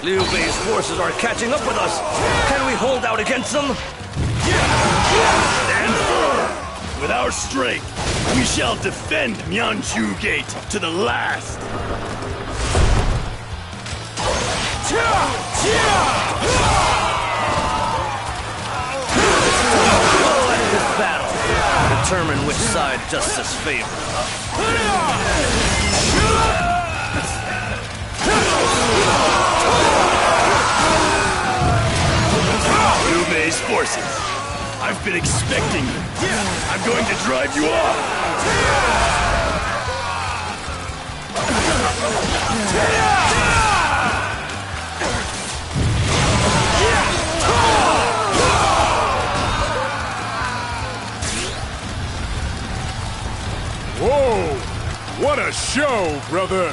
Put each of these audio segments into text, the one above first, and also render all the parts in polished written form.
Liu Bei's forces are catching up with us. Can we hold out against them? Stand firm! With our strength, we shall defend Mianchu Gate to the last! We'll end this battle. Determine which side justice favors. Liu Bei's forces, I've been expecting you. I'm going to drive you off. Whoa! What a show, brother!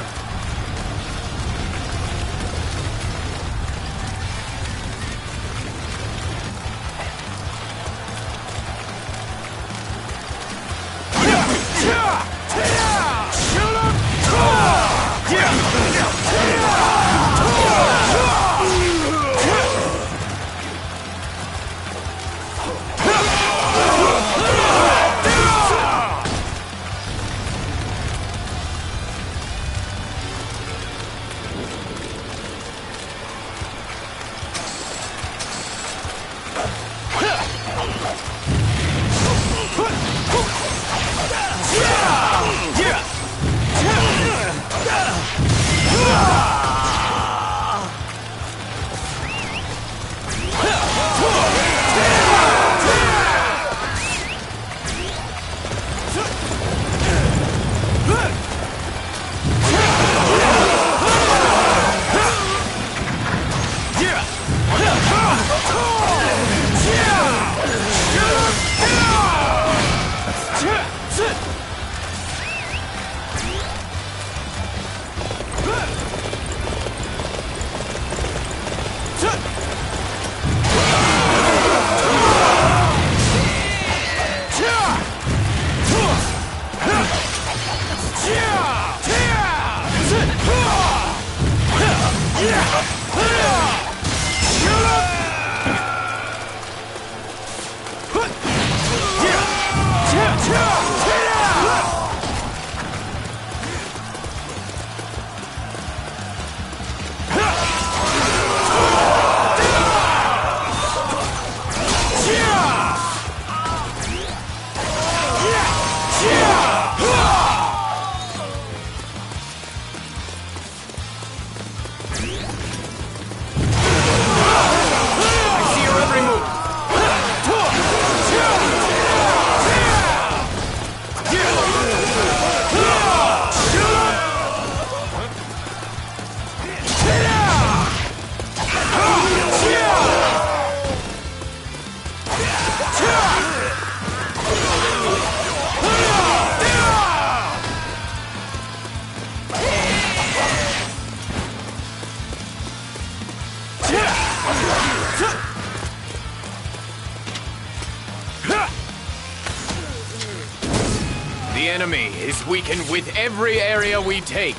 The enemy is weakened with every area we take.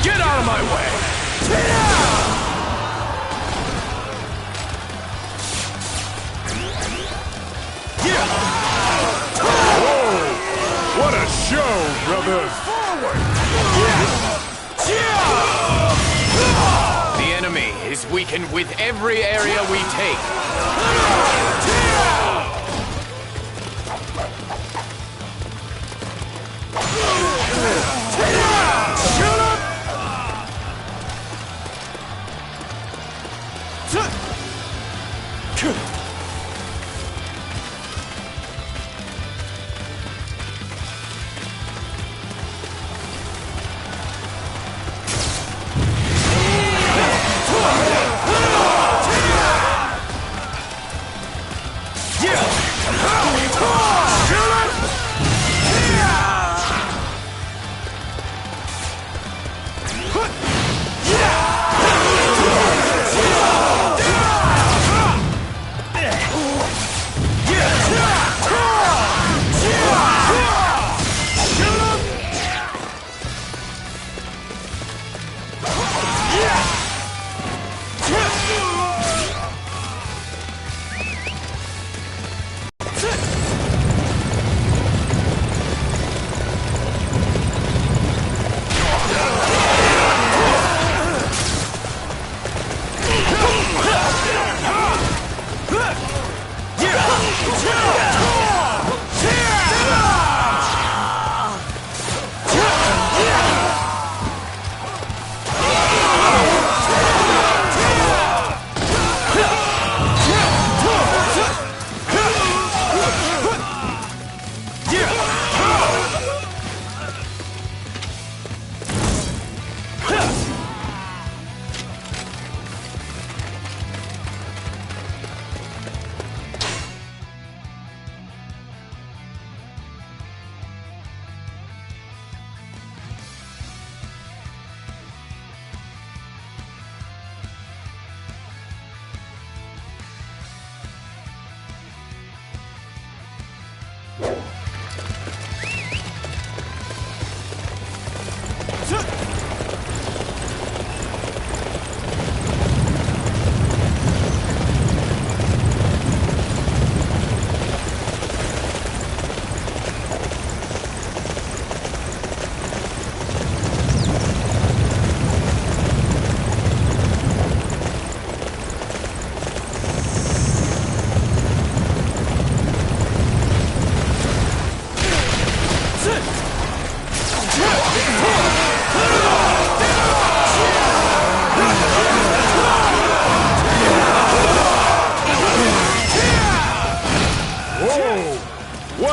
Get out of my way! What a show, brother! The enemy is weakened with every area we take.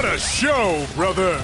What a show, brother!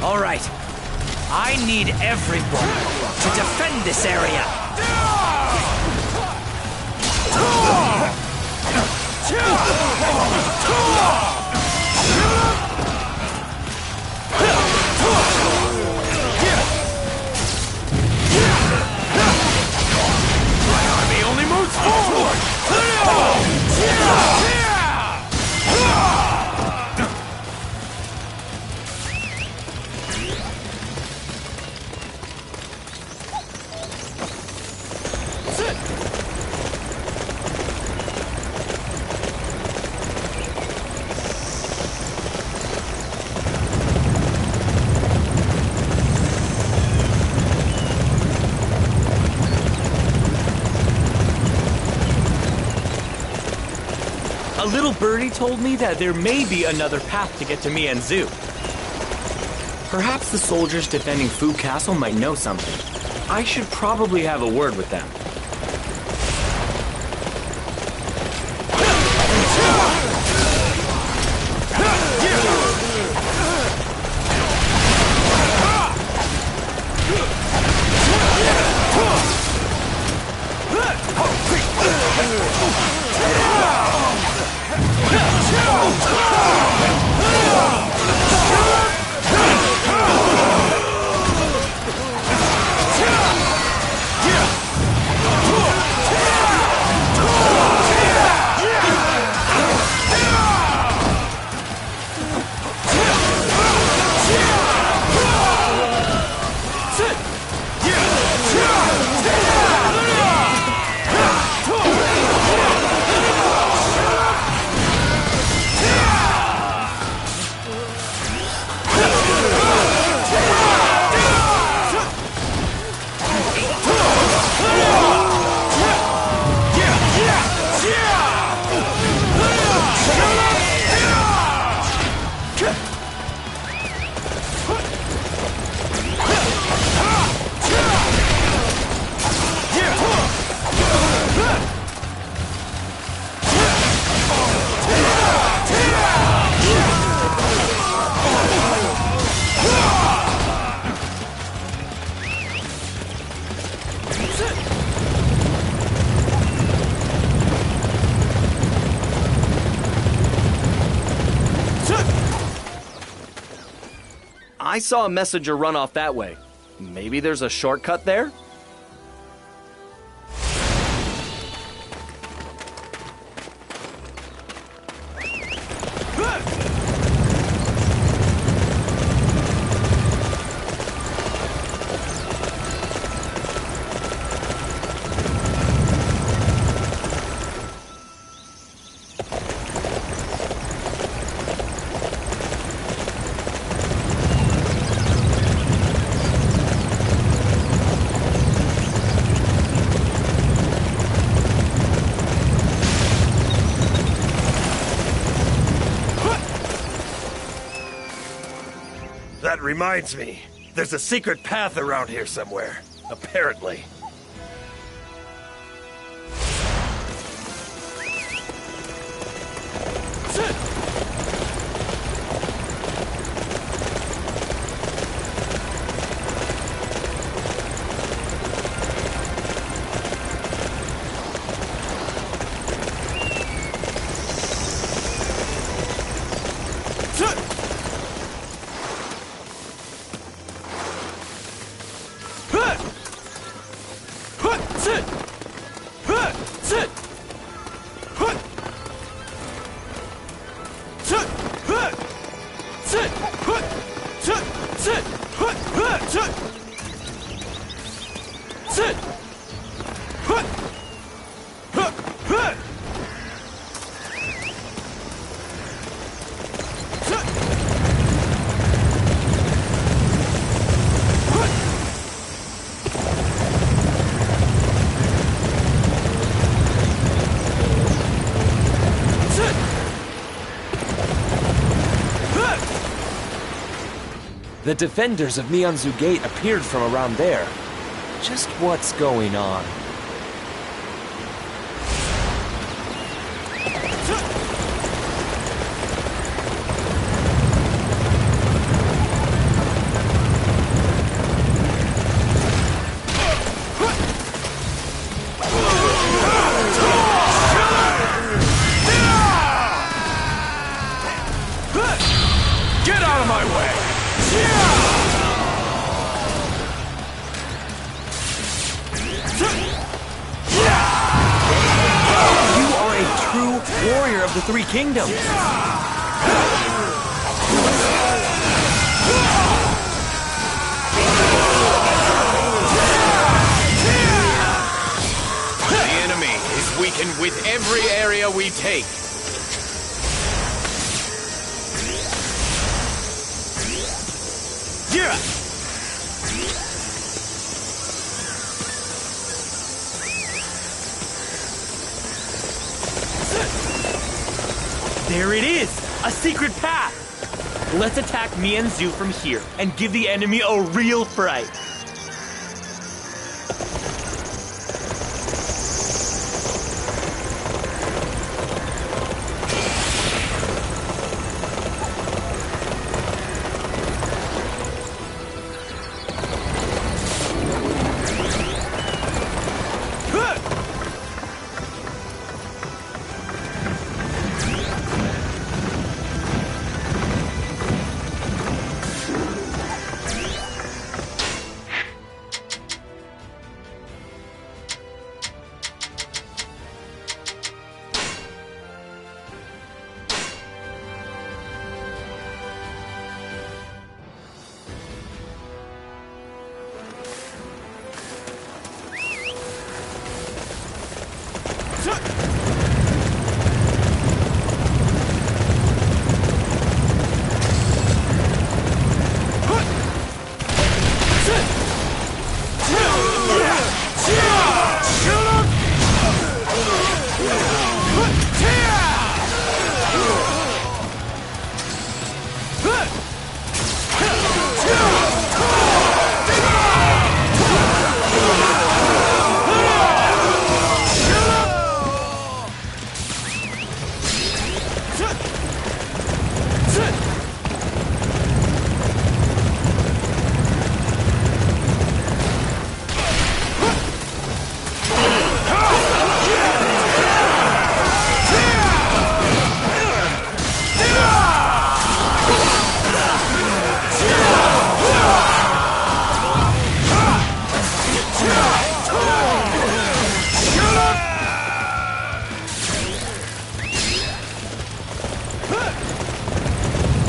All right. I need everyone to defend this area. My army only moves forward! A little birdie told me that there may be another path to get to Mianzhu. Perhaps the soldiers defending Fu Castle might know something. I should probably have a word with them. I saw a messenger run off that way. Maybe there's a shortcut there? that reminds me. There's a secret path around here somewhere, apparently. The defenders of Mionzu Gate appeared from around there. Just what's going on? Get out of my way! You are a true warrior of the Three Kingdoms. The enemy is weakened with every area we take. Yeah! There it is! A secret path! Let's attack Mionzu from here and give the enemy a real fright.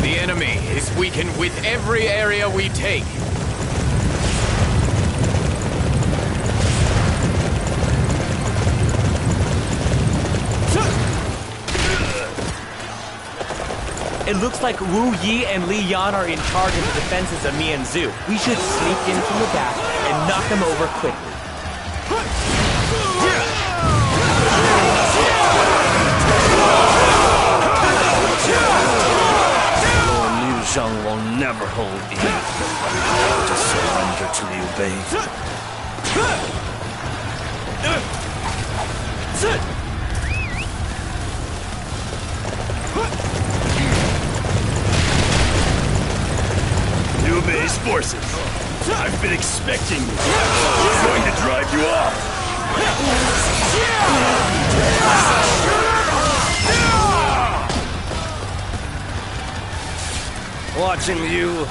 The enemy is weakened with every area we take. It looks like Wu Yi and Li Yan are in charge of the defenses of Mionzu. We should sneak in from the back and knock them over quickly. 落绿上往 never hold evil. Just surrender to Liu Bei. Liu Bei's forces. I've been expecting you. I'm going to drive you off. Watching you,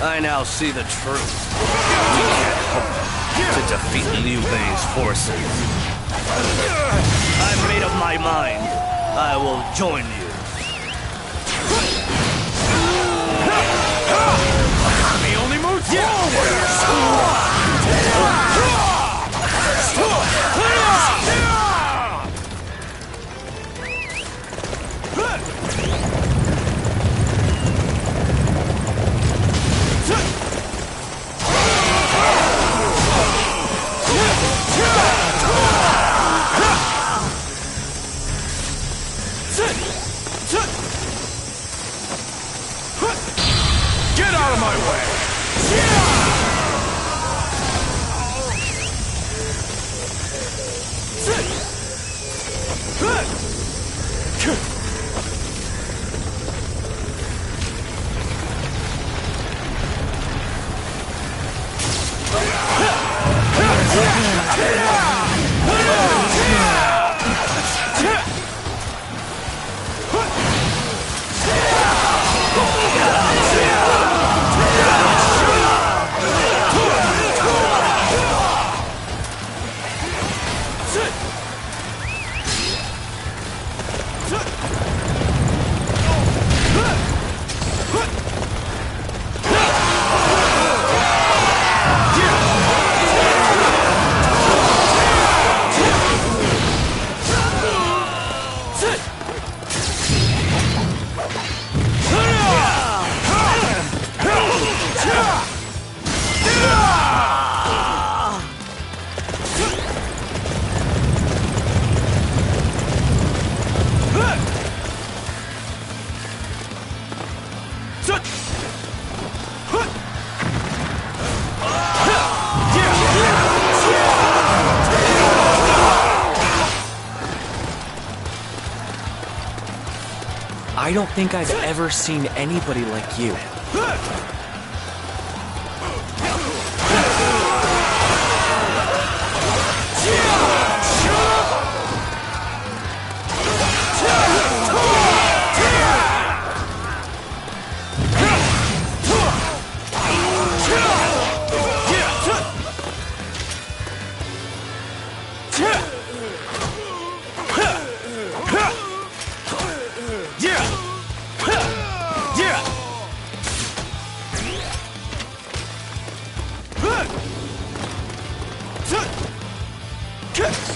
I now see the truth. We can't hope to defeat Liu Bei's forces. I've made up my mind. I will join you. He only moves forward! Get out of my way! I don't think I've ever seen anybody like you. Kick!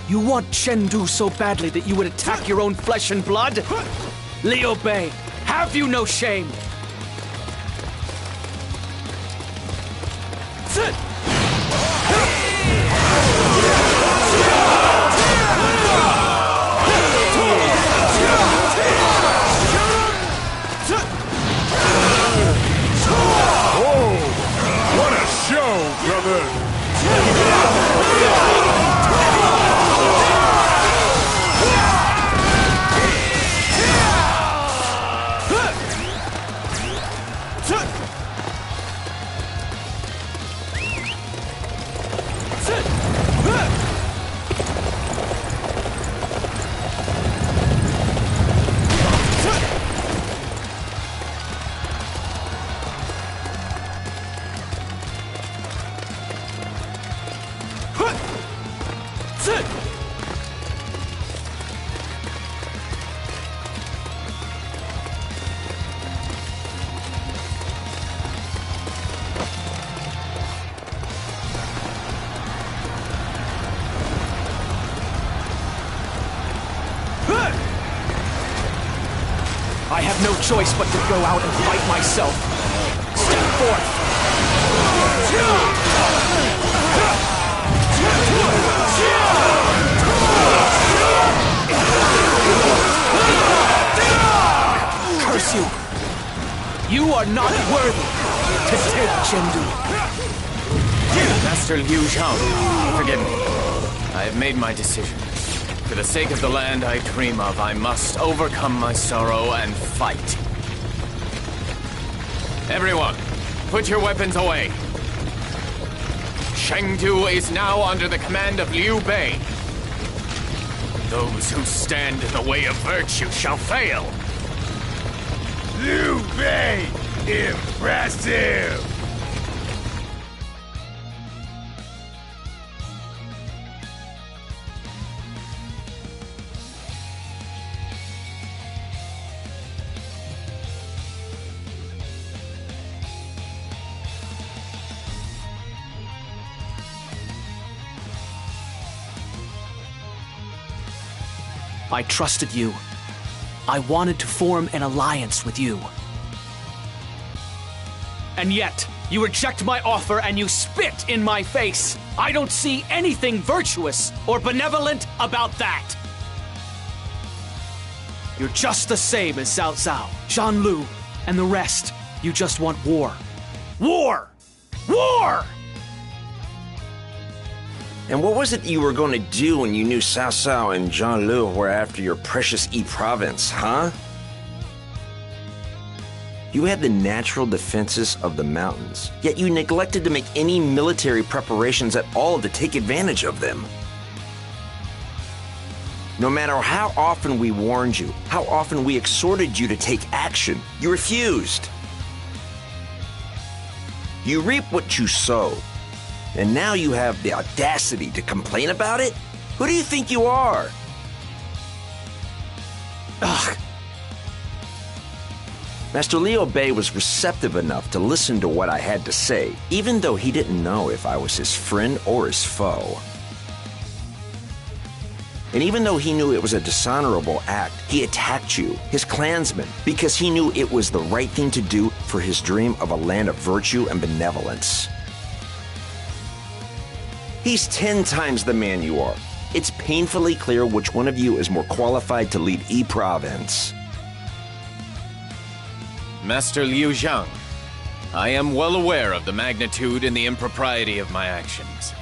You want Chengdu so badly that you would attack your own flesh and blood? Liu Bei, have you no shame? What a show, brother! I have no choice but to go out and fight myself. Step forth! Curse you! You are not worthy to take Chengdu. Master Liu Zhang, forgive me. I have made my decision. For the sake of the land I dream of, I must overcome my sorrow and fight. Everyone, put your weapons away. Chengdu is now under the command of Liu Bei. Those who stand in the way of virtue shall fail. Liu Bei! Impressive! I trusted you. I wanted to form an alliance with you. And yet, you reject my offer and you spit in my face. I don't see anything virtuous or benevolent about that. You're just the same as Cao Cao, Zhan Lu, and the rest. You just want war. War! War! And what was it you were going to do when you knew Cao Cao and Zhan Lu were after your precious E province, huh? You had the natural defenses of the mountains, yet you neglected to make any military preparations at all to take advantage of them. No matter how often we warned you, how often we exhorted you to take action, you refused. You reap what you sow. And now you have the audacity to complain about it? Who do you think you are? Ugh. Master Liu Bei was receptive enough to listen to what I had to say, even though he didn't know if I was his friend or his foe. And even though he knew it was a dishonorable act, he attacked you, his clansmen, because he knew it was the right thing to do for his dream of a land of virtue and benevolence. He's 10 times the man you are. It's painfully clear which one of you is more qualified to lead E Province. Master Liu Zhang, I am well aware of the magnitude and the impropriety of my actions.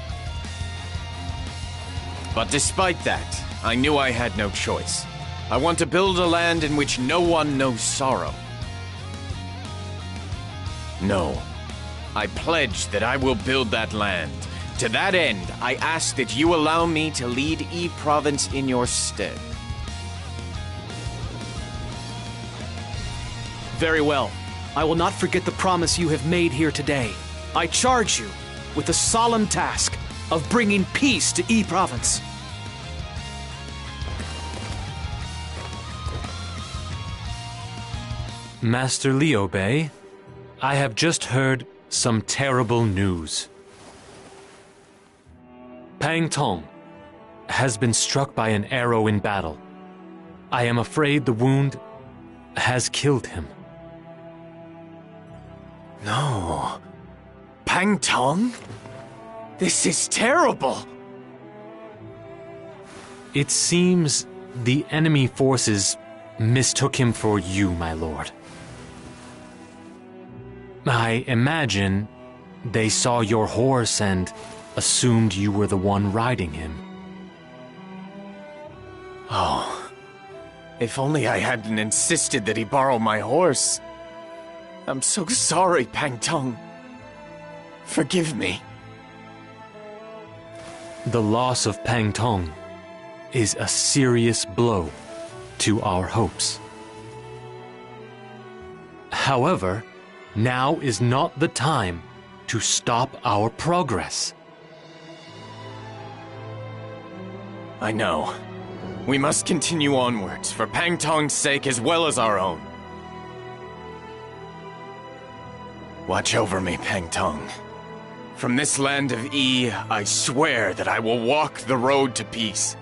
But despite that, I knew I had no choice. I want to build a land in which no one knows sorrow. No, I pledge that I will build that land. To that end, I ask that you allow me to lead E Province in your stead. Very well. I will not forget the promise you have made here today. I charge you with the solemn task of bringing peace to E Province. Master Liu Bei, I have just heard some terrible news. Pang Tong, has been struck by an arrow in battle. I am afraid the wound has killed him. No. Pang Tong? This is terrible! It seems the enemy forces mistook him for you, my lord. I imagine they saw your horse and assumed you were the one riding him. Oh. If only I hadn't insisted that he borrow my horse. I'm so sorry, Pang Tong. Forgive me. The loss of Pang Tong is a serious blow to our hopes. However, now is not the time to stop our progress. I know. We must continue onwards, for Pang Tong's sake as well as our own. Watch over me, Pang Tong. From this land of Yi, I swear that I will walk the road to peace.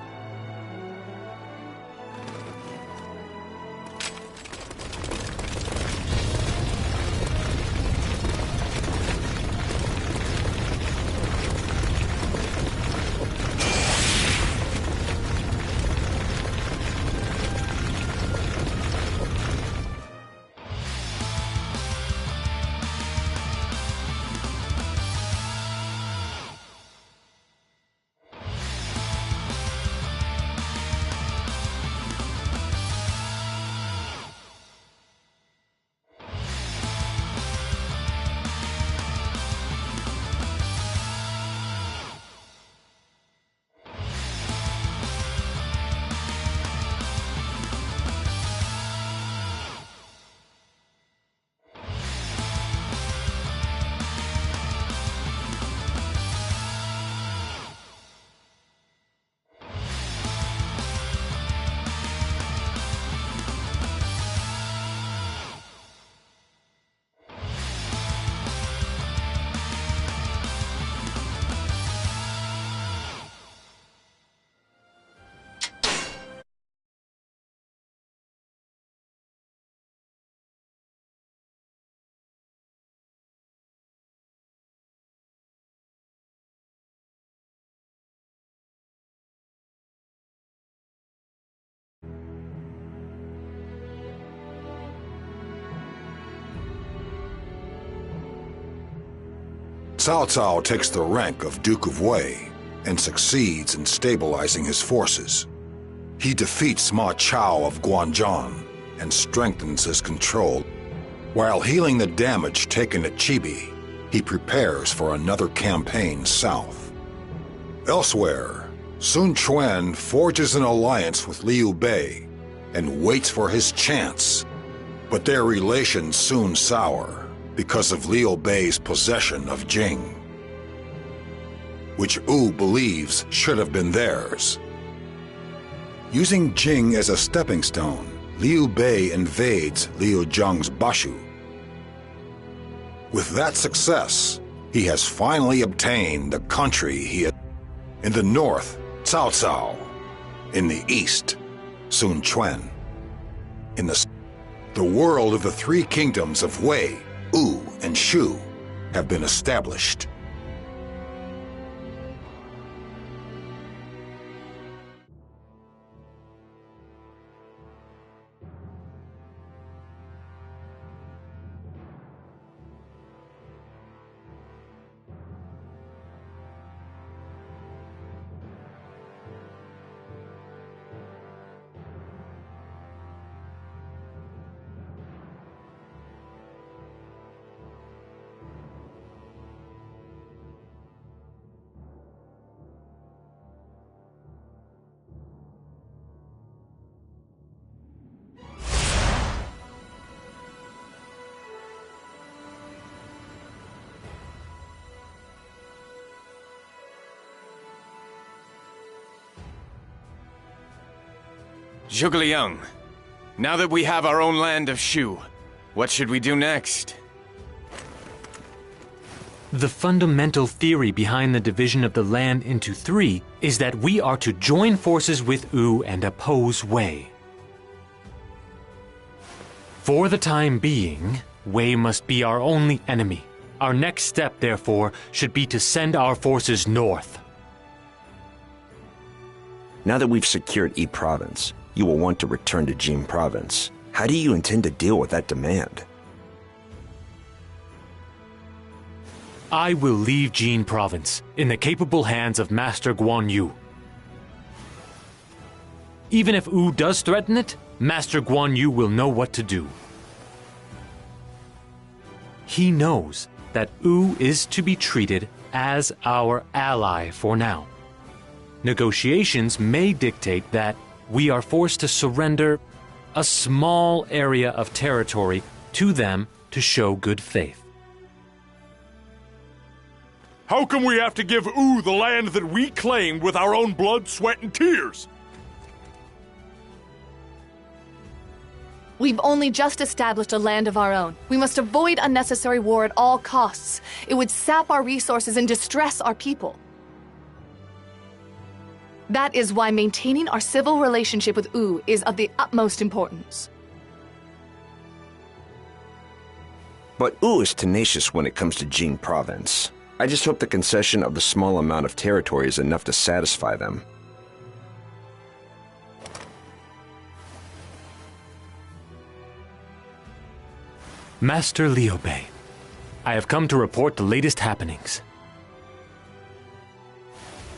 Cao Cao takes the rank of Duke of Wei and succeeds in stabilizing his forces. He defeats Ma Chao of Guanzhong and strengthens his control. While healing the damage taken at Chibi, he prepares for another campaign south. Elsewhere, Sun Quan forges an alliance with Liu Bei and waits for his chance, but their relations soon sour because of Liu Bei's possession of Jing, which Wu believes should have been theirs. Using Jing as a stepping stone, Liu Bei invades Liu Zhang's Bashu. With that success, he has finally obtained the country he had. In the north, Cao Cao. In the east, Sun Quan. In the world of the three kingdoms of Wei, Wu, and Shu have been established. Zhuge Liang, now that we have our own land of Shu, what should we do next? The fundamental theory behind the division of the land into three is that we are to join forces with Wu and oppose Wei. For the time being, Wei must be our only enemy. Our next step, therefore, should be to send our forces north. Now that we've secured Yi Province, you will want to return to Jin Province. How do you intend to deal with that demand? I will leave Jin Province in the capable hands of Master Guan Yu. Even if Wu does threaten it, Master Guan Yu will know what to do. He knows that Wu is to be treated as our ally for now. Negotiations may dictate that we are forced to surrender a small area of territory to them to show good faith. How come we have to give Wu the land that we claimed with our own blood, sweat, and tears? We've only just established a land of our own. We must avoid unnecessary war at all costs. It would sap our resources and distress our people. That is why maintaining our civil relationship with Wu is of the utmost importance. But Wu is tenacious when it comes to Jin Province. I just hope the concession of the small amount of territory is enough to satisfy them. Master Liu Bei, I have come to report the latest happenings.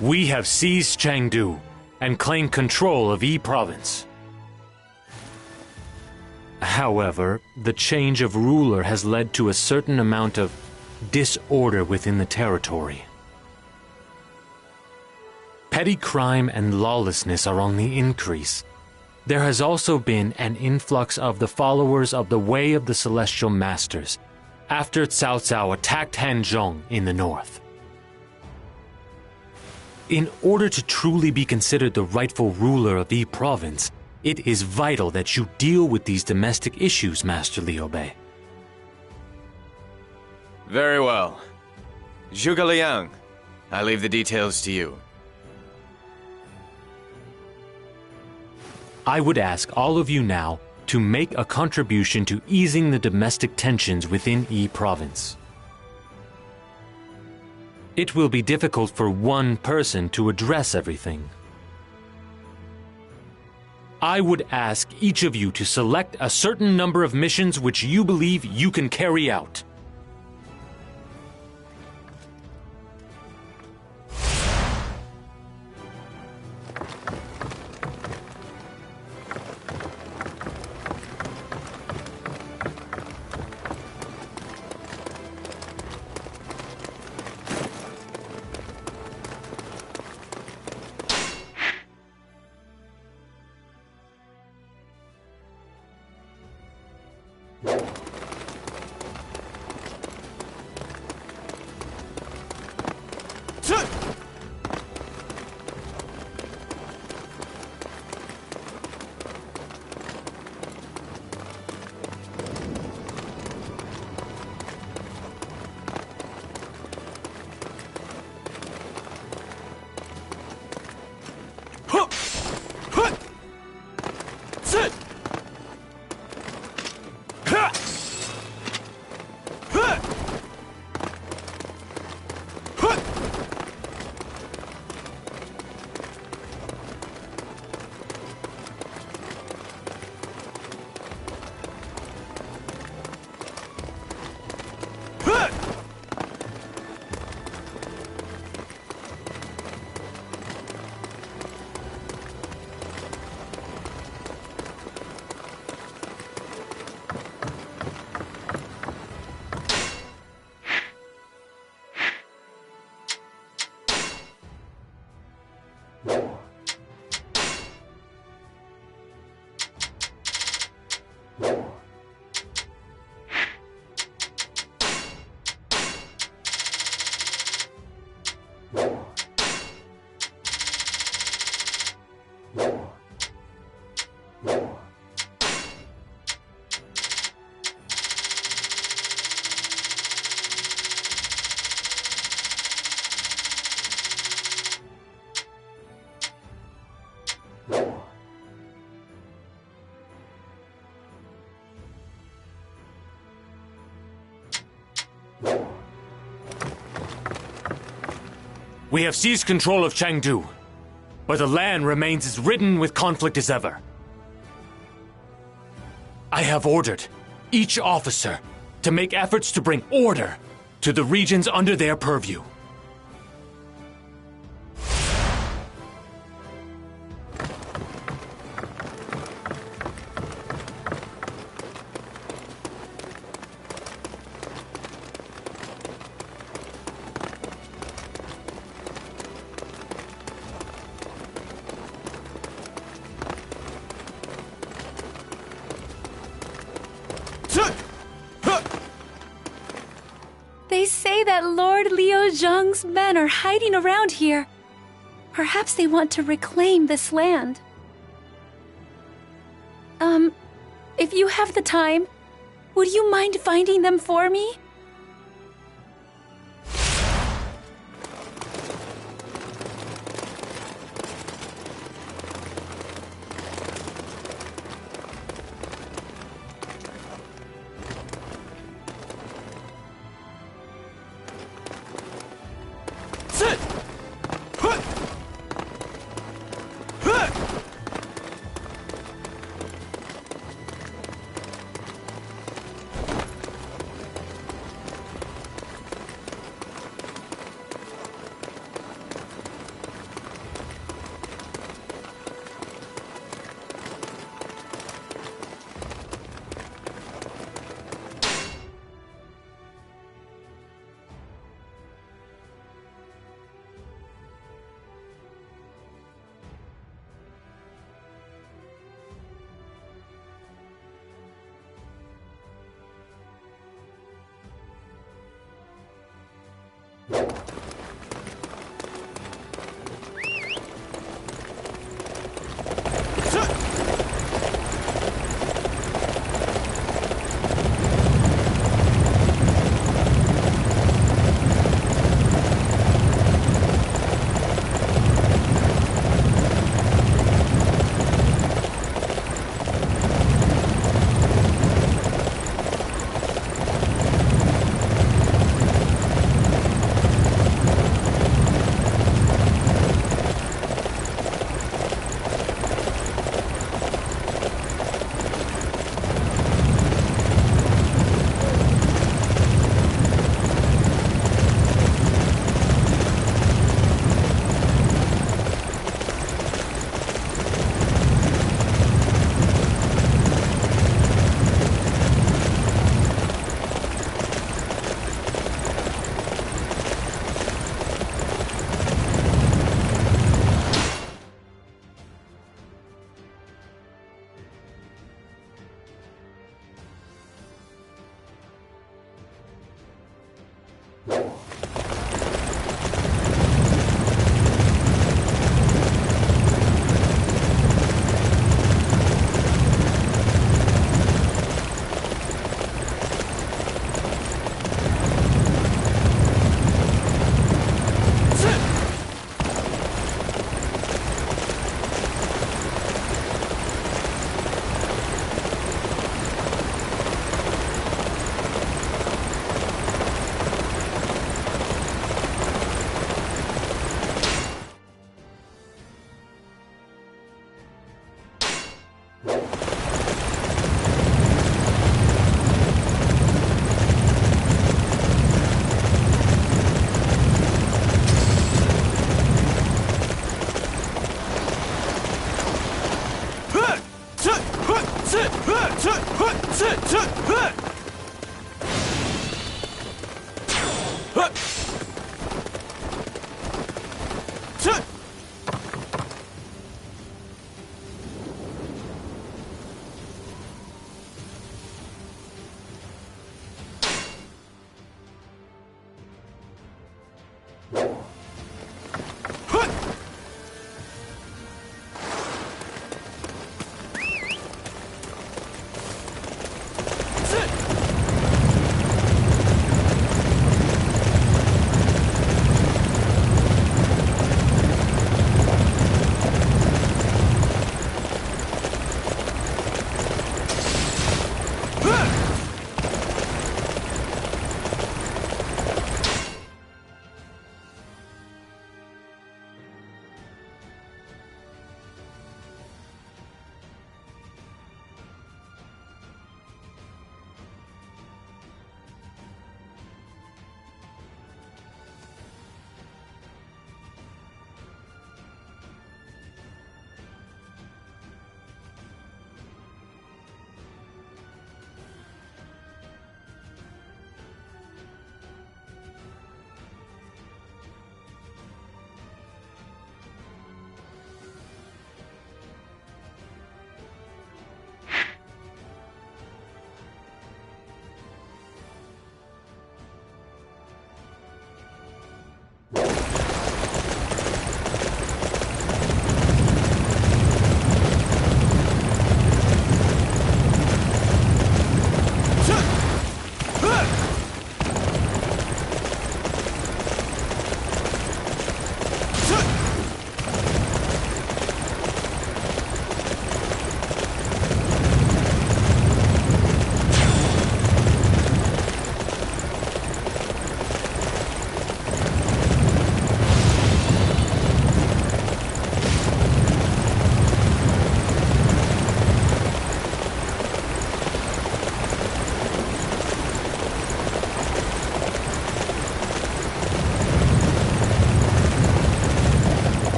We have seized Chengdu and claimed control of Yi Province. However, the change of ruler has led to a certain amount of disorder within the territory. Petty crime and lawlessness are on the increase. There has also been an influx of the followers of the Way of the Celestial Masters after Cao Cao attacked Hanzhong in the north. In order to truly be considered the rightful ruler of Yi Province, it is vital that you deal with these domestic issues, Master Liu Bei. Very well. Zhuge Liang, I leave the details to you. I would ask all of you now to make a contribution to easing the domestic tensions within Yi Province. It will be difficult for one person to address everything. I would ask each of you to select a certain number of missions which you believe you can carry out. We have seized control of Chengdu, but the land remains as ridden with conflict as ever. I have ordered each officer to make efforts to bring order to the regions under their purview. They say that Lord Liu Zheng's men are hiding around here. Perhaps they want to reclaim this land. If you have the time, would you mind finding them for me?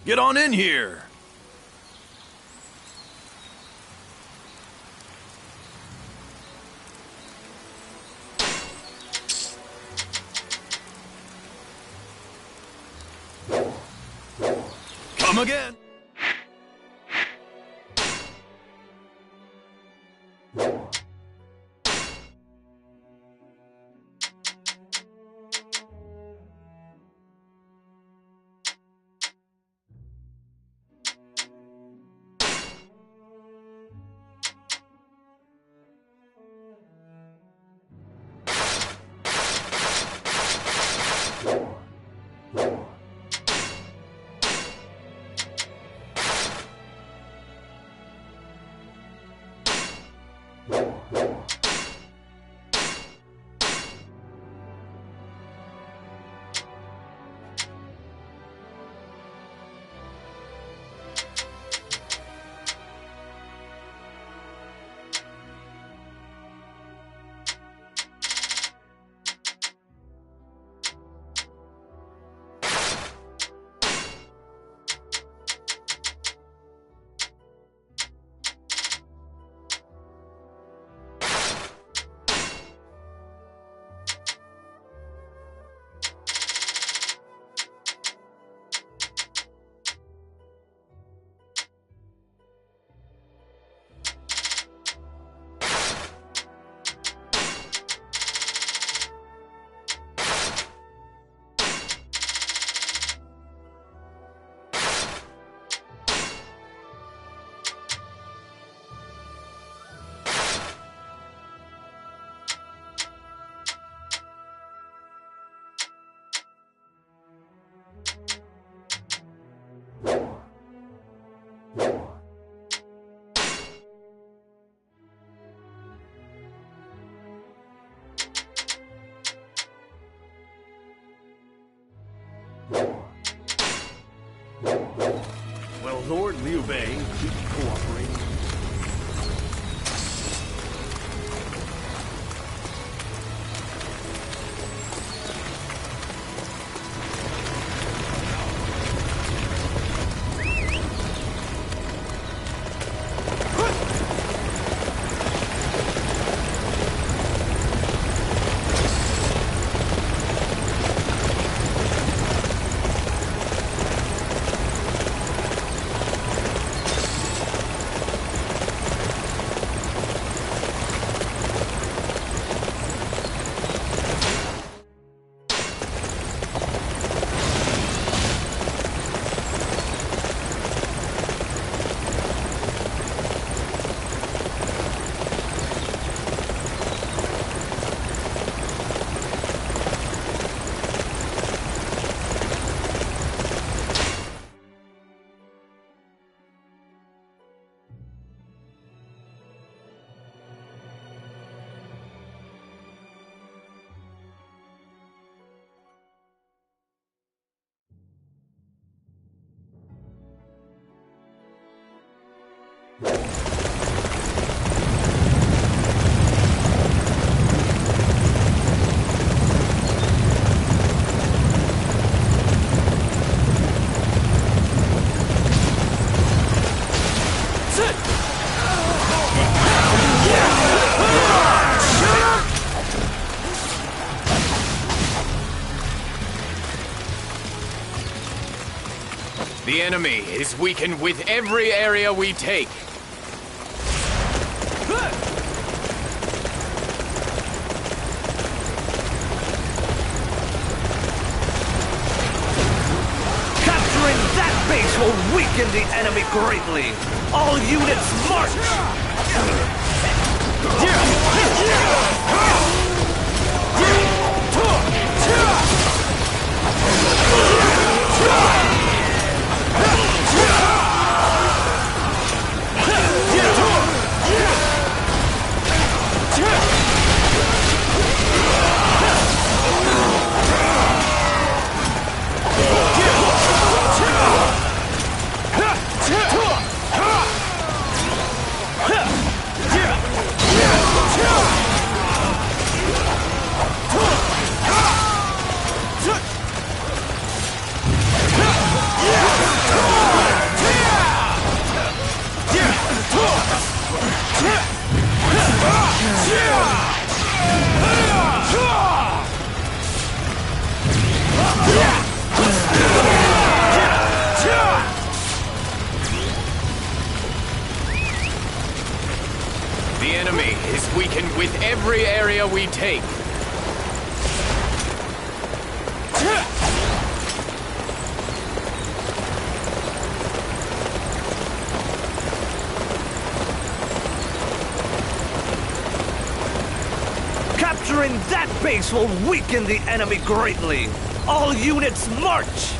Get on in here! Come again! Will Lord Liu Bei keep cooperating? The enemy is weakened with every area we take. Capturing that base will weaken the enemy greatly. All units march! every area we take. Capturing that base will weaken the enemy greatly. All units march!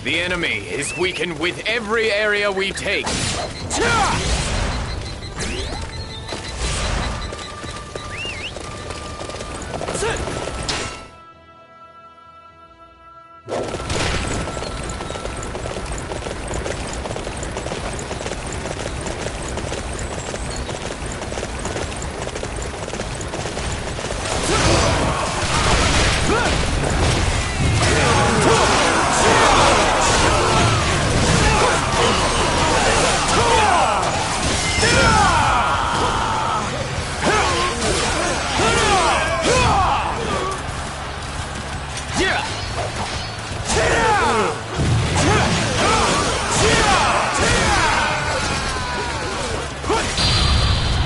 The enemy is weakened with every area we take.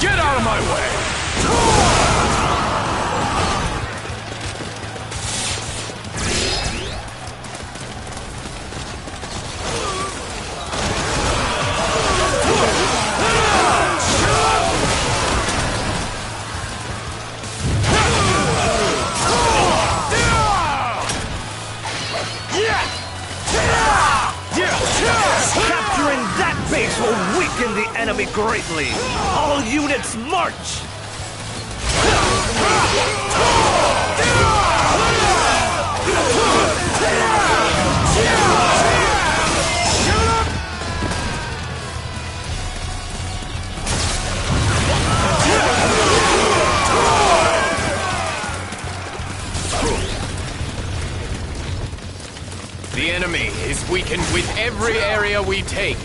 Get out of my way! Capturing that base will weaken the enemy greatly. All units march! weakened with every area we take.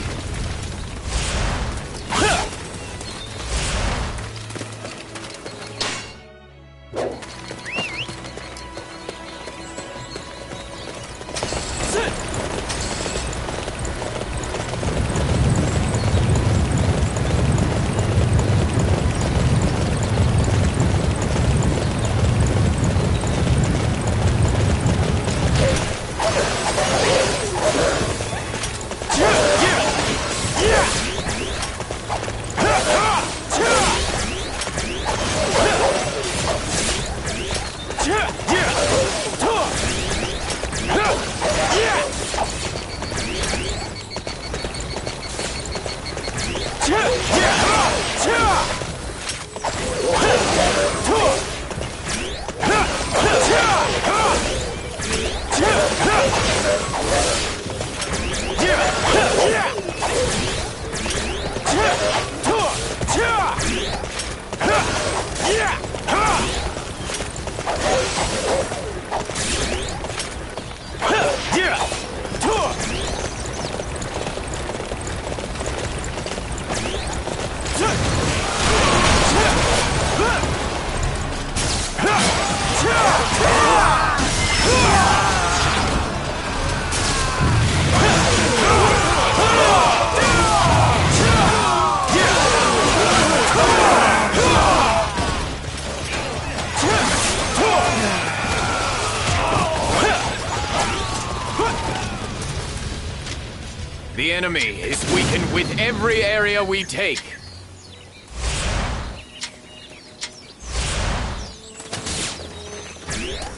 The enemy is weakened with every area we take.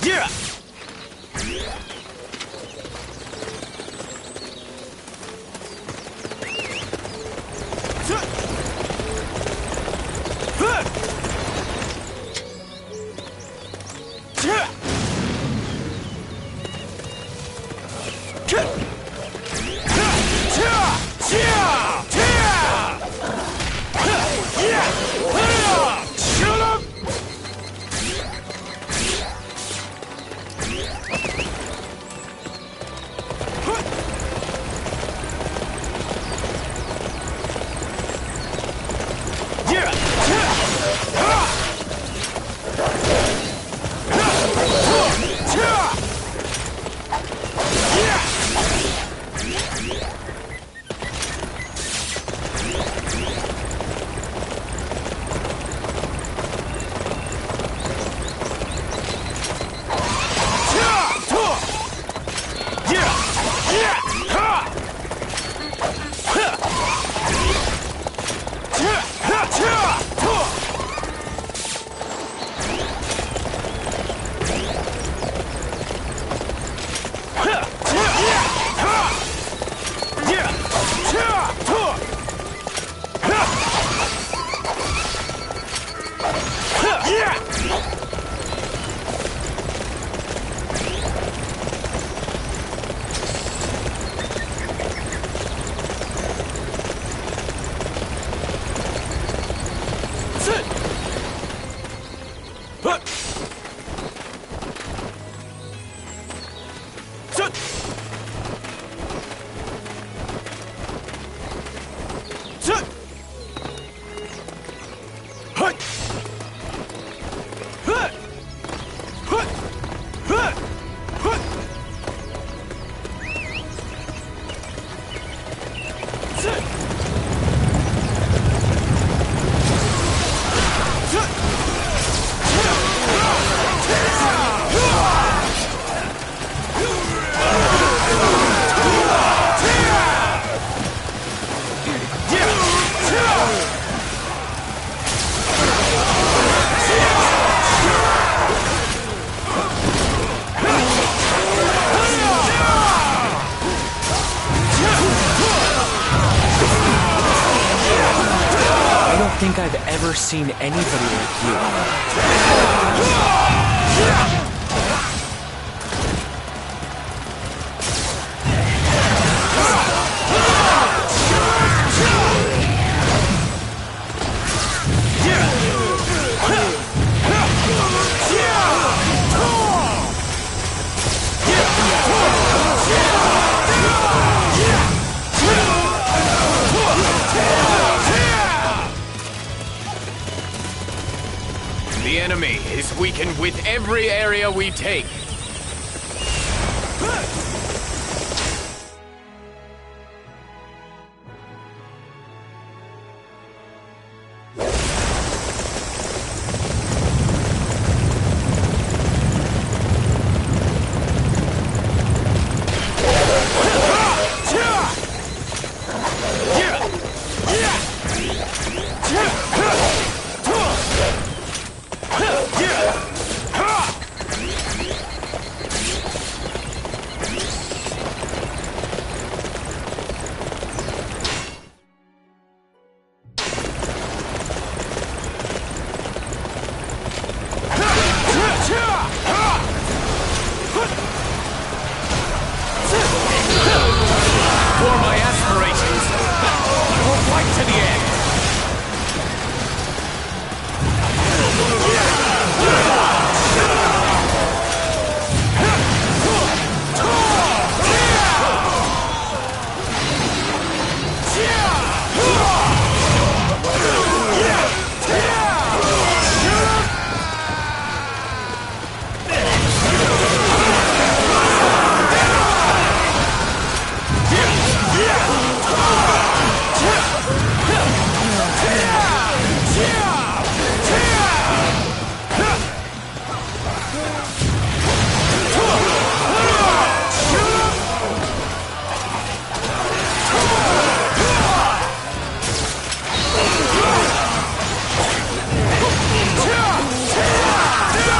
Yeah! I don't think I've ever seen anybody like you. enemy is weakened with every area we take. For my aspirations, I will fight to the end.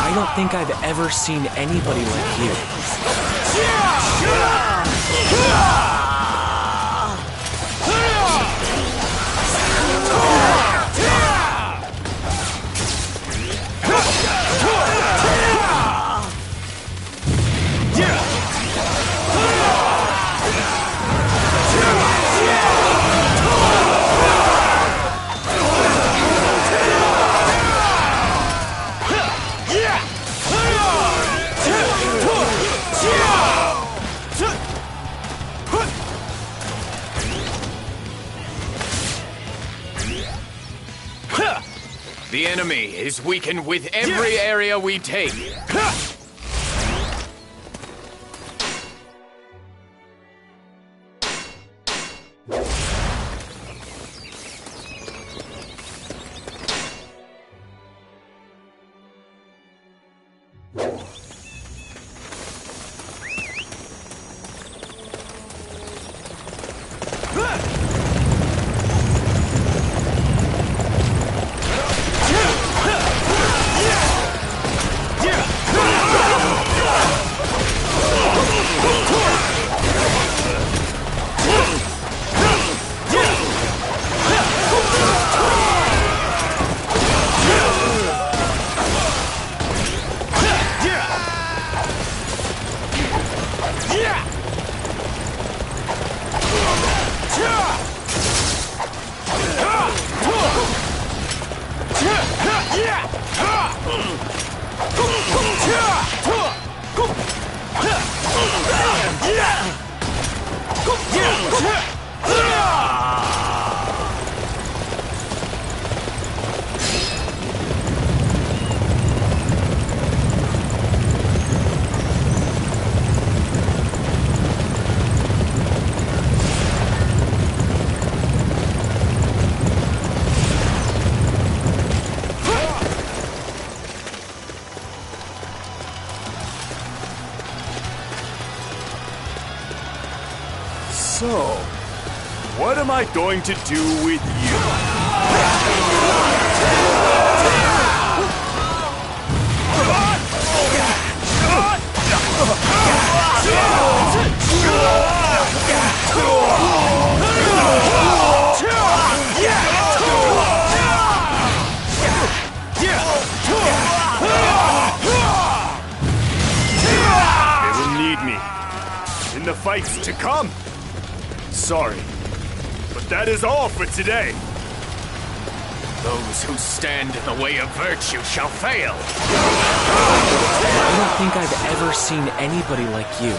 I don't think I've ever seen anybody like you. The enemy is weakened with every area we take. So, what am I going to do with you? They will need me in the fights to come. Sorry, but that is all for today. Those who stand in the way of virtue shall fail. I don't think I've ever seen anybody like you.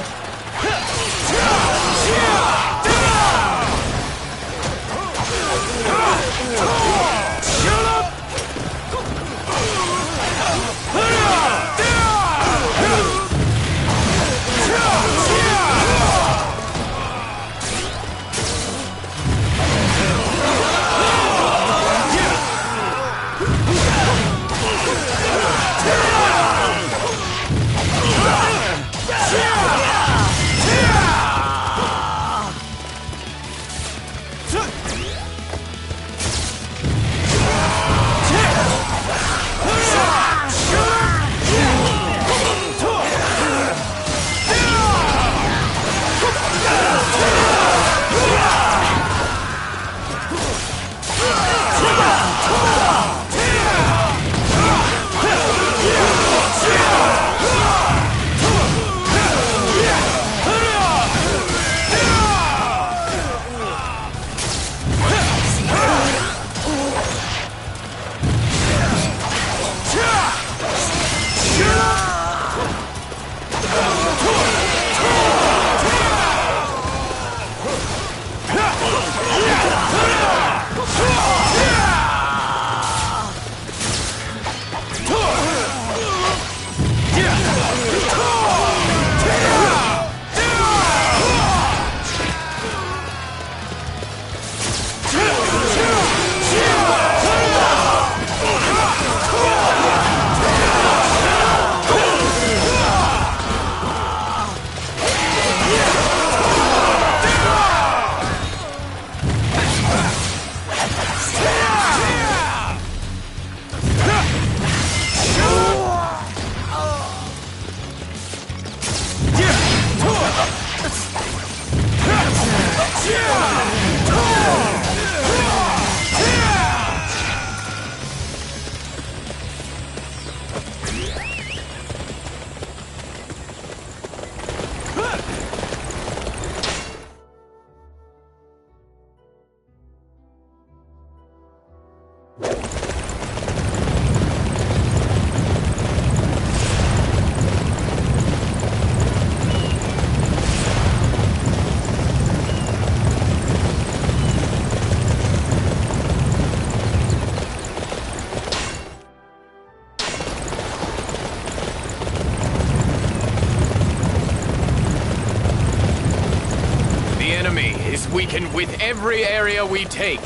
Weakened with every area we take.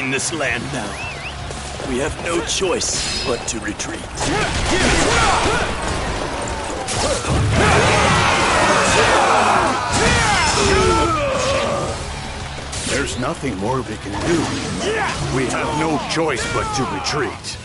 This land now. We have no choice but to retreat. There's nothing more we can do. We have no choice but to retreat.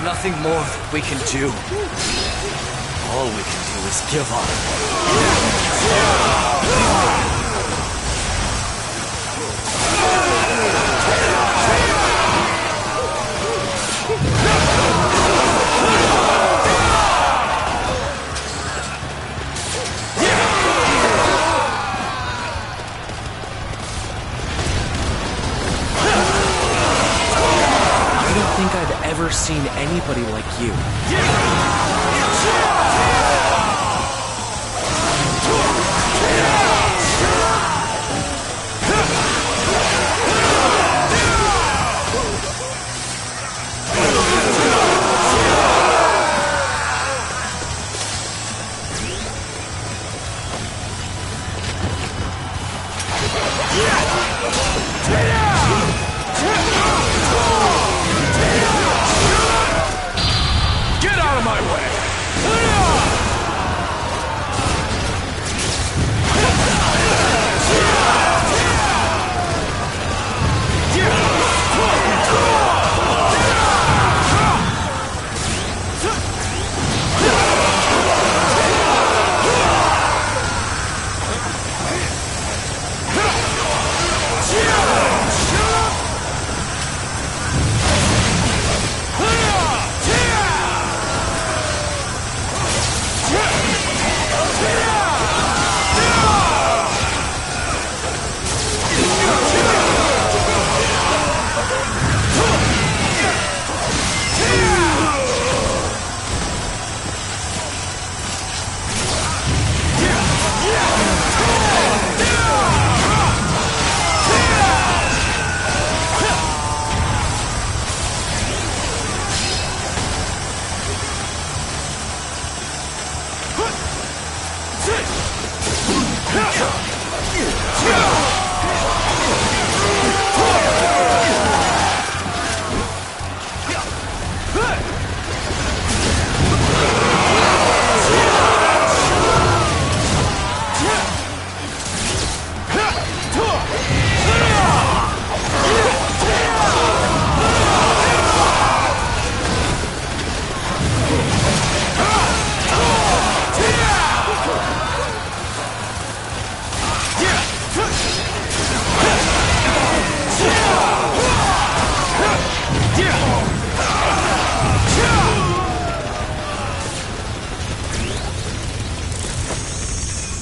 Nothing more that we can do. All we can do is give up. I don't think I've ever seen anybody like you.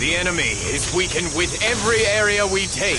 The enemy is weakened with every area we take.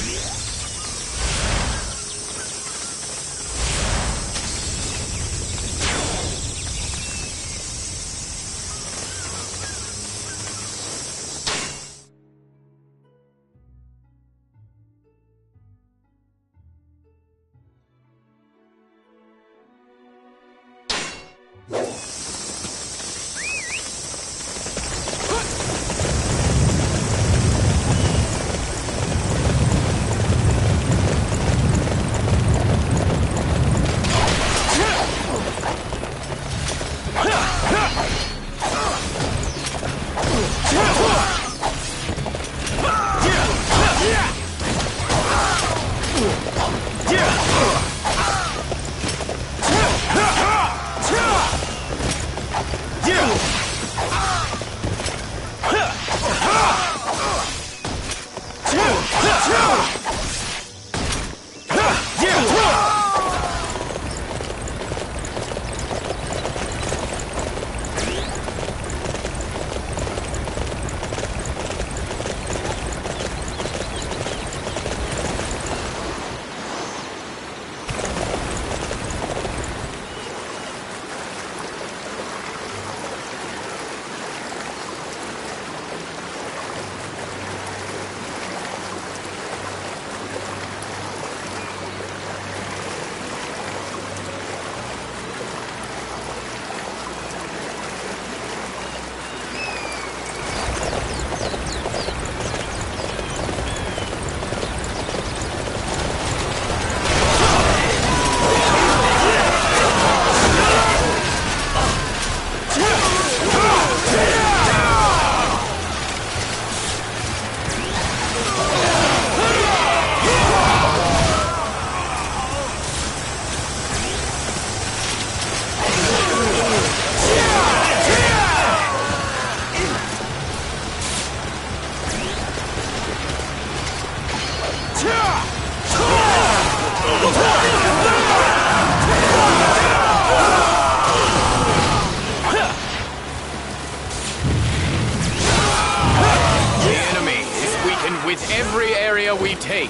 With every area we take.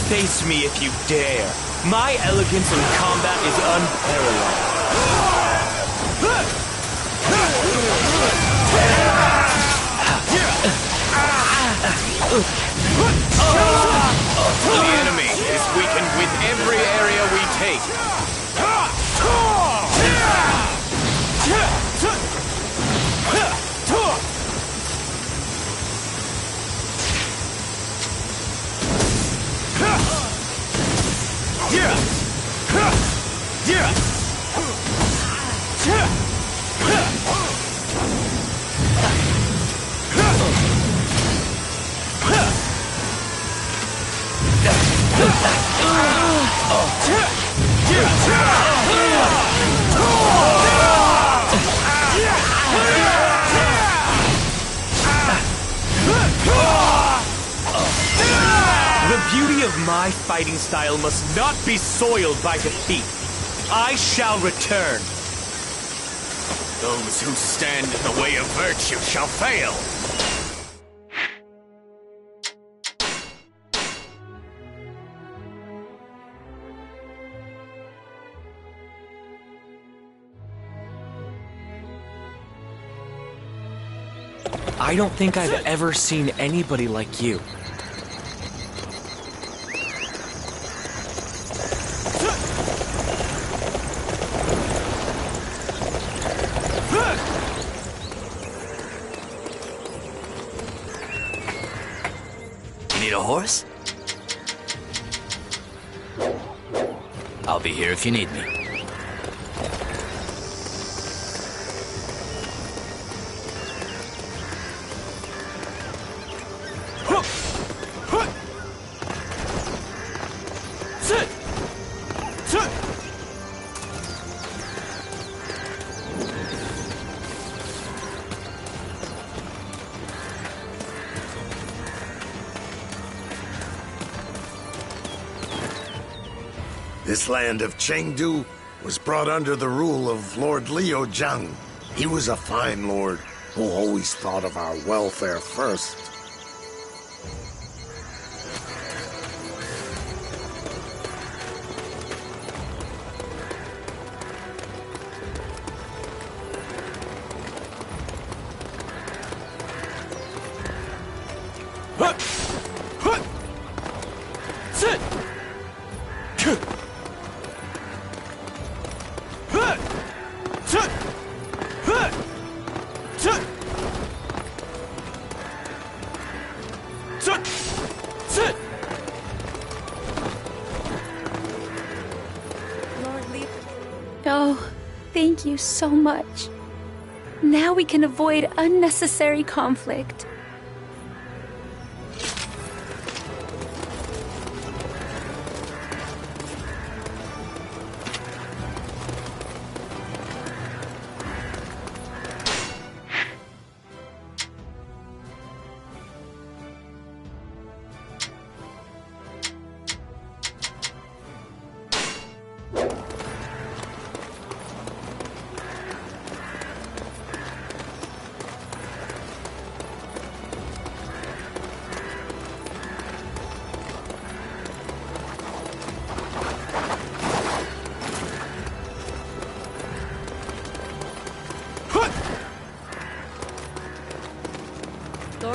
Face me if you dare. My elegance in combat is unparalleled. The enemy is weakened with every area we take. beauty of my fighting style must not be soiled by defeat. I shall return. Those who stand in the way of virtue shall fail. I don't think I've ever seen anybody like you. You need a horse? I'll be here if you need me. This land of Chengdu was brought under the rule of Lord Liu Zhang. He was a fine lord who always thought of our welfare first. Oh, thank you so much. Now we can avoid unnecessary conflict.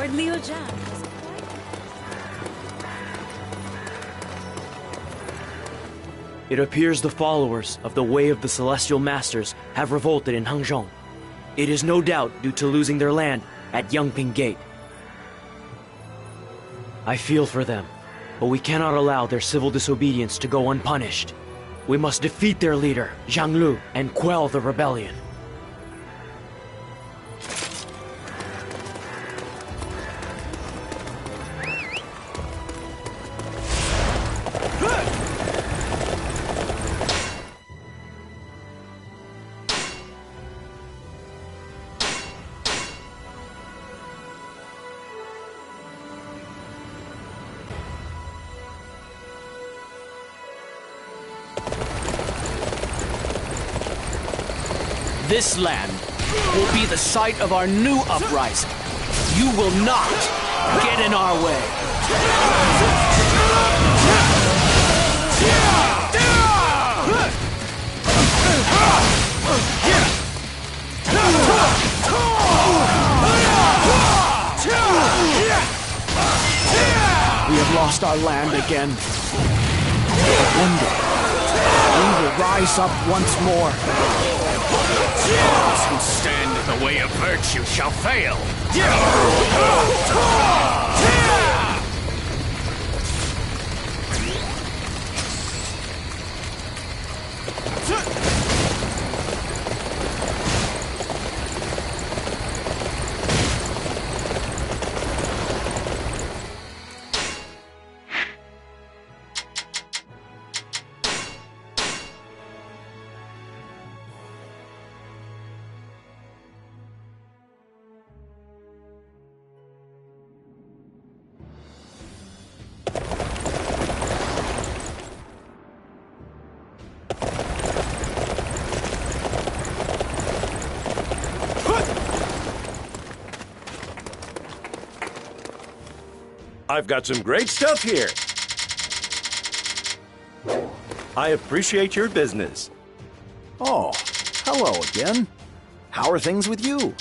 Lord Liu Zhang. It appears the followers of the Way of the Celestial Masters have revolted in Hangzhong. It is no doubt due to losing their land at Yangping Gate. I feel for them, but we cannot allow their civil disobedience to go unpunished. We must defeat their leader, Zhang Lu, and quell the rebellion. This land will be the site of our new uprising. You will not get in our way. We have lost our land again. But one day, we will rise up once more. Those who stand in the way of virtue shall fail. I've got some great stuff here. I appreciate your business. Oh, hello again. How are things with you?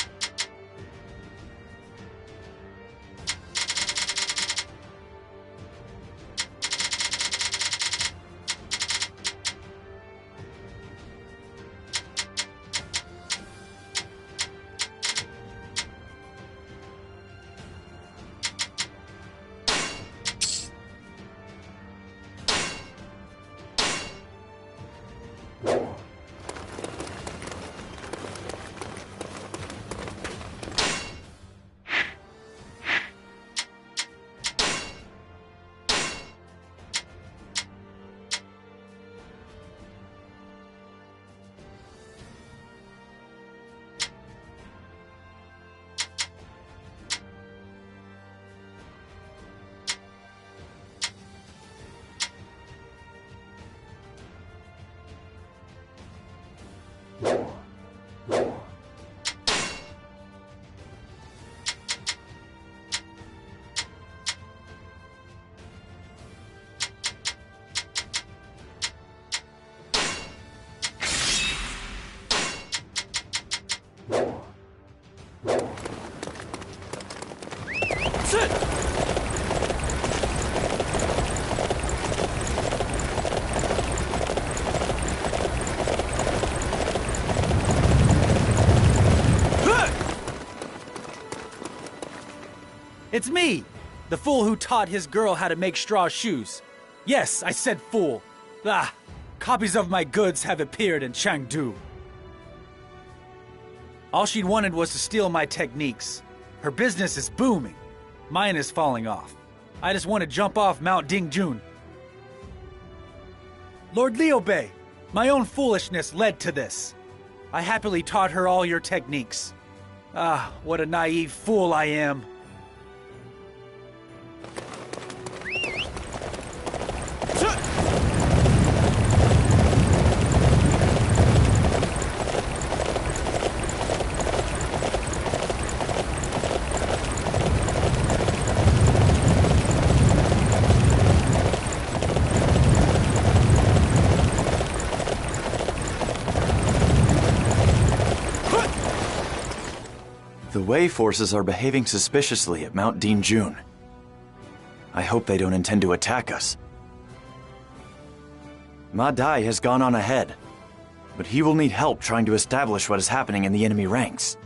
It's me, the fool who taught his girl how to make straw shoes. Yes, I said fool. Copies of my goods have appeared in Chengdu. All she'd wanted was to steal my techniques. Her business is booming. Mine is falling off. I just want to jump off Mount Dingjun. Lord Liu Bei, my own foolishness led to this. I happily taught her all your techniques. What a naive fool I am. The Wei forces are behaving suspiciously at Mount Dingjun. I hope they don't intend to attack us. Ma Dai has gone on ahead, but he will need help trying to establish what is happening in the enemy ranks.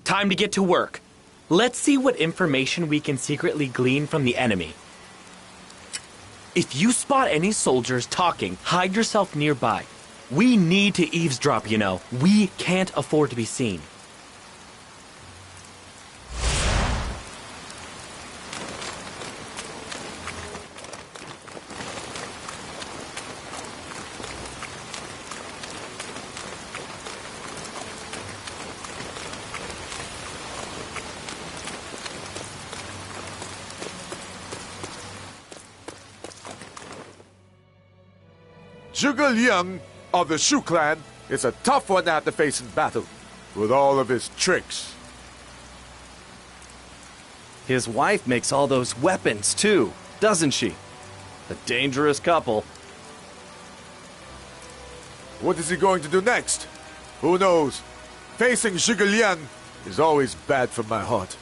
Time to get to work. Let's see what information we can secretly glean from the enemy. If you spot any soldiers talking, hide yourself nearby. We need to eavesdrop, you know. We can't afford to be seen. Zhuge Liang of the Shu clan is a tough one to have to face in battle, with all of his tricks. His wife makes all those weapons too, doesn't she? A dangerous couple. What is he going to do next? Who knows? Facing Zhuge Liang is always bad for my heart.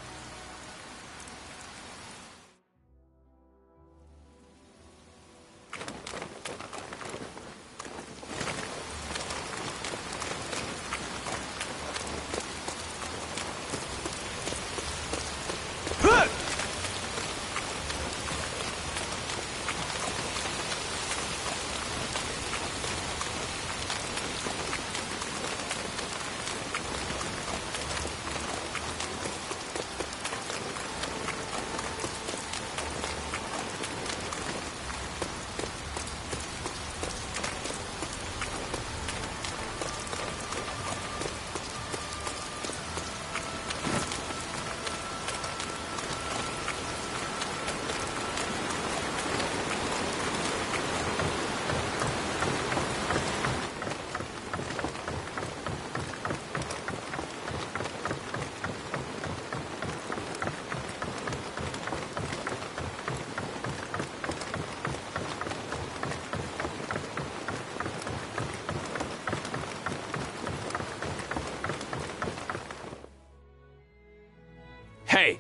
Hey!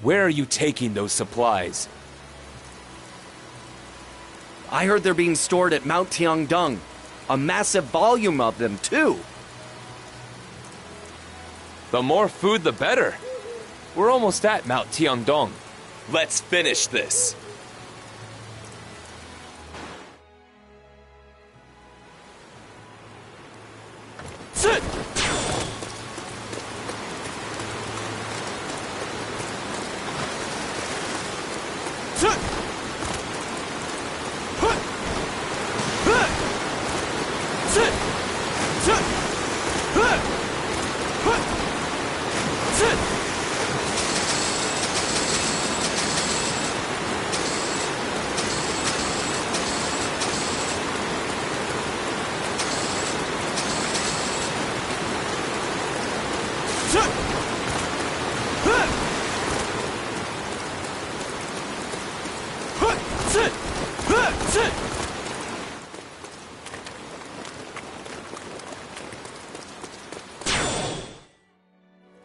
Where are you taking those supplies? I heard they're being stored at Mount Tiangdong. A massive volume of them, too. The more food, the better. We're almost at Mount Tiangdong. Let's finish this. Sit!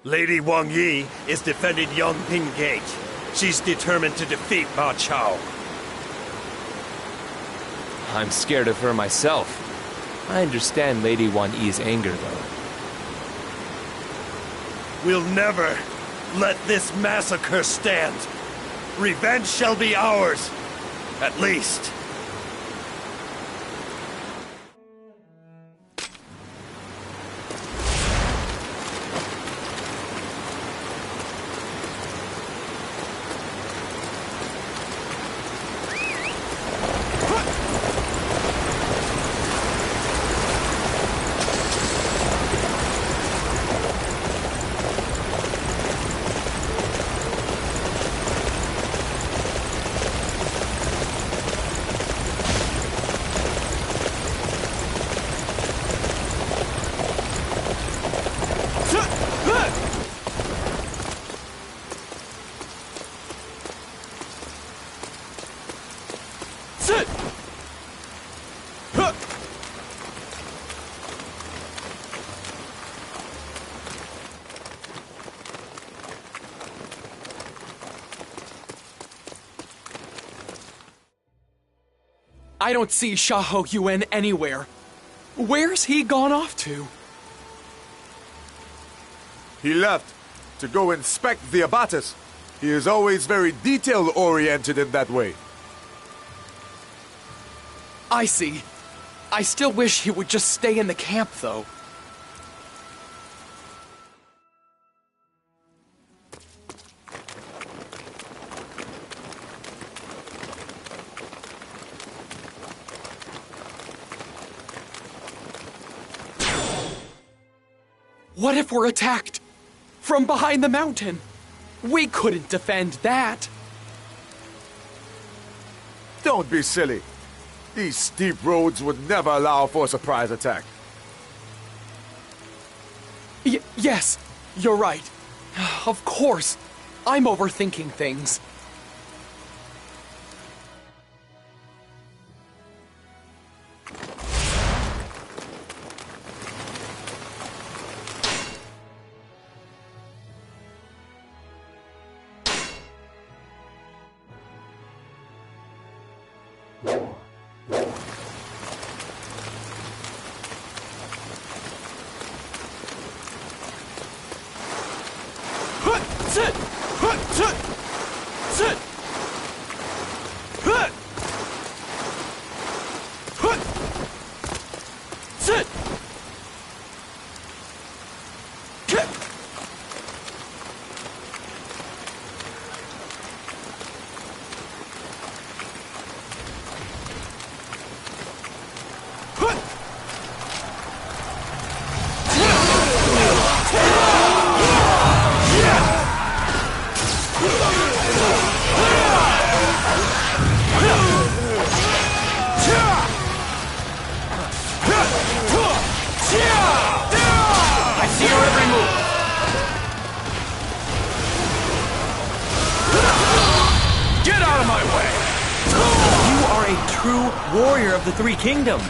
Lady Wang Yi is defending Yongping Gate. She's determined to defeat Ma Chao. I'm scared of her myself. I understand Lady Wan Yi's anger, though. We'll never let this massacre stand. Revenge shall be ours, at least. I don't see Xiahou Yuan anywhere. Where's he gone off to? He left to go inspect the abatis. He is always very detail-oriented in that way. I see. I still wish he would just stay in the camp, though. What if we're attacked? From behind the mountain? We couldn't defend that. Don't be silly. These steep roads would never allow for a surprise attack. Yes, you're right. Of course. I'm overthinking things. Warrior of the Three Kingdoms.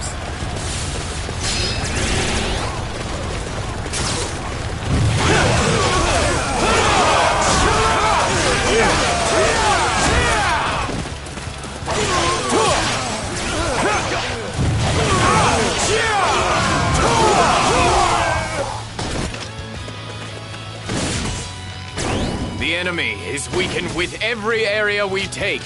The enemy is weakened with every area we take.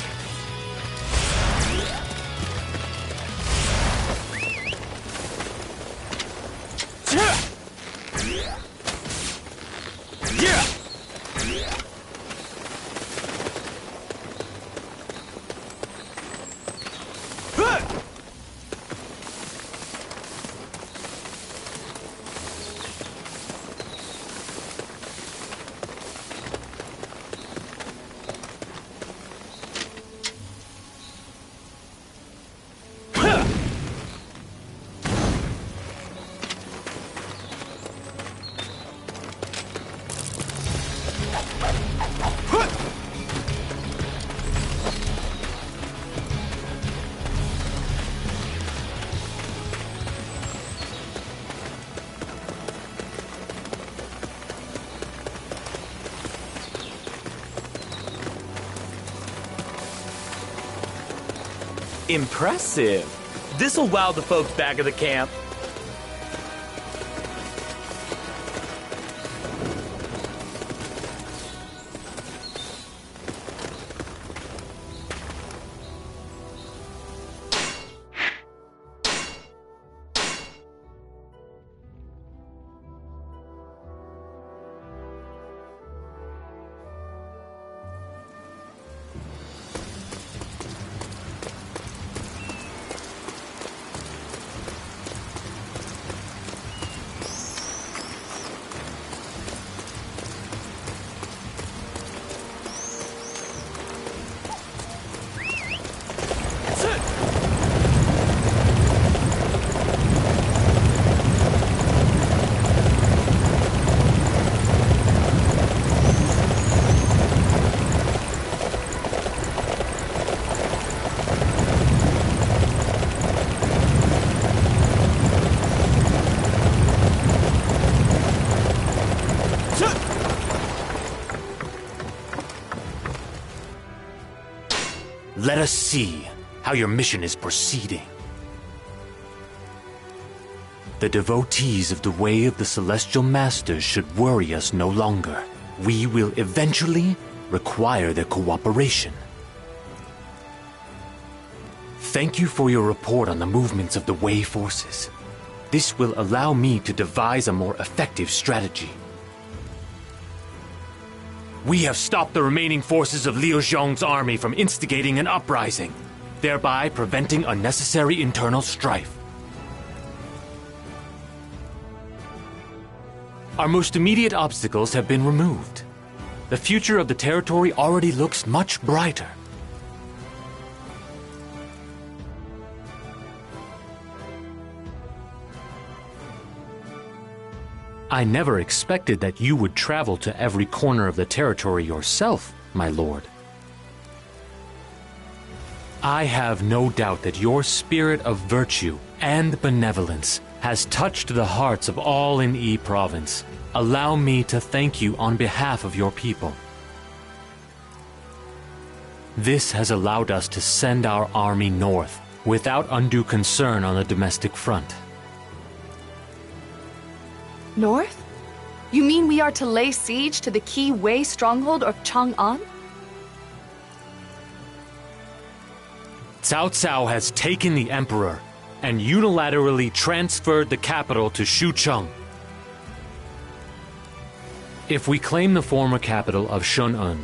Impressive. This'll wow the folks back at the camp. Let us see how your mission is proceeding. The devotees of the Way of the Celestial Masters should worry us no longer. We will eventually require their cooperation. Thank you for your report on the movements of the Way forces. This will allow me to devise a more effective strategy. We have stopped the remaining forces of Liu Zhong's army from instigating an uprising, thereby preventing unnecessary internal strife. Our most immediate obstacles have been removed. The future of the territory already looks much brighter. I never expected that you would travel to every corner of the territory yourself, my lord. I have no doubt that your spirit of virtue and benevolence has touched the hearts of all in E Province. Allow me to thank you on behalf of your people. This has allowed us to send our army north without undue concern on the domestic front. North? You mean we are to lay siege to the key Wei stronghold of Chang'an? Cao Cao has taken the emperor and unilaterally transferred the capital to Shucheng. If we claim the former capital of Shun'an,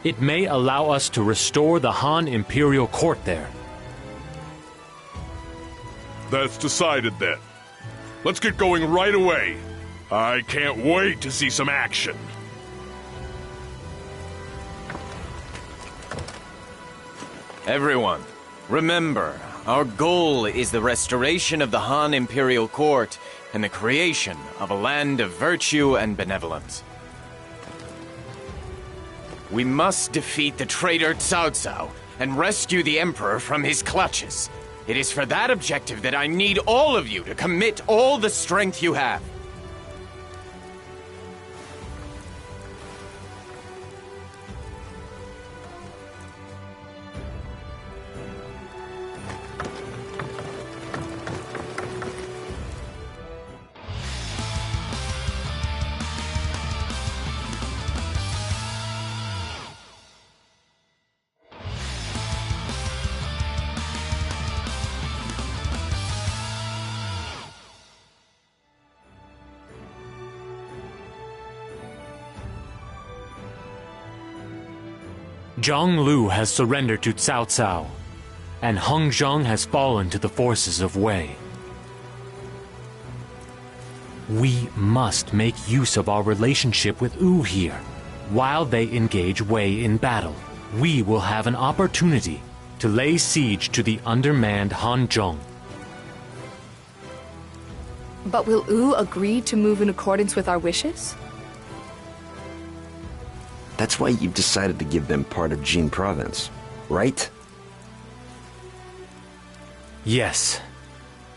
it may allow us to restore the Han imperial court there. That's decided then. Let's get going right away. I can't wait to see some action. Everyone, remember, our goal is the restoration of the Han imperial court and the creation of a land of virtue and benevolence. We must defeat the traitor Cao Cao and rescue the Emperor from his clutches. It is for that objective that I need all of you to commit all the strength you have. Zhang Lu has surrendered to Cao Cao, and Heng Zheng has fallen to the forces of Wei. We must make use of our relationship with Wu here. While they engage Wei in battle, we will have an opportunity to lay siege to the undermanned Hanzhong. But will Wu agree to move in accordance with our wishes? That's why you've decided to give them part of Jin Province, right? Yes.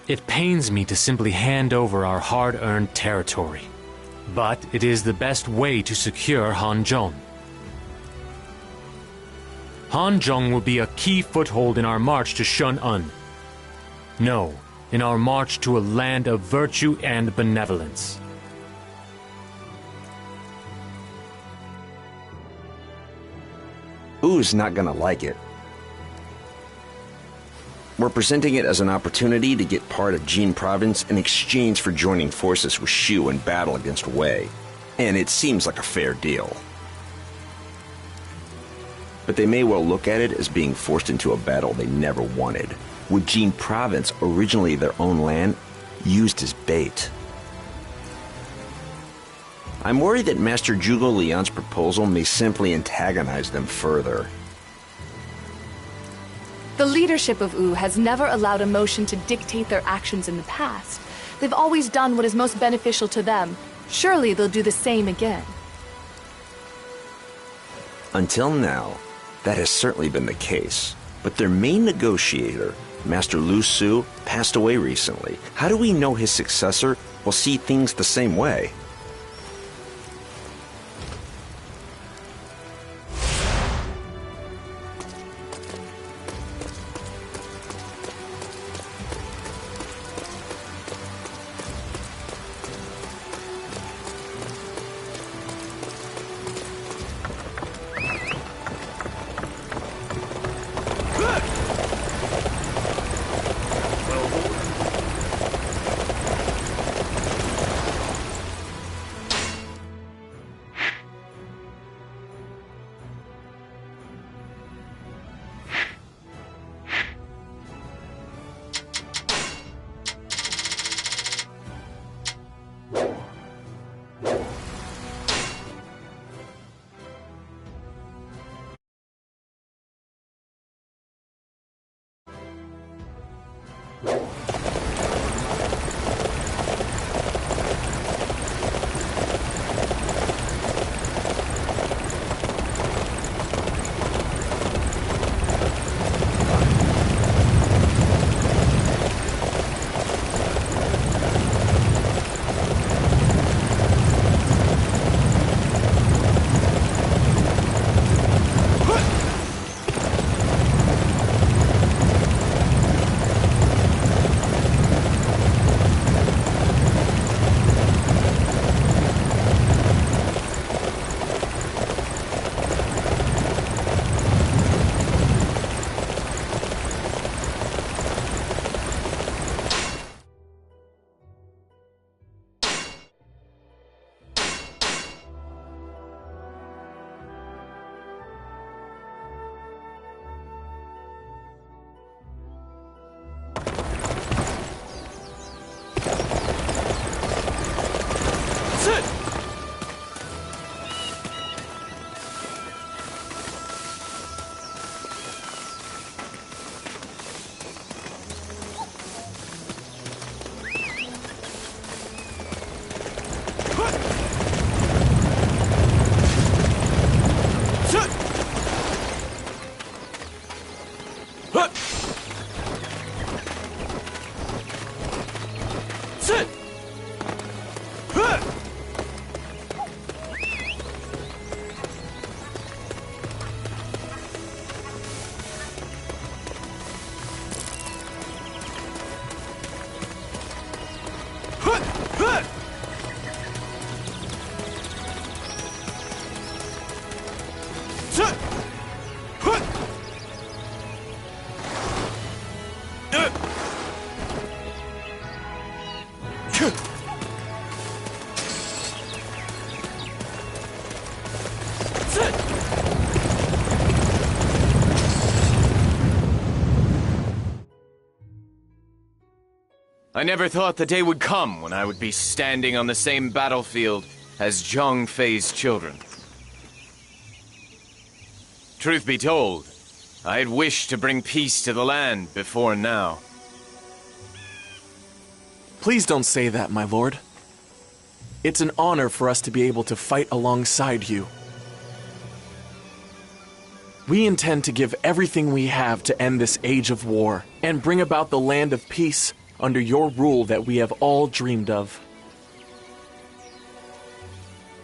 It pains me to simply hand over our hard-earned territory. But it is the best way to secure Hanzhong. Hanzhong will be a key foothold in our march to Shun'an. No, in our march to a land of virtue and benevolence. Wu's not gonna like it. We're presenting it as an opportunity to get part of Jin Province in exchange for joining forces with Shu in battle against Wei. And it seems like a fair deal. But they may well look at it as being forced into a battle they never wanted, with Jin Province, originally their own land, used as bait. I'm worried that Master Zhuge Liang's proposal may simply antagonize them further. The leadership of Wu has never allowed emotion to dictate their actions in the past. They've always done what is most beneficial to them. Surely they'll do the same again. Until now, that has certainly been the case. But their main negotiator, Master Lu Su, passed away recently. How do we know his successor will see things the same way? I never thought the day would come when I would be standing on the same battlefield as Zhang Fei's children. Truth be told, I had wished to bring peace to the land before now. Please don't say that, my lord. It's an honor for us to be able to fight alongside you. We intend to give everything we have to end this age of war and bring about the land of peace under your rule that we have all dreamed of.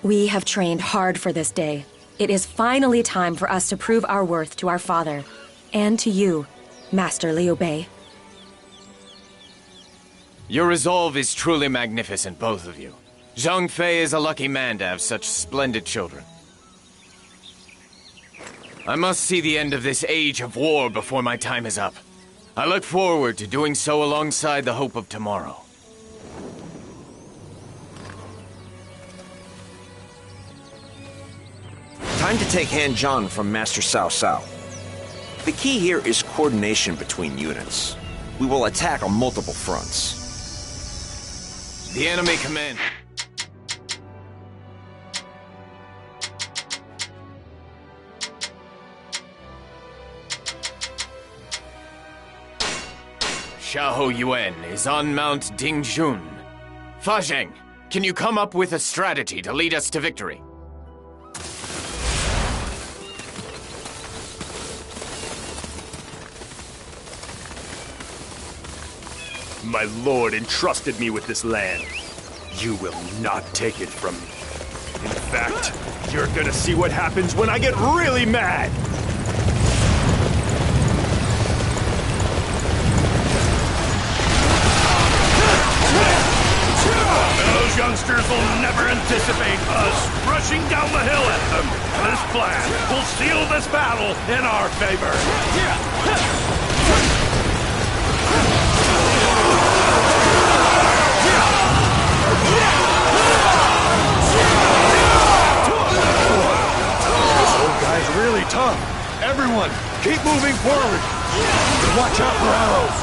We have trained hard for this day. It is finally time for us to prove our worth to our father and to you, Master Liu Bei. Your resolve is truly magnificent, both of you. Zhang Fei is a lucky man to have such splendid children. I must see the end of this age of war before my time is up. I look forward to doing so alongside the hope of tomorrow. Time to take Han Zhang from Master Cao Cao. The key here is coordination between units. We will attack on multiple fronts. The enemy command. Xiahou Yuan is on Mount Dingjun. Fa Zheng, can you come up with a strategy to lead us to victory? My lord entrusted me with this land. You will not take it from me. In fact, you're gonna see what happens when I get really mad! Those youngsters will never anticipate us rushing down the hill at them. This plan will seal this battle in our favor. This old guy's really tough. Everyone, keep moving forward. Watch out for arrows.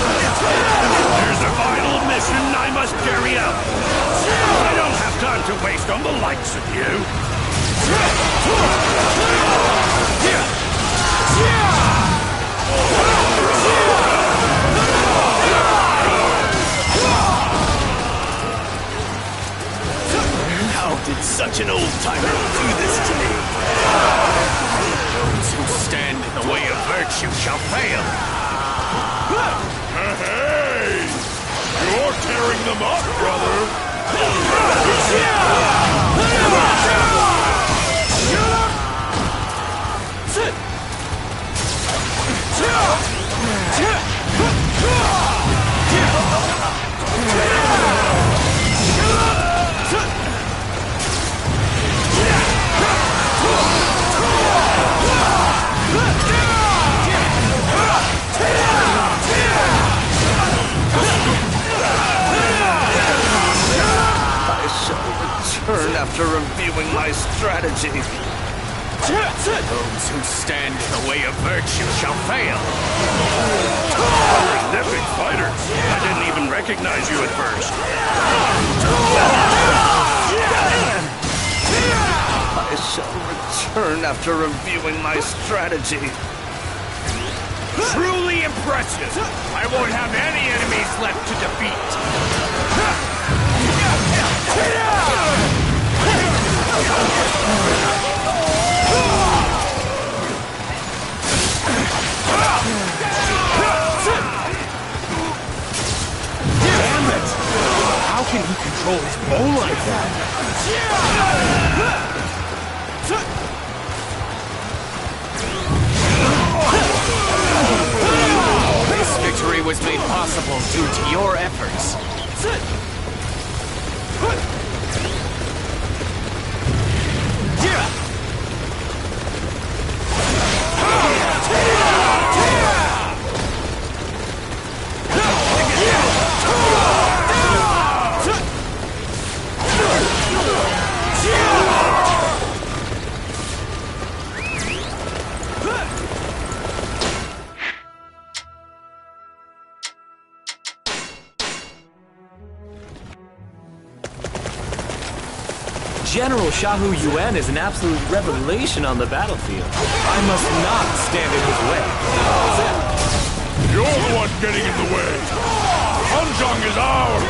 There's a vital mission I must carry out. I don't have time to waste on the likes of you. How did such an old-timer do this to me? Those who stand in the way of virtue shall fail. Hey! You're tearing them up, brother! Turn after reviewing my strategy. Those who stand in the way of virtue shall fail. You're an epic fighter. I didn't even recognize you at first. I shall return after reviewing my strategy. Truly impressive. I won't have any enemies left to defeat. Damn it! How can he control his bow like that? This victory was made possible due to your efforts. General Shahu Yuan is an absolute revelation on the battlefield. I must not stand in his way. You're the one getting in the way. Hanzhong is ours.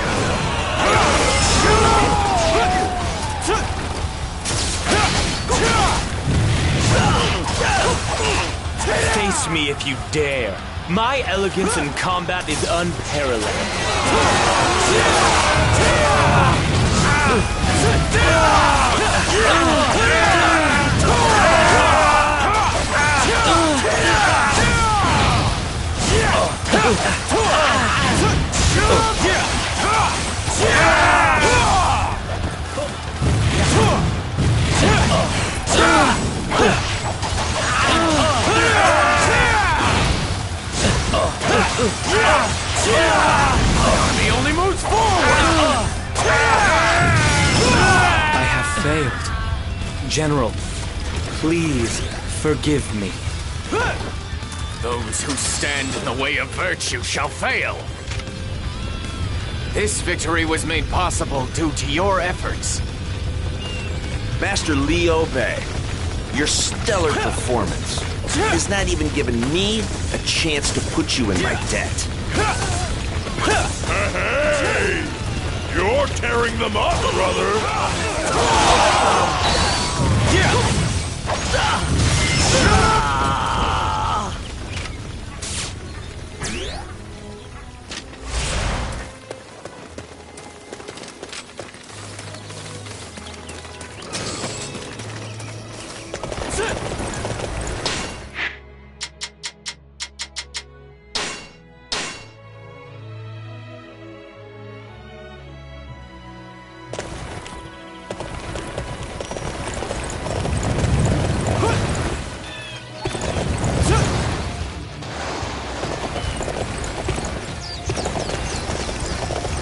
Face me if you dare. My elegance in combat is unparalleled. He only moves forward! I have failed. General, please forgive me. Those who stand in the way of virtue shall fail. This victory was made possible due to your efforts. Master Liu Bei, your stellar performance has not even given me a chance to put you in my debt. Hey! You're tearing them up, brother!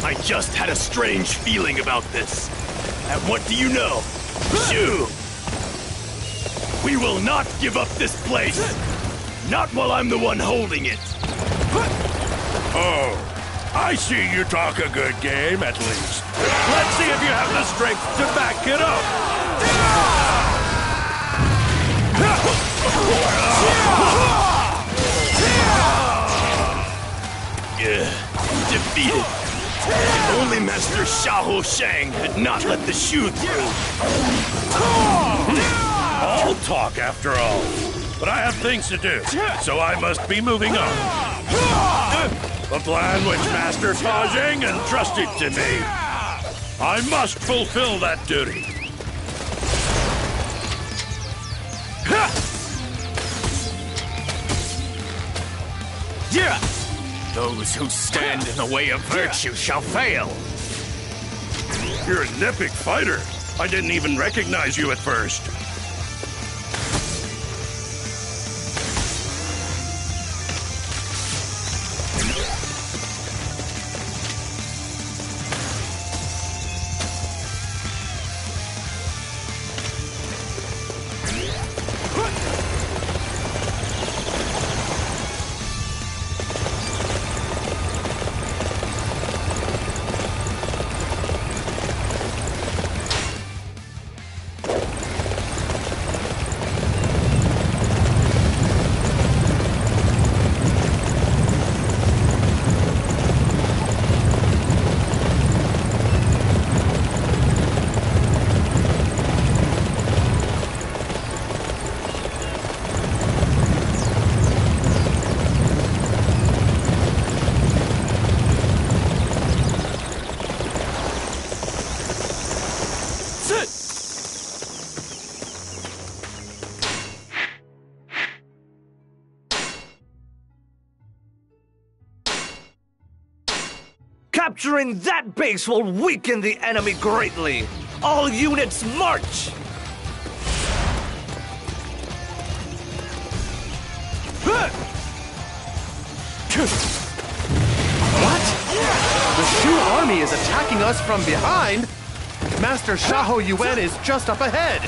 I just had a strange feeling about this. And what do you know? Shu! We will not give up this place! Not while I'm the one holding it! Oh, I see you talk a good game, at least. Let's see if you have the strength to back it up! Defeated. If only Master Xiahou Shang had not let the Shu through. All talk, after all. But I have things to do, so I must be moving on. The plan which Master Ta Jing entrusted to me. I must fulfill that duty. Those who stand in the way of virtue shall fail. You're an epic fighter. I didn't even recognize you at first. Capturing that base will weaken the enemy greatly. All units march! What? The Shu army is attacking us from behind? Master Xiahou Yuan is just up ahead.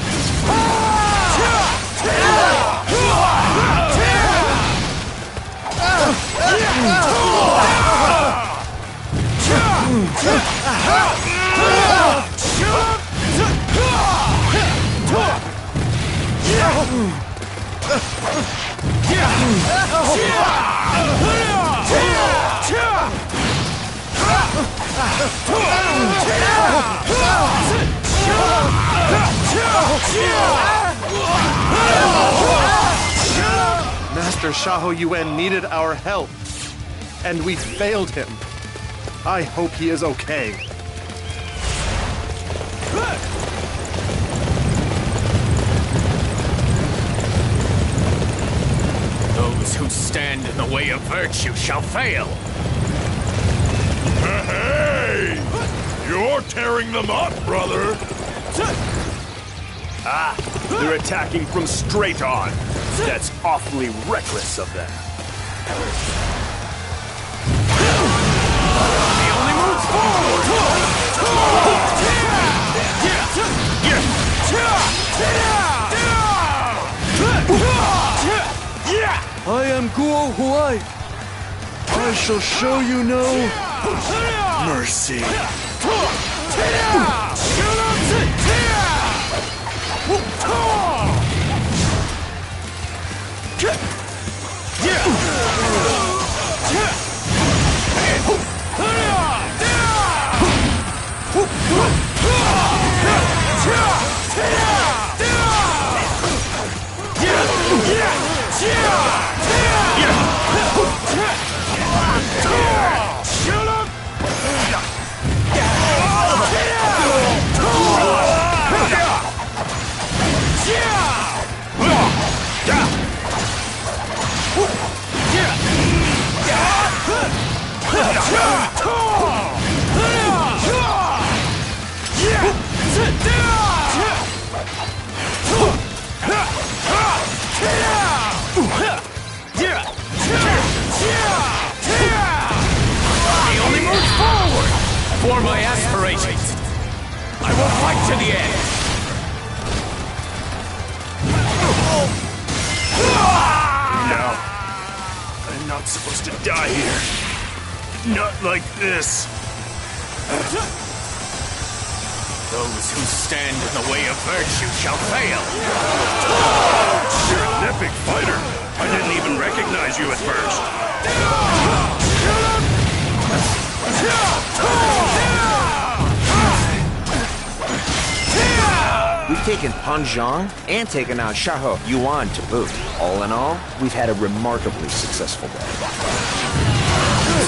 Master Xiahou Yuan needed our help, and we failed him. I hope he is okay. Those who stand in the way of virtue shall fail. Hey! You're tearing them up, brother! Ah, they're attacking from straight on. That's awfully reckless of them. He only moves forward! I am Guo Huai. I shall show you no mercy. He only moves forward! For my aspirations, I will fight to the end! No. I'm not supposed to die here. Not like this. Those who stand in the way of virtue shall fail! You're an epic fighter. I didn't even recognize you at first. We've taken Han Zhang and taken out Xiahou Yuan to boot. All in all, we've had a remarkably successful day.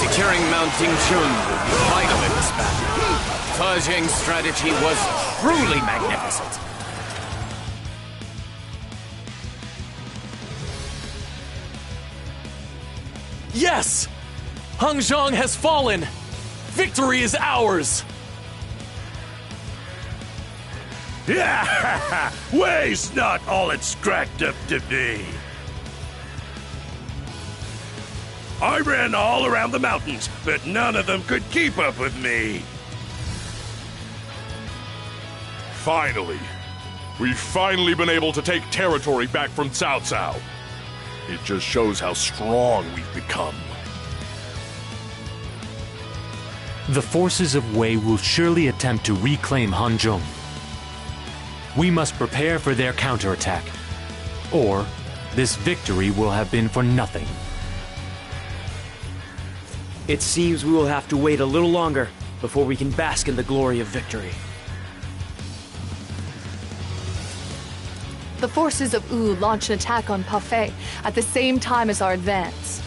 Securing Mount Dingchun will be vital in this battle. Fa Zheng's strategy was truly magnificent. Yes! Hang Zhang has fallen! Victory is ours! Way's not all it's cracked up to be. I ran all around the mountains, but none of them could keep up with me. Finally. We've finally been able to take territory back from Cao Cao. It just shows how strong we've become. The forces of Wei will surely attempt to reclaim Hanzhong. We must prepare for their counterattack, or this victory will have been for nothing. It seems we will have to wait a little longer before we can bask in the glory of victory. The forces of Wu launch an attack on Pafei at the same time as our advance.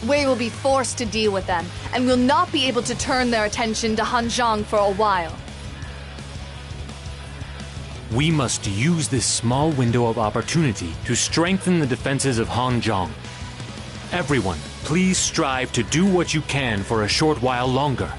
Wei will be forced to deal with them, and will not be able to turn their attention to Hanzhong for a while. We must use this small window of opportunity to strengthen the defenses of Hanzhong. Everyone, please strive to do what you can for a short while longer.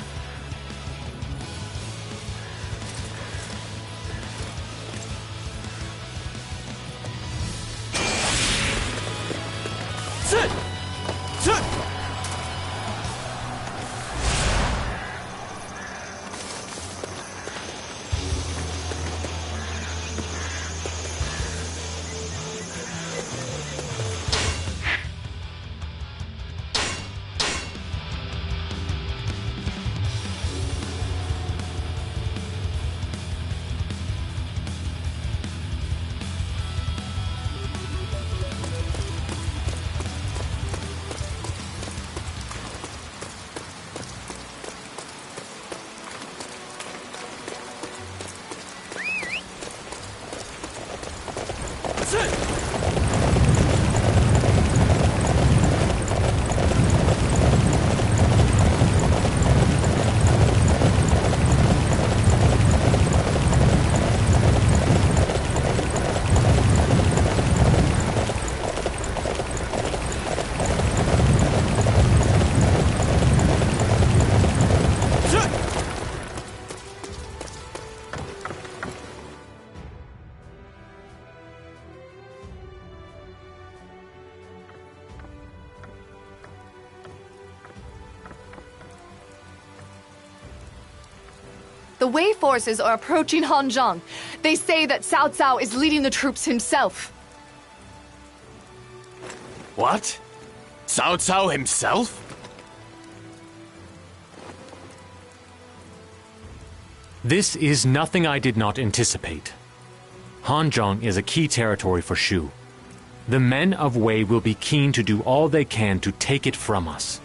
The Wei forces are approaching Hanzhong. They say that Cao Cao is leading the troops himself. What? Cao Cao himself? This is nothing I did not anticipate. Hanzhong is a key territory for Shu. The men of Wei will be keen to do all they can to take it from us.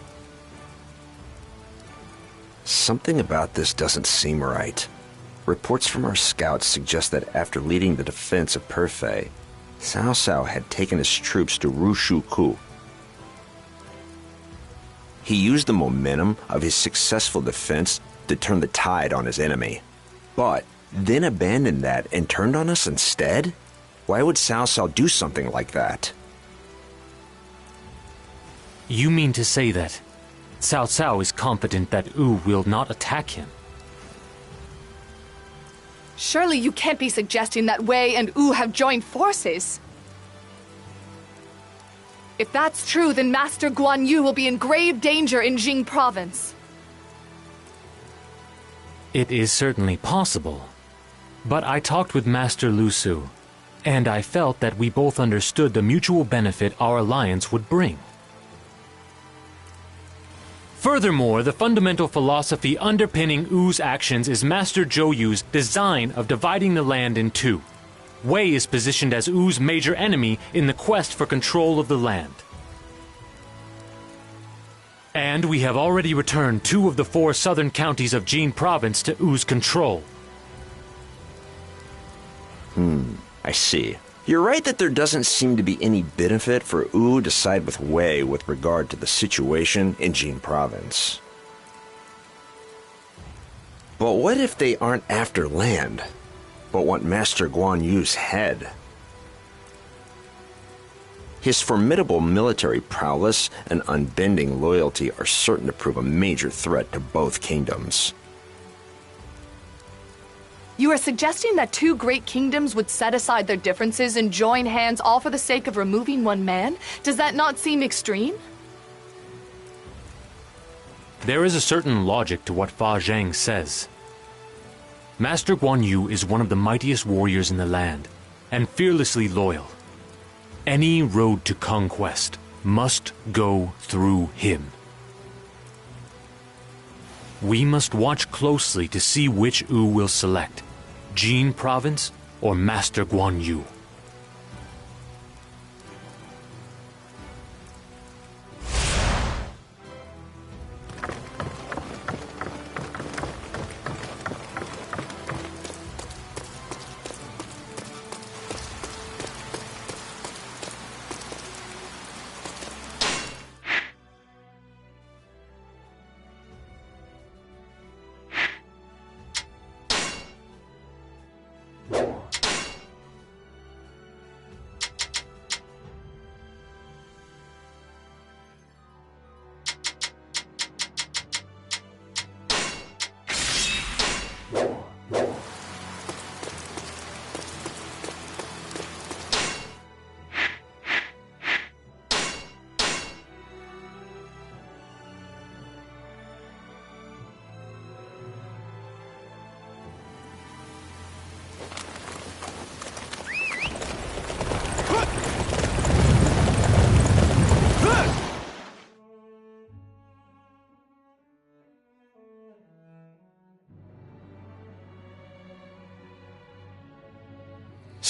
Something about this doesn't seem right. Reports from our scouts suggest that after leading the defense of Perfei, Cao Cao had taken his troops to Rushuku. He used the momentum of his successful defense to turn the tide on his enemy, but then abandoned that and turned on us instead? Why would Cao Cao do something like that? You mean to say that Cao Cao is confident that Wu will not attack him? Surely you can't be suggesting that Wei and Wu have joined forces. If that's true, then Master Guan Yu will be in grave danger in Jing province. It is certainly possible. But I talked with Master Lu Su, and I felt that we both understood the mutual benefit our alliance would bring. Furthermore, the fundamental philosophy underpinning Wu's actions is Master Zhou Yu's design of dividing the land in two. Wei is positioned as Wu's major enemy in the quest for control of the land. And we have already returned 2 of the 4 southern counties of Jing province to Wu's control. I see. You're right that there doesn't seem to be any benefit for Wu to side with Wei with regard to the situation in Jing province. But what if they aren't after land, but want Master Guan Yu's head? His formidable military prowess and unbending loyalty are certain to prove a major threat to both kingdoms. You are suggesting that 2 great kingdoms would set aside their differences and join hands all for the sake of removing one man? Does that not seem extreme? There is a certain logic to what Fa Zhang says. Master Guan Yu is one of the mightiest warriors in the land, and fearlessly loyal. Any road to conquest must go through him. We must watch closely to see which Wu will select, Jing province or Master Guan Yu.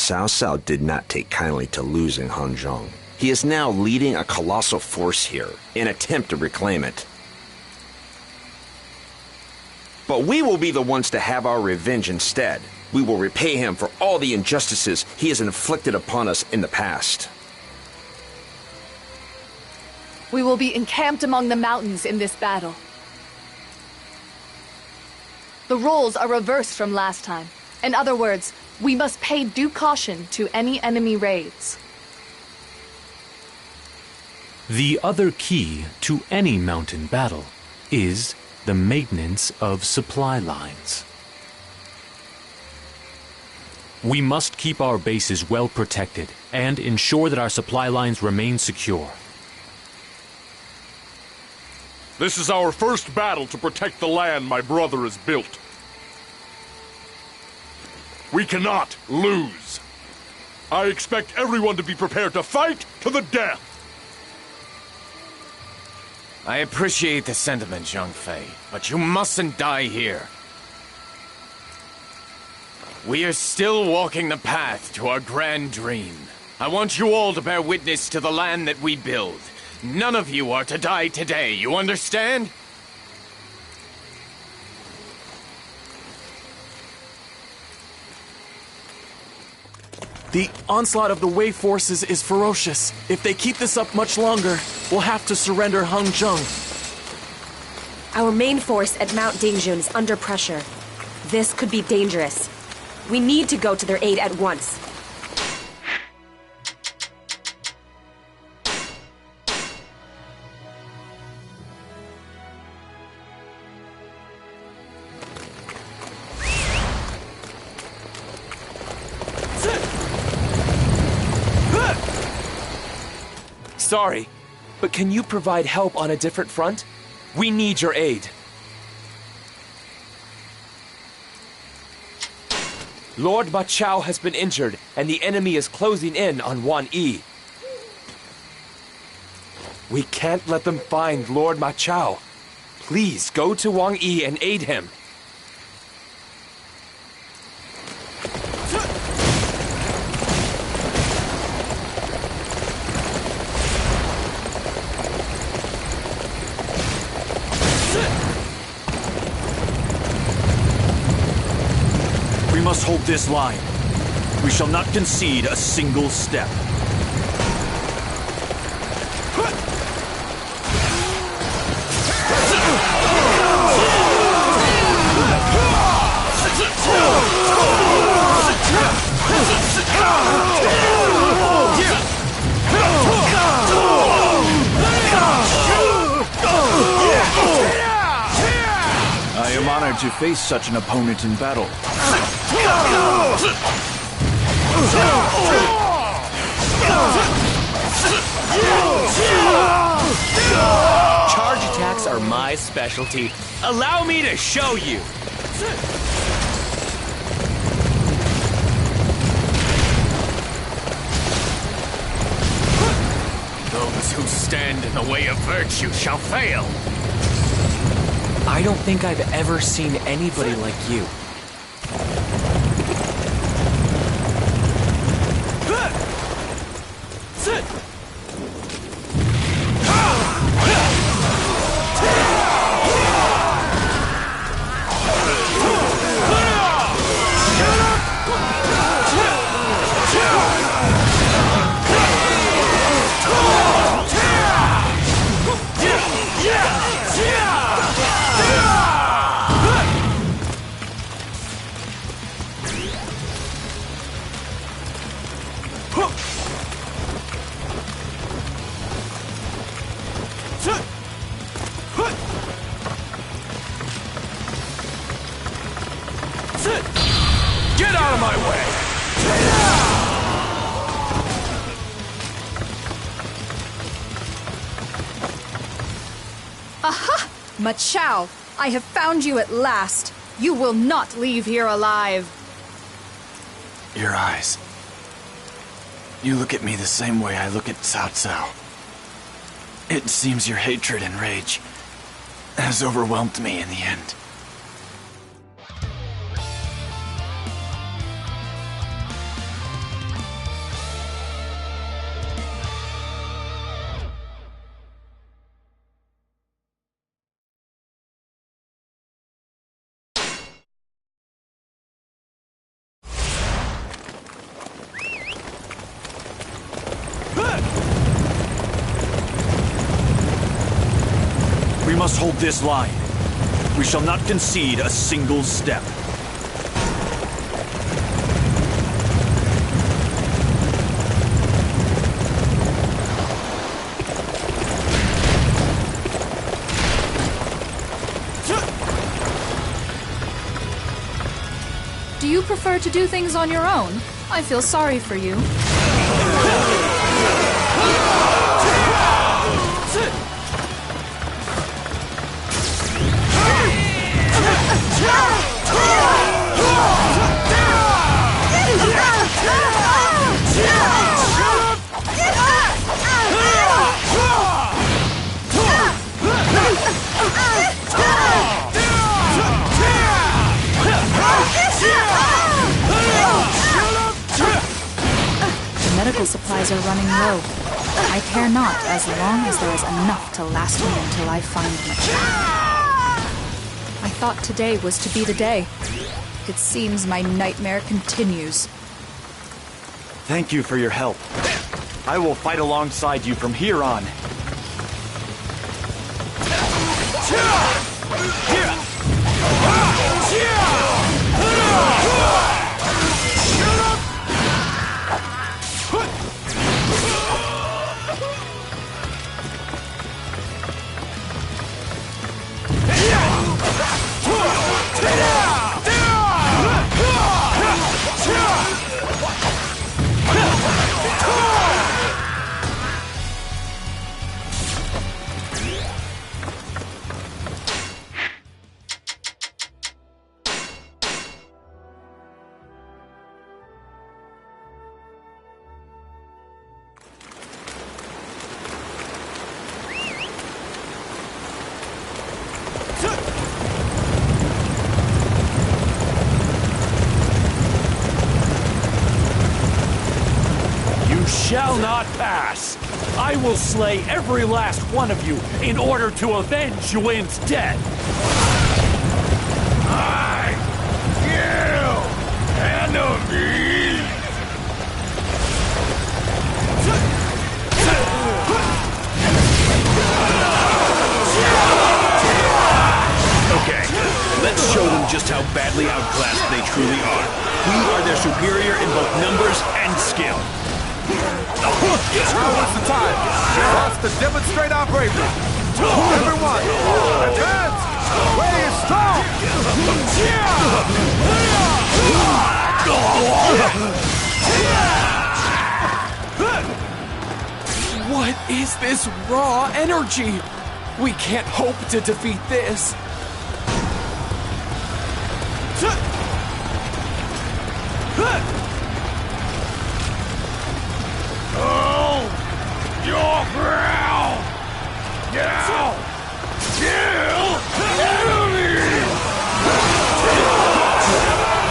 Cao Cao did not take kindly to losing Hanzhong. He is now leading a colossal force here in an attempt to reclaim it. But we will be the ones to have our revenge instead. We will repay him for all the injustices he has inflicted upon us in the past. We will be encamped among the mountains in this battle. The roles are reversed from last time. In other words, we must pay due caution to any enemy raids. The other key to any mountain battle is the maintenance of supply lines. We must keep our bases well protected and ensure that our supply lines remain secure. This is our first battle to protect the land my brother has built. We cannot lose. I expect everyone to be prepared to fight to the death. I appreciate the sentiment, Zhang Fei, but you mustn't die here. We are still walking the path to our grand dream. I want you all to bear witness to the land that we build. None of you are to die today, you understand? The onslaught of the Wei forces is ferocious. If they keep this up much longer, we'll have to surrender Hangzhou. Our main force at Mount Dingjun is under pressure. This could be dangerous. We need to go to their aid at once. Sorry, but can you provide help on a different front? We need your aid. Lord Ma Chao has been injured, and the enemy is closing in on Wan Yi. We can't let them find Lord Ma Chao. Please go to Wang Yi and aid him. We must hold this line. We shall not concede a single step. I am honored to face such an opponent in battle. Charge attacks are my specialty. Allow me to show you. Those who stand in the way of virtue shall fail. I don't think I've ever seen anybody like you. Get out of my way! Aha! Ma Chao, I have found you at last. You will not leave here alive. Your eyes. You look at me the same way I look at Cao Cao. It seems your hatred and rage has overwhelmed me in the end. We must hold this line. We shall not concede a single step. Do you prefer to do things on your own? I feel sorry for you. medical supplies are running low. I care not as long as there is enough to last me until I find my child. I thought today was to be the day. It seems my nightmare continues. Thank you for your help. I will fight alongside you from here on. Shall not pass. I will slay every last one of you in order to avenge Yuan's death. I kill enemies. Okay, let's show them just how badly outclassed they truly are. We are their superior in both numbers and skill. Now is the time for us to demonstrate our bravery. Everyone, advance! Way is strong! What is this raw energy? We can't hope to defeat this. Your ground! Now! Kill enemies!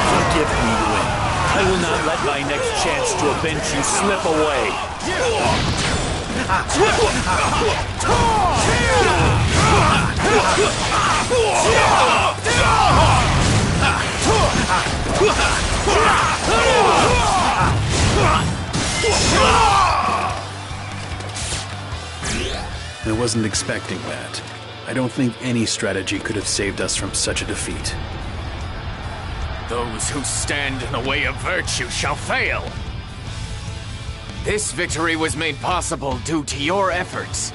Forgive me, Yuan. I will not let my next chance to avenge you slip away. I wasn't expecting that. I don't think any strategy could have saved us from such a defeat. Those who stand in the way of virtue shall fail. This victory was made possible due to your efforts.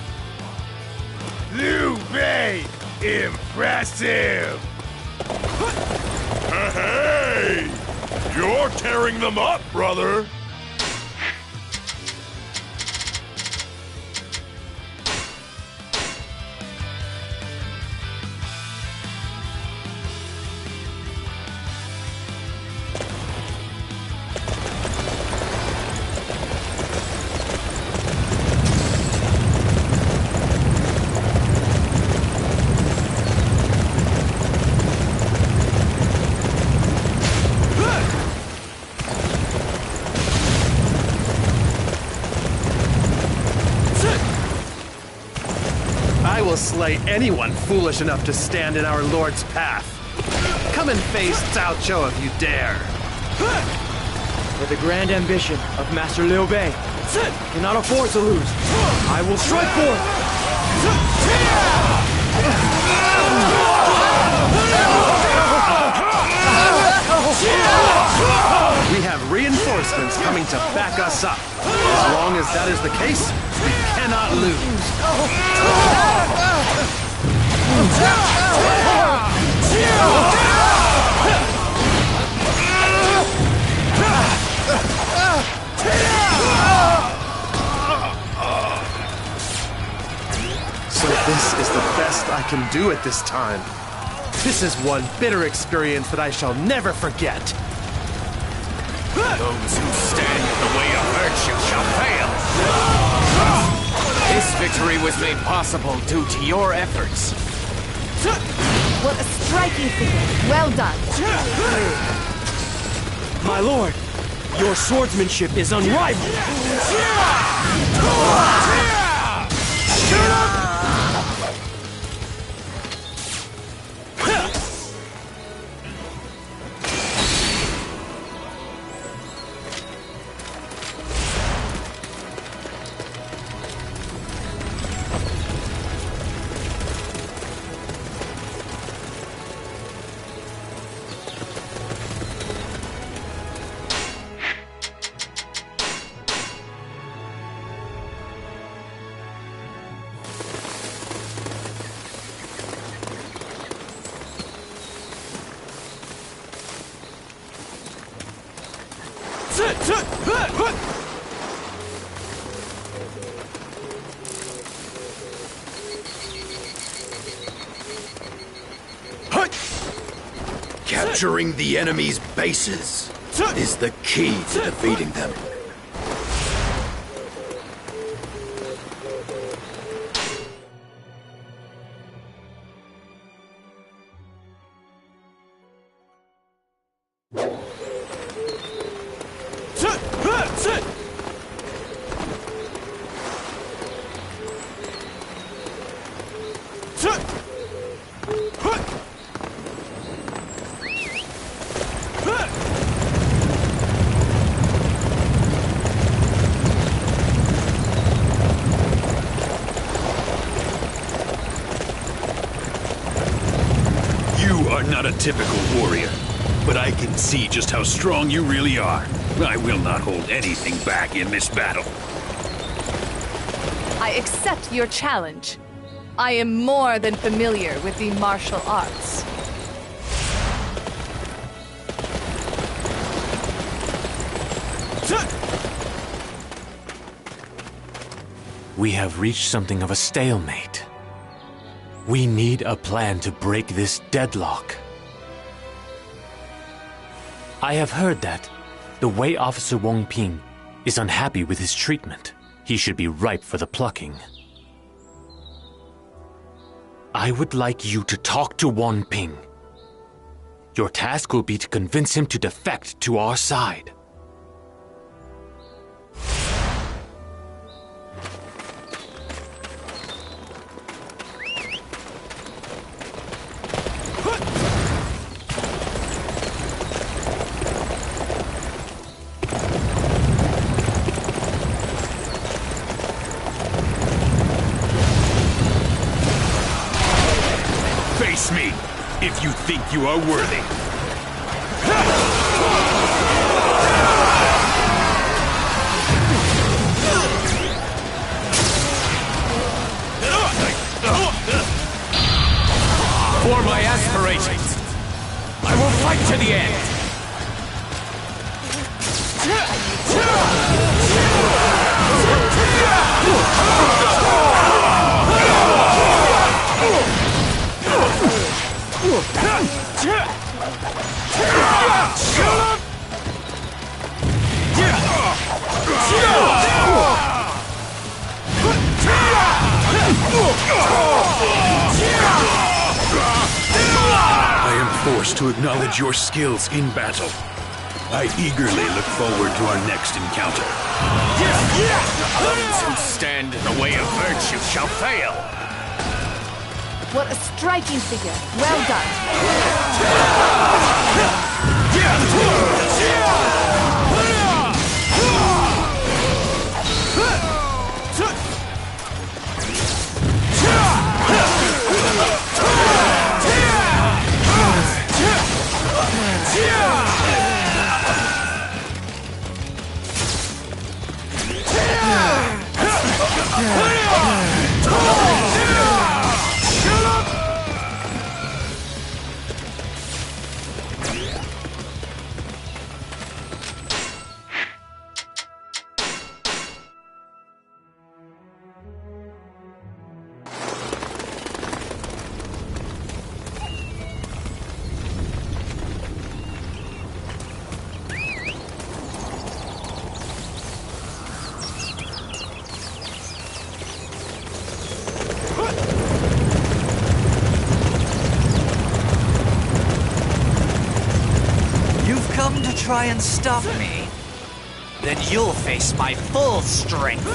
Liu Bei! Impressive! Hey! You're tearing them up, brother! I will slay anyone foolish enough to stand in our Lord's path. Come and face Cao Chou if you dare. For the grand ambition of Master Liu Bei, I cannot afford to lose. I will strike forth. We have reinforcements coming to back us up. As long as that is the case, we cannot lose. So this is the best I can do at this time. This is one bitter experience that I shall never forget. Those who stand in the way of virtue shall fail. This victory was made possible due to your efforts. What a striking figure. Well done. My lord, Your swordsmanship is unrivaled! Capturing the enemy's bases is the key to defeating them. Not a typical warrior, but I can see just how strong you really are. I will not hold anything back in this battle. I accept your challenge. I am more than familiar with the martial arts. We have reached something of a stalemate. We need a plan to break this deadlock. I have heard that the Wei officer Wong Ping is unhappy with his treatment. He should be ripe for the plucking. I would like you to talk to Wong Ping. Your task will be to convince him to defect to our side. Face me, if you think you are worthy. For my aspirations, I will fight to the end. I am forced to acknowledge your skills in battle. I eagerly look forward to our next encounter. Those who stand in the way of virtue shall fail. What a striking figure. Well done. Try and stop me. Then you'll face my full strength.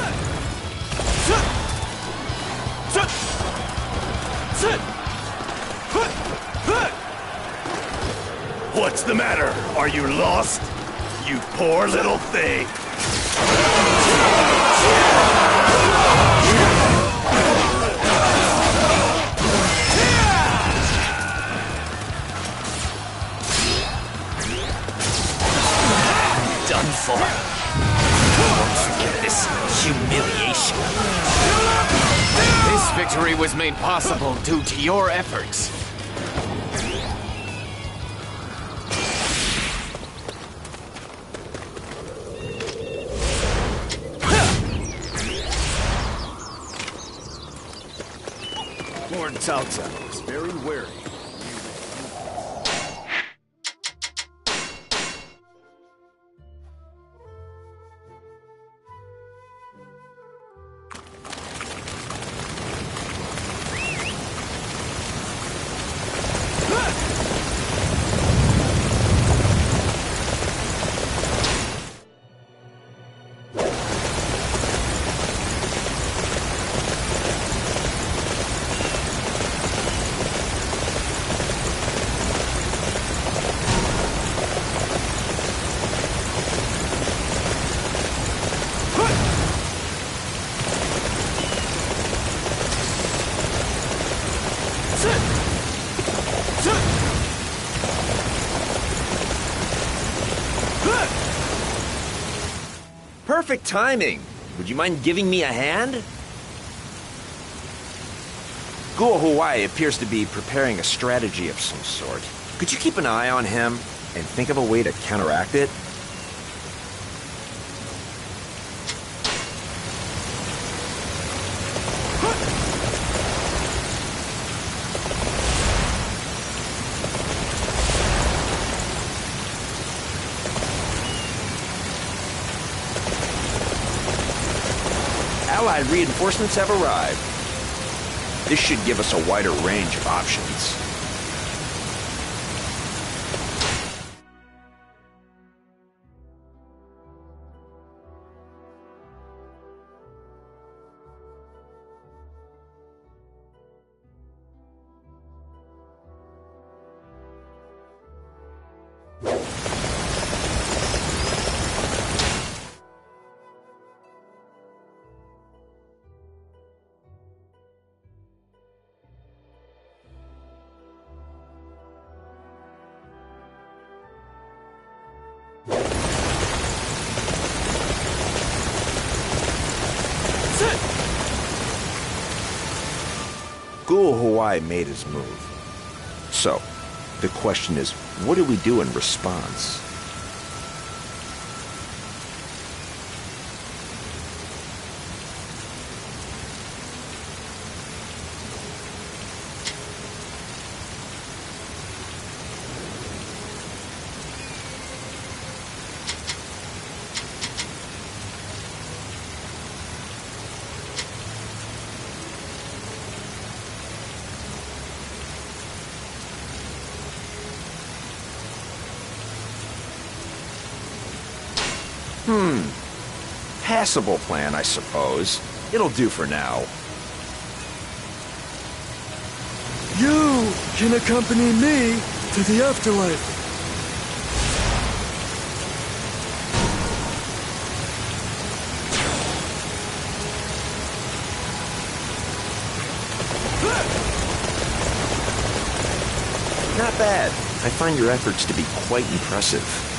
What's the matter? Are you lost? You poor little thing. Done for. Won't forget this humiliation. This victory was made possible due to your efforts. Lord Cao Cao is very wary. Perfect timing. Would you mind giving me a hand? Guo Huai appears to be preparing a strategy of some sort. Could you keep an eye on him and think of a way to counteract it? Allied reinforcements have arrived. This should give us a wider range of options. Guo Huai made his move. So, the question is, what do we do in response? Passable plan, I suppose. It'll do for now. You can accompany me to the afterlife. Not bad. I find your efforts to be quite impressive.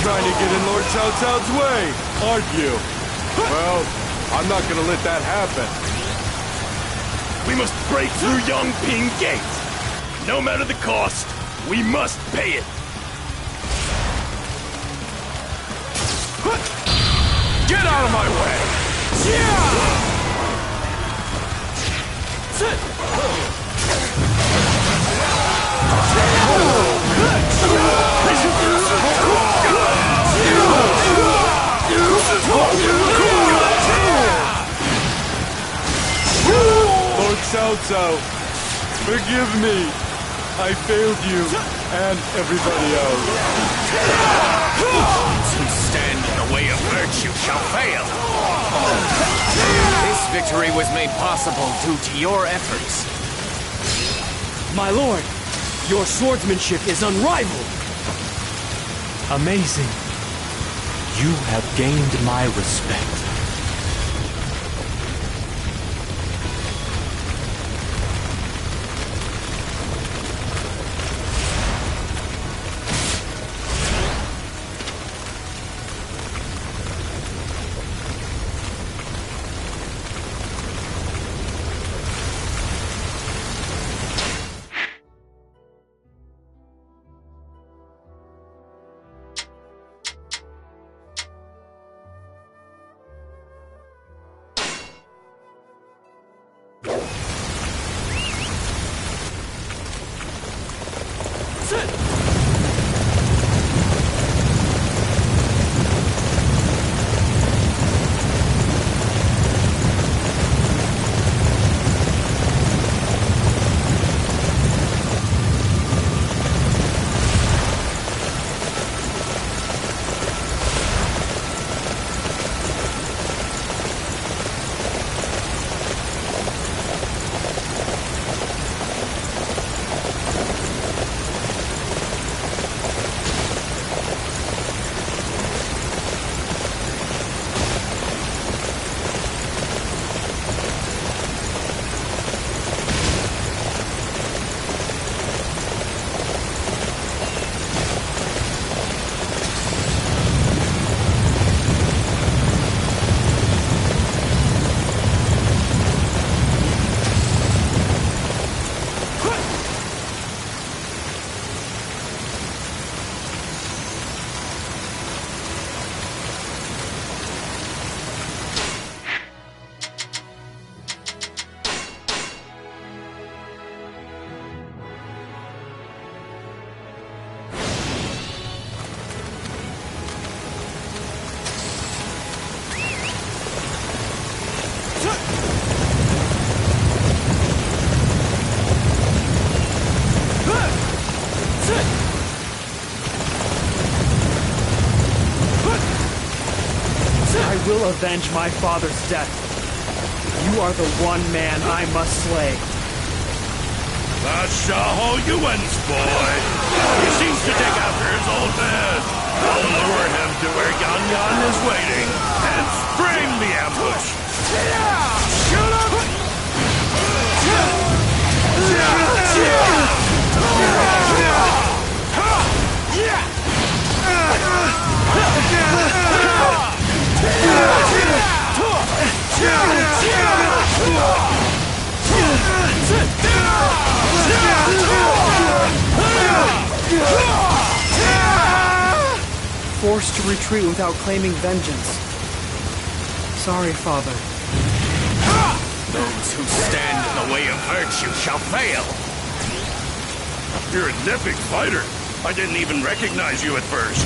trying to get in Lord Cao Cao's way, aren't you? Well, I'm not gonna let that happen. We must break through Yongping Gate. No matter the cost, we must pay it. Get out of my way! Lord Cao Cao, forgive me. I failed you and everybody else. Those who stand in the way of virtue shall fail. This victory was made possible due to your efforts. My lord, your swordsmanship is unrivaled. Amazing. You have gained my respect. I will avenge my father's death. You are the one man I must slay. That's Xiahou Yuan's boy. He seems to take after his old man. I'll lure him to where Yan Yan is waiting and frame the ambush. Shoot him! Forced to retreat without claiming vengeance. Sorry, father. Those who stand in the way of virtue shall fail. You're an epic fighter. I didn't even recognize you at first.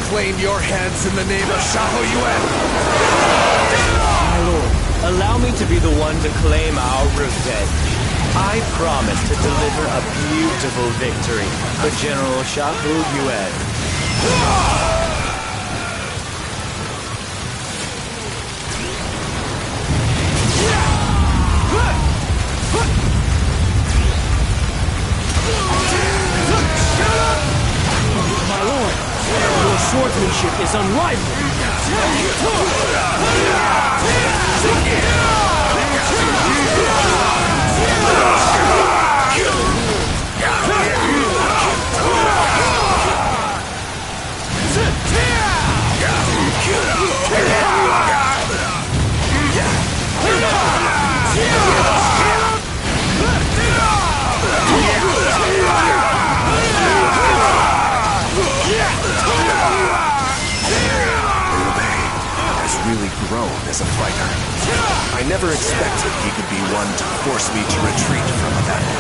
Claim your heads in the name of Shaho Yuan! My lord, allow me to be the one to claim our revenge. I promise to deliver a beautiful victory for General Shaho Yuan. Swordsmanship is unrivaled. never expected he could be one to force me to retreat from a battle.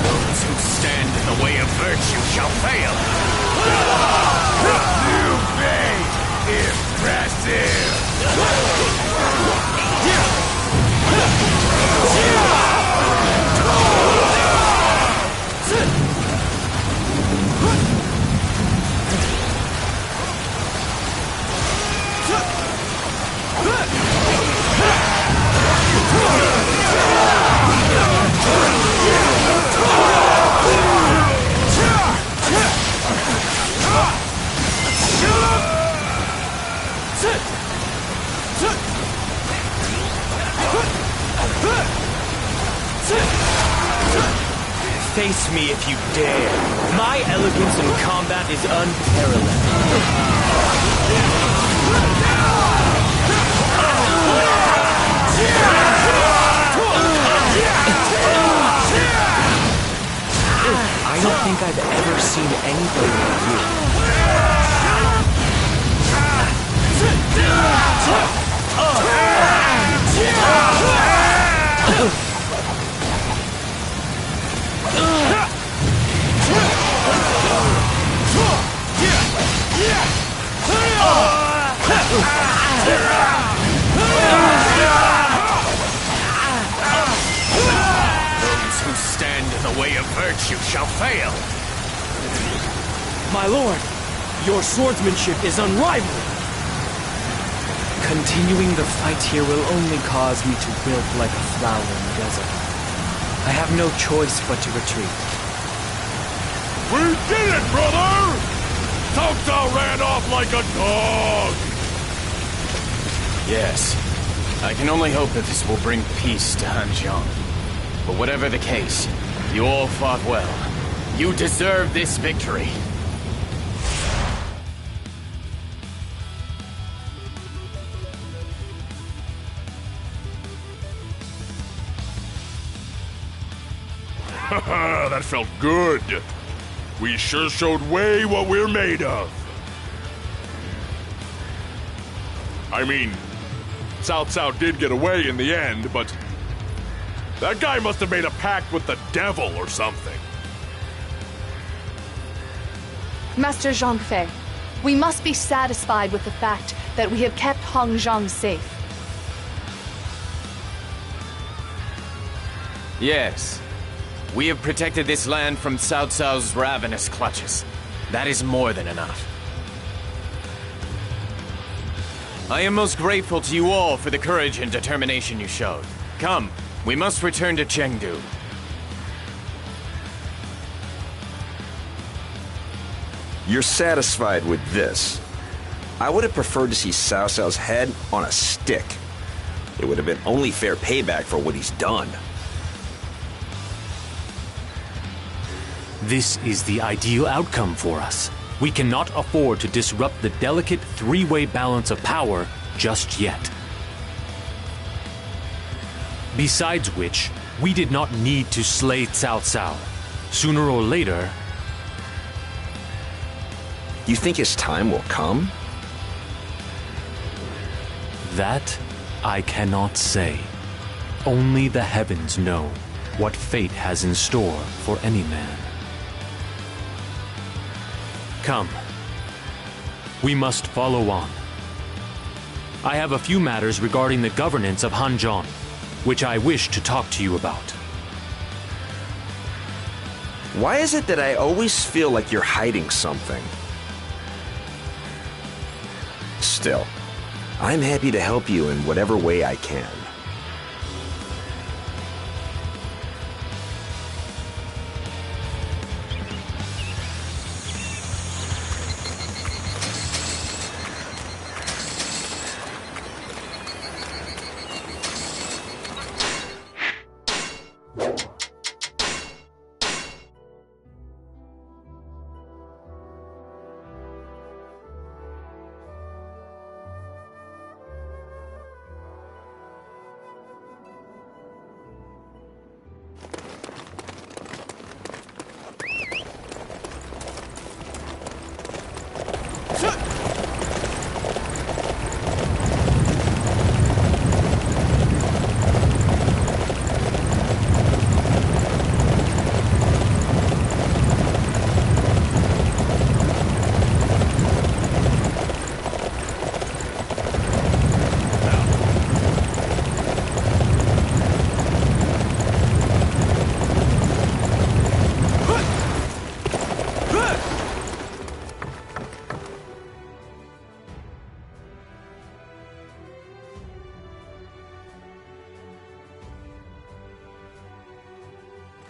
Those who stand in the way of virtue shall fail. New fate! Impressive! Face me if you dare. My elegance in combat is unparalleled. I don't think I've ever seen anybody like you. Those who stand in the way of virtue shall fail. My lord, your swordsmanship is unrivaled. Continuing the fight here will only cause me to wilt like a flower in the desert. I have no choice but to retreat. We did it, brother! Cao Cao ran off like a dog! Yes. I can only hope that this will bring peace to Hanzhong. But whatever the case, you all fought well. You deserve this victory. Haha, that felt good. We sure showed Wei what we're made of. I mean, Cao Cao did get away in the end, but that guy must have made a pact with the devil or something. Master Zhongfei, we must be satisfied with the fact that we have kept Hongzhang safe. Yes. We have protected this land from Cao Cao's ravenous clutches. That is more than enough. I am most grateful to you all for the courage and determination you showed. Come, we must return to Chengdu. You're satisfied with this. I would have preferred to see Cao Cao's head on a stick. It would have been only fair payback for what he's done. This is the ideal outcome for us. We cannot afford to disrupt the delicate three-way balance of power just yet. Besides which, we did not need to slay Cao Cao. Sooner or later... You think his time will come? That I cannot say. Only the heavens know what fate has in store for any man. Come. We must follow on. I have a few matters regarding the governance of Hanzhong, which I wish to talk to you about. Why is it that I always feel like you're hiding something? Still, I'm happy to help you in whatever way I can.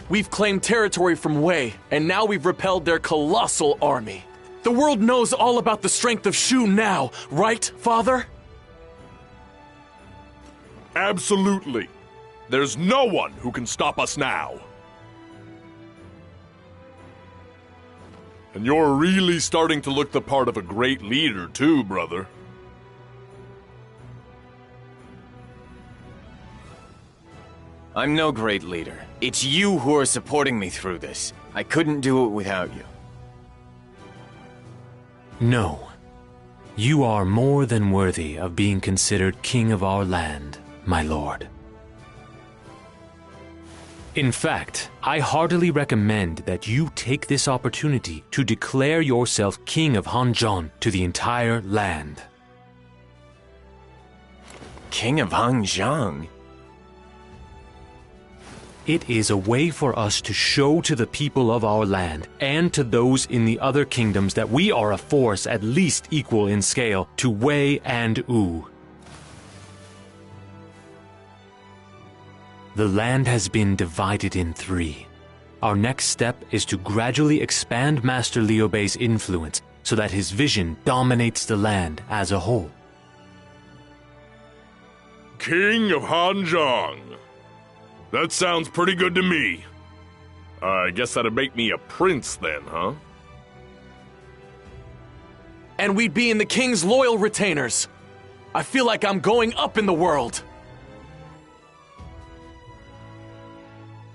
We've claimed territory from Wei, and now we've repelled their colossal army. The world knows all about the strength of Shu now, right, Father? Absolutely. There's no one who can stop us now. And you're really starting to look the part of a great leader, too, brother. I'm no great leader. It's you who are supporting me through this. I couldn't do it without you. No. You are more than worthy of being considered king of our land, my lord. In fact, I heartily recommend that you take this opportunity to declare yourself king of Hanzhong to the entire land. King of Hanzhong? It is a way for us to show to the people of our land and to those in the other kingdoms that we are a force at least equal in scale to Wei and Wu. The land has been divided in 3. Our next step is to gradually expand Master Liu Bei's influence so that his vision dominates the land as a whole. King of Hanzhong. That sounds pretty good to me. I guess that'd make me a prince then, huh? And we'd be in the king's loyal retainers. I feel like I'm going up in the world.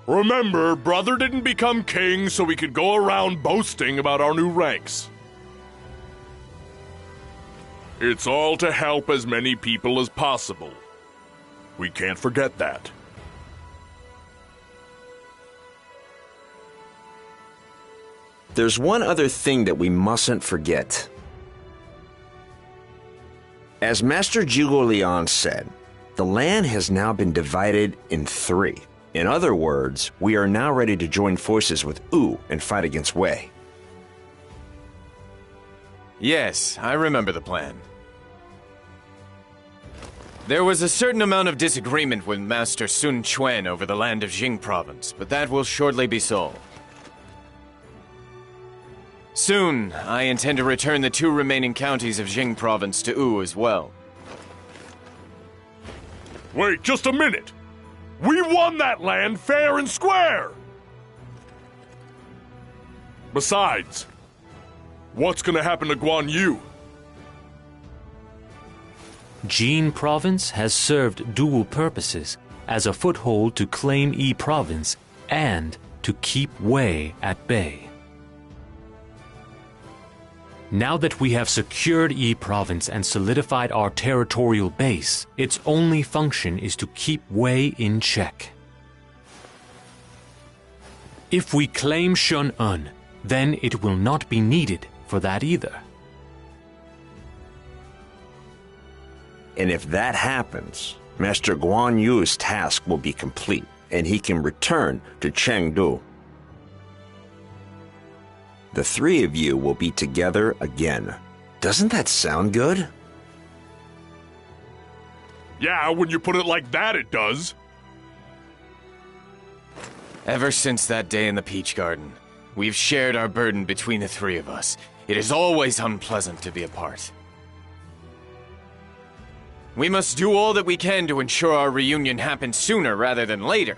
Remember, brother didn't become king so we could go around boasting about our new ranks. It's all to help as many people as possible. We can't forget that. There's one other thing that we mustn't forget. As Master Zhuge Liang said, the land has now been divided in 3. In other words, we are now ready to join forces with Wu and fight against Wei. Yes, I remember the plan. There was a certain amount of disagreement with Master Sun Quan over the land of Jing province, but that will shortly be solved. Soon, I intend to return the 2 remaining counties of Jing province to Wu as well. Wait just a minute! We won that land fair and square! Besides, what's gonna happen to Guan Yu? Jin province has served dual purposes as a foothold to claim Yi province and to keep Wei at bay. Now that we have secured Yi province and solidified our territorial base, its only function is to keep Wei in check. If we claim Shun'en, then it will not be needed for that either. And if that happens, Master Guan Yu's task will be complete, and he can return to Chengdu. The 3 of you will be together again. Doesn't that sound good? Yeah, when you put it like that, it does. Ever since that day in the Peach Garden, we've shared our burden between the 3 of us. It is always unpleasant to be apart. We must do all that we can to ensure our reunion happens sooner rather than later.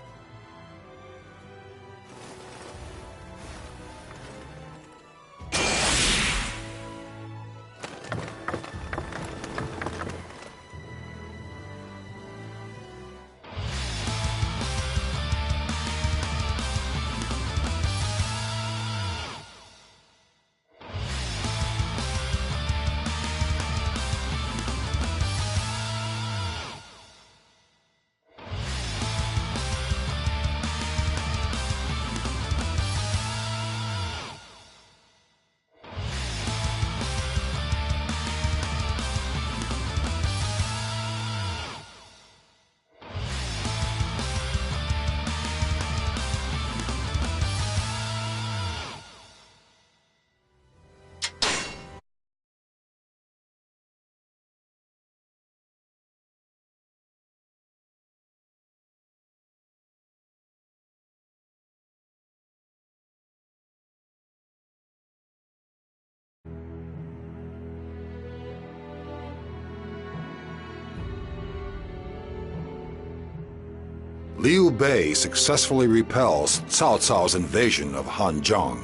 Liu Bei successfully repels Cao Cao's invasion of Hanzhong.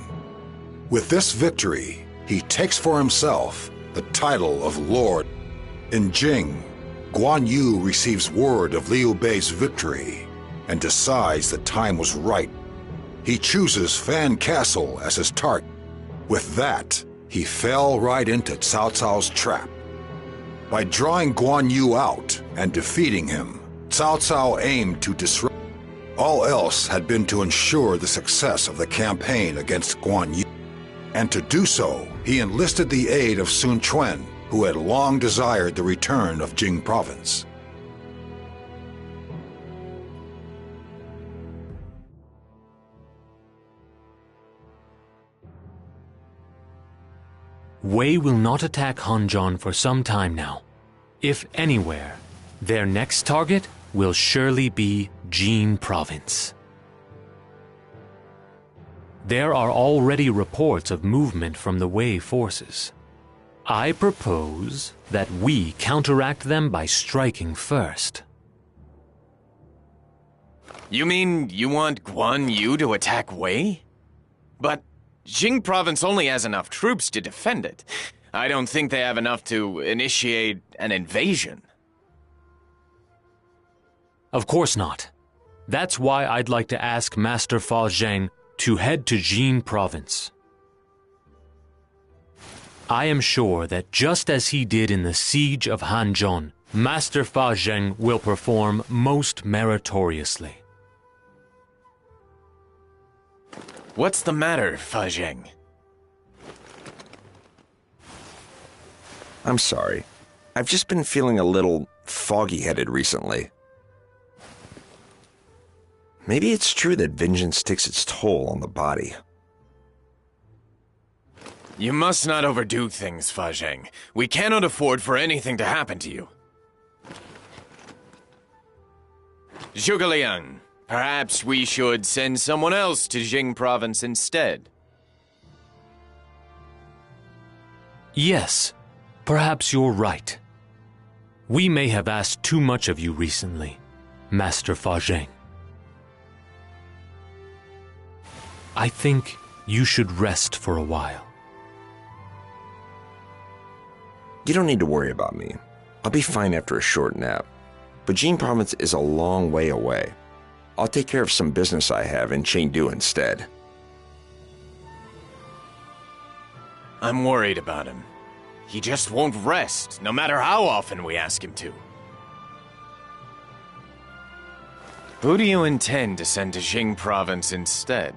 With this victory, he takes for himself the title of Lord. In Jing, Guan Yu receives word of Liu Bei's victory and decides the time was right. He chooses Fan Castle as his target. With that, he fell right into Cao Cao's trap. By drawing Guan Yu out and defeating him, Cao Cao aimed to disrupt. All else had been to ensure the success of the campaign against Guan Yu. And to do so, he enlisted the aid of Sun Quan, who had long desired the return of Jing province. Wei will not attack Hanzhong for some time now. If anywhere, their next target will surely be Jin province. There are already reports of movement from the Wei forces. I propose that we counteract them by striking first. You mean you want Guan Yu to attack Wei? But Jing province only has enough troops to defend it. I don't think they have enough to initiate an invasion. Of course not. That's why I'd like to ask Master Fa Zheng to head to Jin province. I am sure that just as he did in the siege of Hanzhong, Master Fa Zheng will perform most meritoriously. What's the matter, Fa Zheng? I'm sorry. I've just been feeling a little foggy-headed recently. Maybe it's true that vengeance takes its toll on the body. You must not overdo things, Fa Zheng. We cannot afford for anything to happen to you. Zhuge Liang, perhaps we should send someone else to Jing province instead. Yes, perhaps you're right. We may have asked too much of you recently, Master Fa Zheng. I think you should rest for a while. You don't need to worry about me. I'll be fine after a short nap. But Jing province is a long way away. I'll take care of some business I have in Chengdu instead. I'm worried about him. He just won't rest, no matter how often we ask him to. Who do you intend to send to Jing province instead?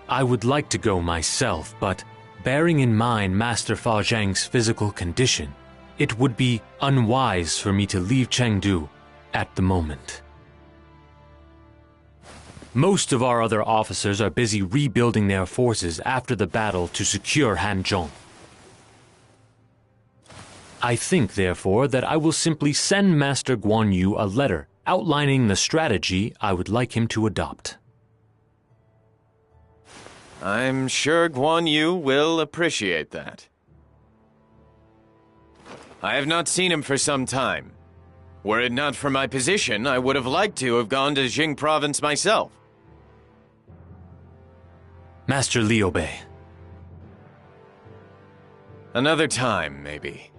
I would like to go myself, but bearing in mind Master Fa Zheng's physical condition, it would be unwise for me to leave Chengdu at the moment. Most of our other officers are busy rebuilding their forces after the battle to secure Hanzhong. I think, therefore, that I will simply send Master Guan Yu a letter outlining the strategy I would like him to adopt. I'm sure Guan Yu will appreciate that. I have not seen him for some time. Were it not for my position, I would have liked to have gone to Jing province myself. Master Liu Bei. Another time, maybe.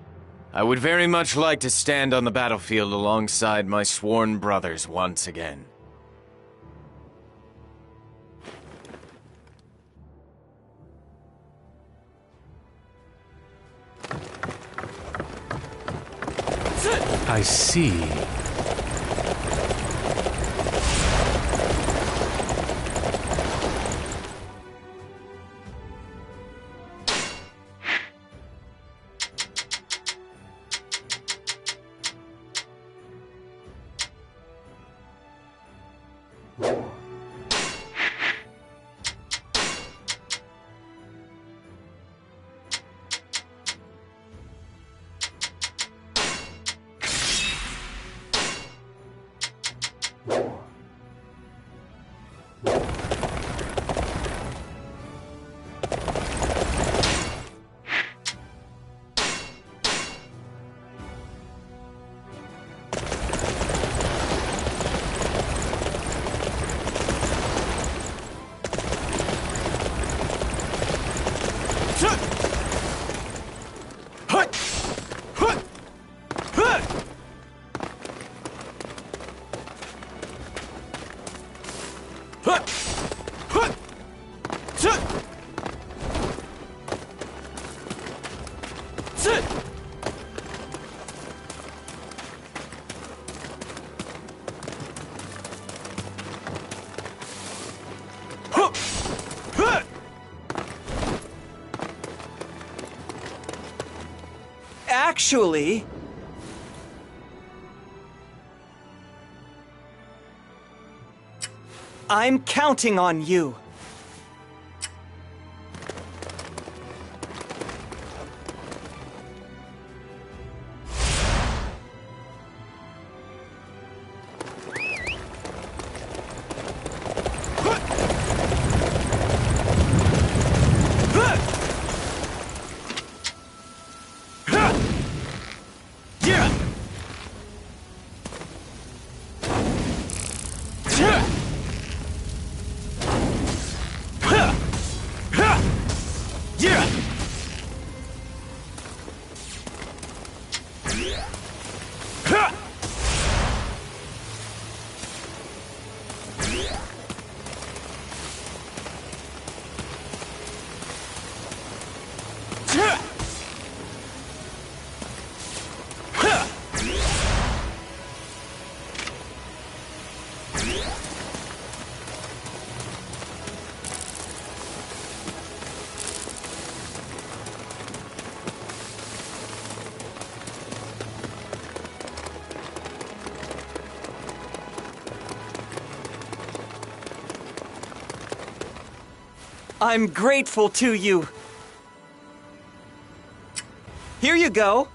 I would very much like to stand on the battlefield alongside my sworn brothers once again. I see. Actually, I'm counting on you. I'm grateful to you. Here you go.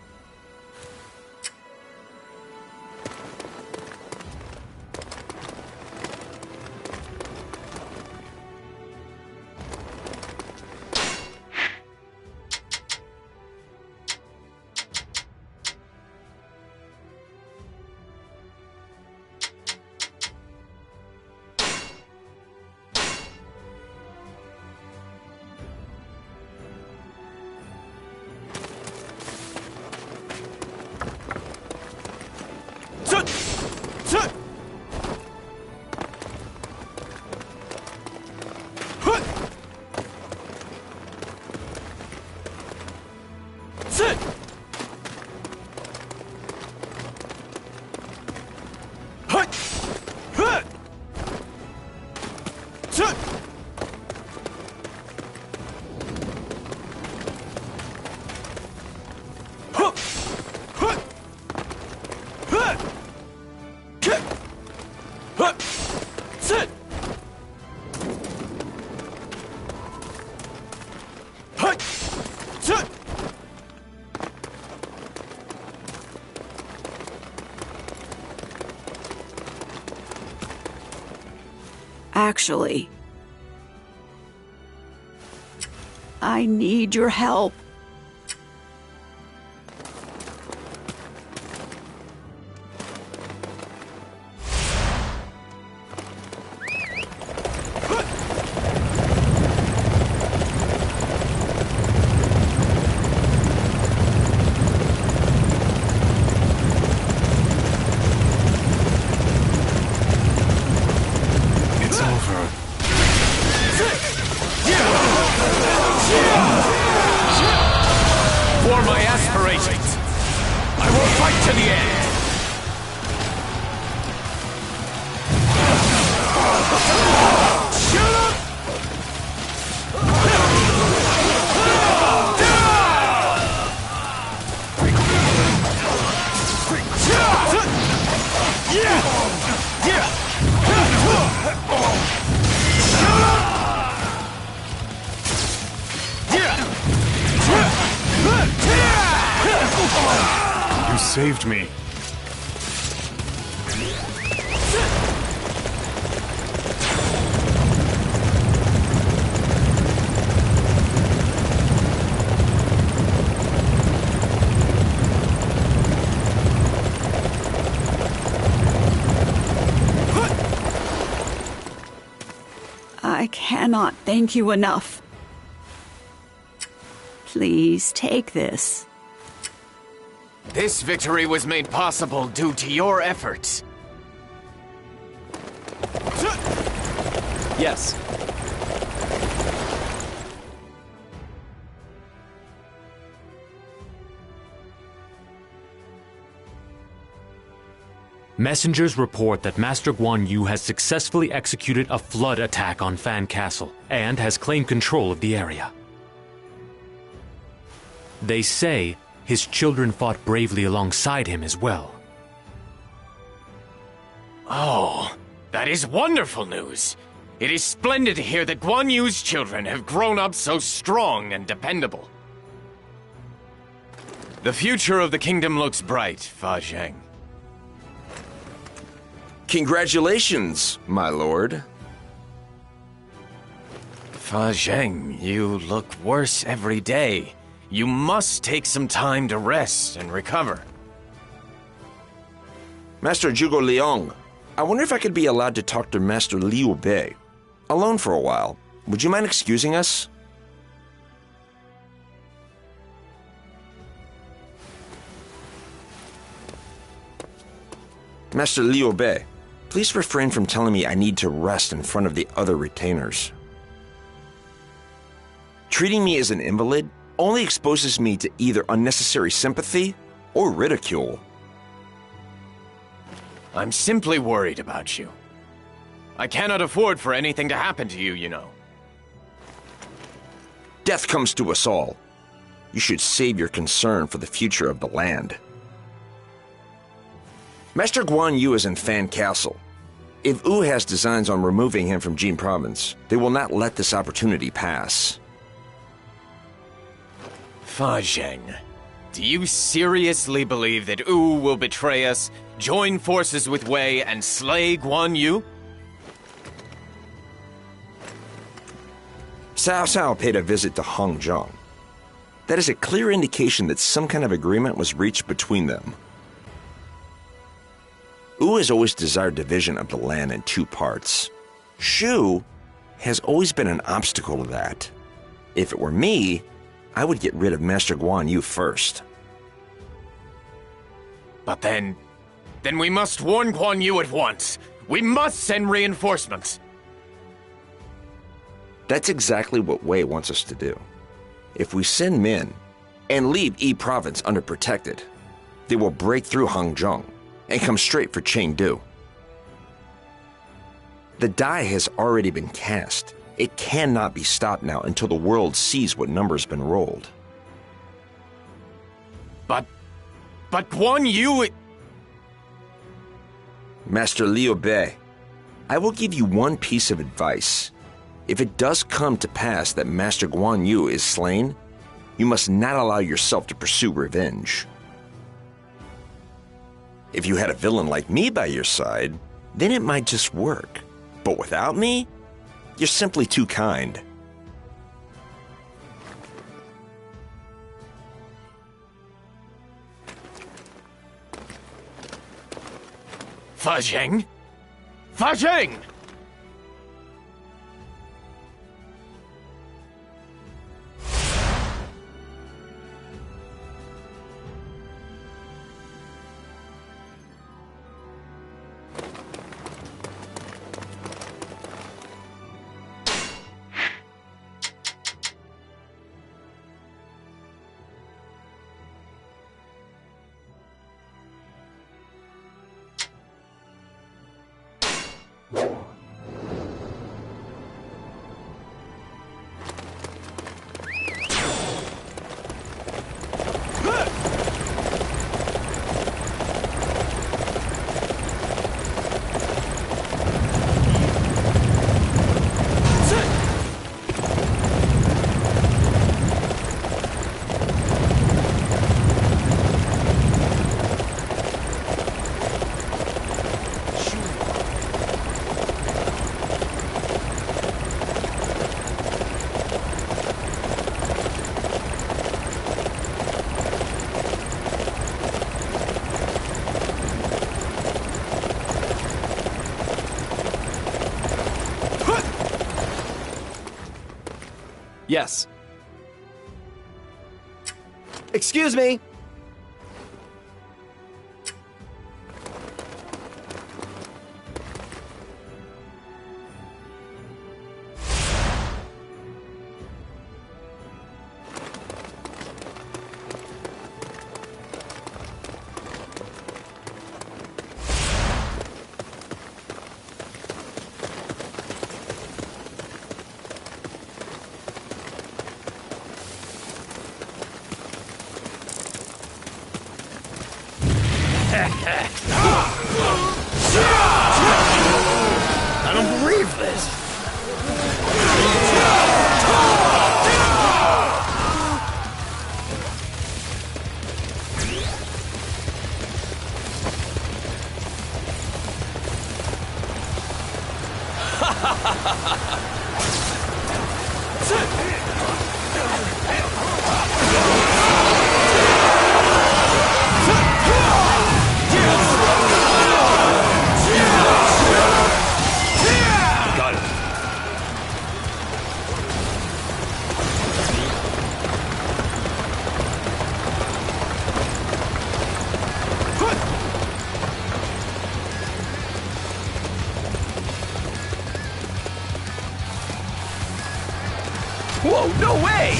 Actually, I need your help. For my aspirations, I will fight to the end. You saved me. I cannot thank you enough. Please take this. This victory was made possible due to your efforts. Yes. Messengers report that Master Guan Yu has successfully executed a flood attack on Fan Castle and has claimed control of the area. They say his children fought bravely alongside him as well. Oh, that is wonderful news. It is splendid to hear that Guan Yu's children have grown up so strong and dependable. The future of the kingdom looks bright, Fa Zheng. Congratulations, my lord. Fa Zheng, you look worse every day. You must take some time to rest and recover. Master Zhuge Liang, I wonder if I could be allowed to talk to Master Liu Bei. Alone for a while. Would you mind excusing us? Master Liu Bei, please refrain from telling me I need to rest in front of the other retainers. Treating me as an invalid only exposes me to either unnecessary sympathy or ridicule. I'm simply worried about you. I cannot afford for anything to happen to you, you know. Death comes to us all. You should save your concern for the future of the land. Master Guan Yu is in Fan Castle. If Wu has designs on removing him from Jing Province, they will not let this opportunity pass. Fa Zheng, do you seriously believe that Wu will betray us, join forces with Wei, and slay Guan Yu? Cao Cao paid a visit to Hangzhou. That is a clear indication that some kind of agreement was reached between them. Wu has always desired division of the land in two parts. Shu has always been an obstacle to that. If it were me, I would get rid of Master Guan Yu first. But then we must warn Guan Yu at once. We must send reinforcements. That's exactly what Wei wants us to do. If we send men and leave Yi Province underprotected, they will break through Hangzhou and come straight for Chengdu. The die has already been cast. It cannot be stopped now until the world sees what number's been rolled. But Guan Yu... Master Liu Bei, I will give you one piece of advice. If it does come to pass that Master Guan Yu is slain, you must not allow yourself to pursue revenge. If you had a villain like me by your side, then it might just work. But without me, you're simply too kind. Fa Zheng? Fa Zheng! Yes. Excuse me. I don't believe this. Got it. Whoa, no way!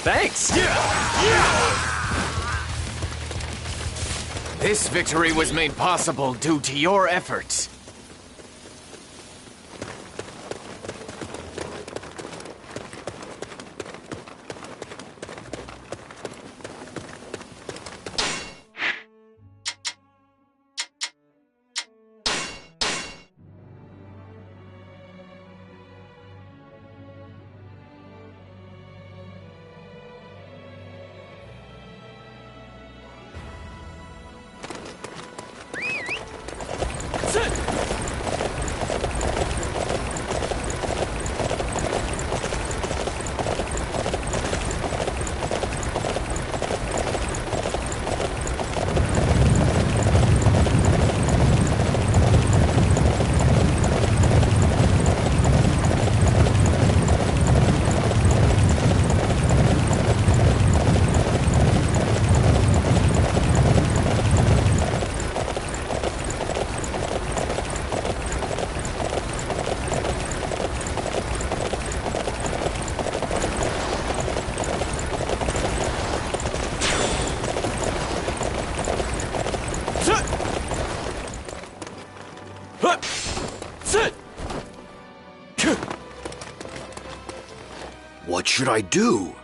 Thanks! This victory was made possible due to your efforts. What should I do?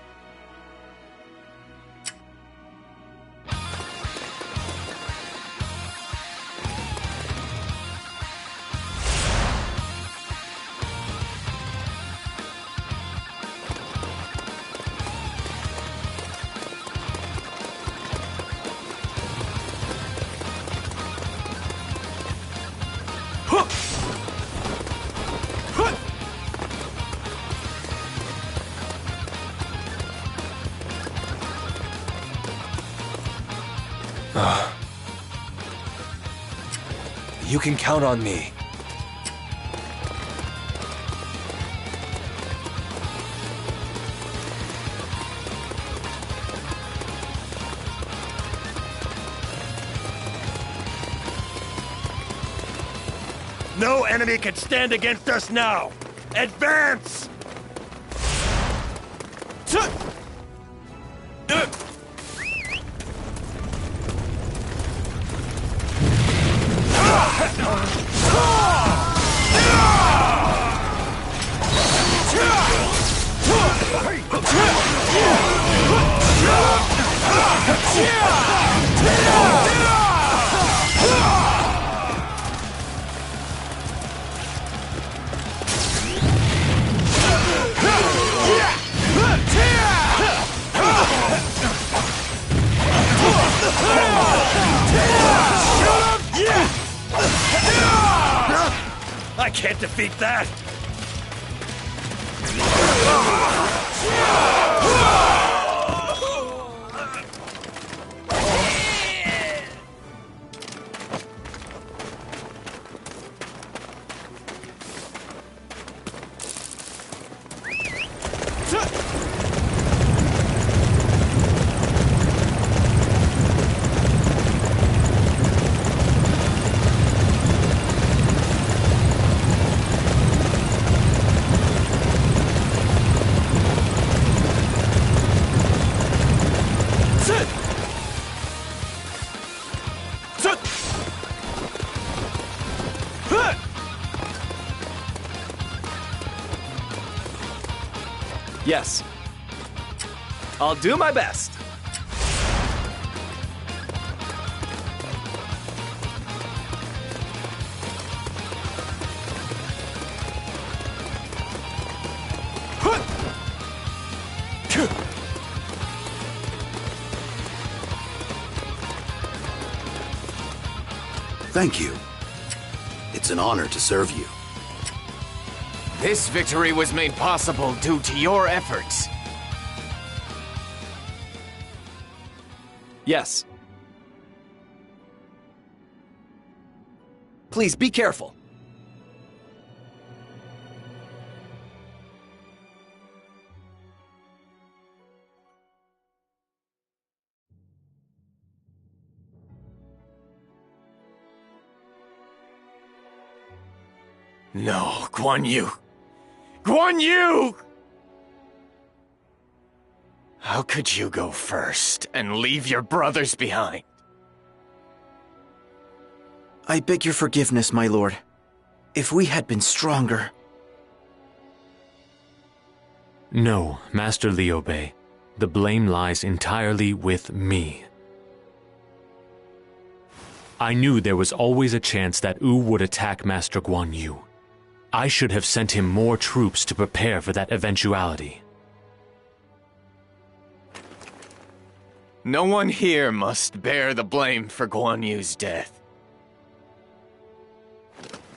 You can count on me. No enemy can stand against us now! Advance! I can't defeat that! Yes. I'll do my best. Thank you. It's an honor to serve you. This victory was made possible due to your efforts. Yes. Please be careful. No, Guan Yu. Guan Yu! How could you go first and leave your brothers behind? I beg your forgiveness, my lord. If we had been stronger... No, Master Liu Bei. The blame lies entirely with me. I knew there was always a chance that Wu would attack Master Guan Yu. I should have sent him more troops to prepare for that eventuality. No one here must bear the blame for Guan Yu's death.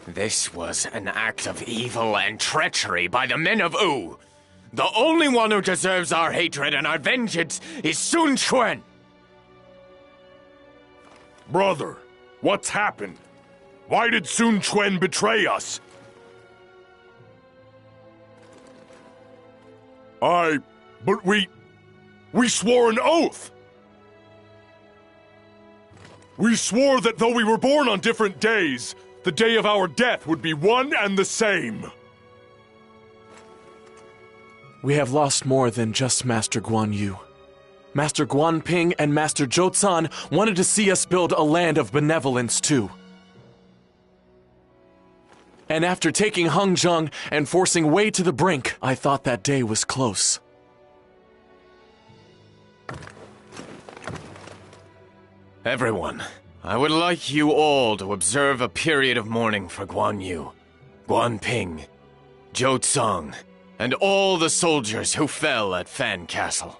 This was an act of evil and treachery by the men of Wu. The only one who deserves our hatred and our vengeance is Sun Quan. Brother, what's happened? Why did Sun Quan betray us? But we swore an oath! We swore that though we were born on different days, the day of our death would be one and the same. We have lost more than just Master Guan Yu. Master Guan Ping and Master Zhou Zan wanted to see us build a land of benevolence too. And after taking Hengzheng and forcing Wei to the brink, I thought that day was close. Everyone, I would like you all to observe a period of mourning for Guan Yu, Guan Ping, Zhou Zan, and all the soldiers who fell at Fan Castle.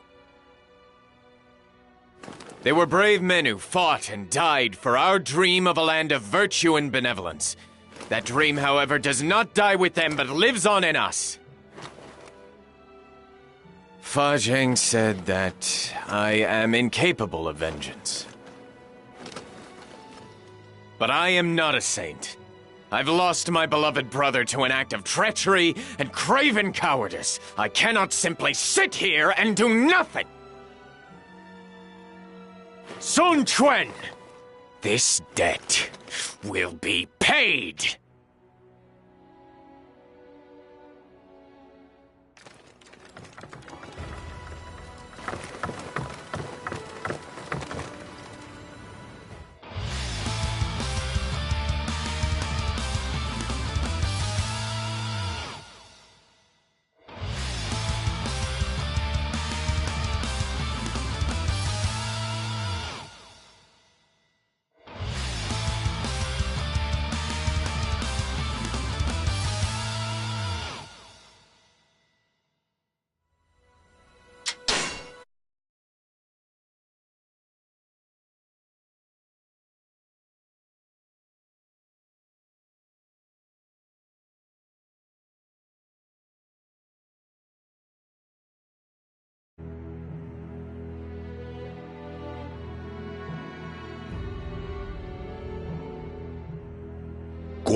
They were brave men who fought and died for our dream of a land of virtue and benevolence. That dream, however, does not die with them, but lives on in us. Fa Zheng said that I am incapable of vengeance. But I am not a saint. I've lost my beloved brother to an act of treachery and craven cowardice. I cannot simply sit here and do nothing. Sun Quan, this debt will be paid.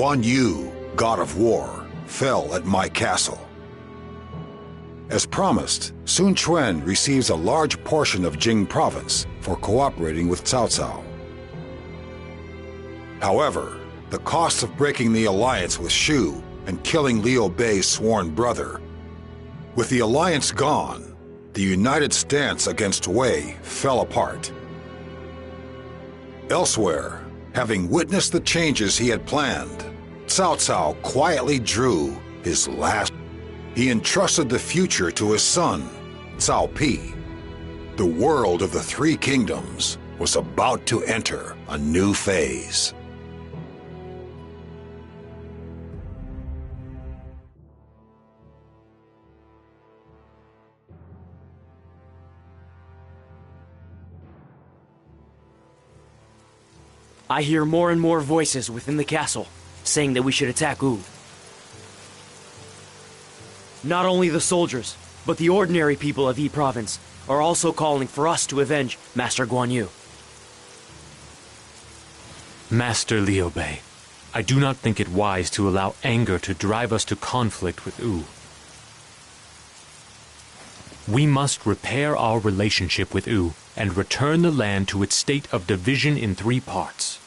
Guan Yu, god of war, fell at my castle. As promised, Sun Quan receives a large portion of Jing province for cooperating with Cao Cao. However, the cost of breaking the alliance with Shu and killing Liu Bei's sworn brother. With the alliance gone, the united stance against Wei fell apart. Elsewhere, having witnessed the changes he had planned, Cao Cao quietly drew his last. He entrusted the future to his son, Cao Pi. The world of the Three Kingdoms was about to enter a new phase. I hear more and more voices within the castle saying that we should attack Wu. Not only the soldiers, but the ordinary people of Yi Province are also calling for us to avenge Master Guan Yu. Master Liu Bei, I do not think it wise to allow anger to drive us to conflict with Wu. We must repair our relationship with Wu and return the land to its state of division in 3 parts.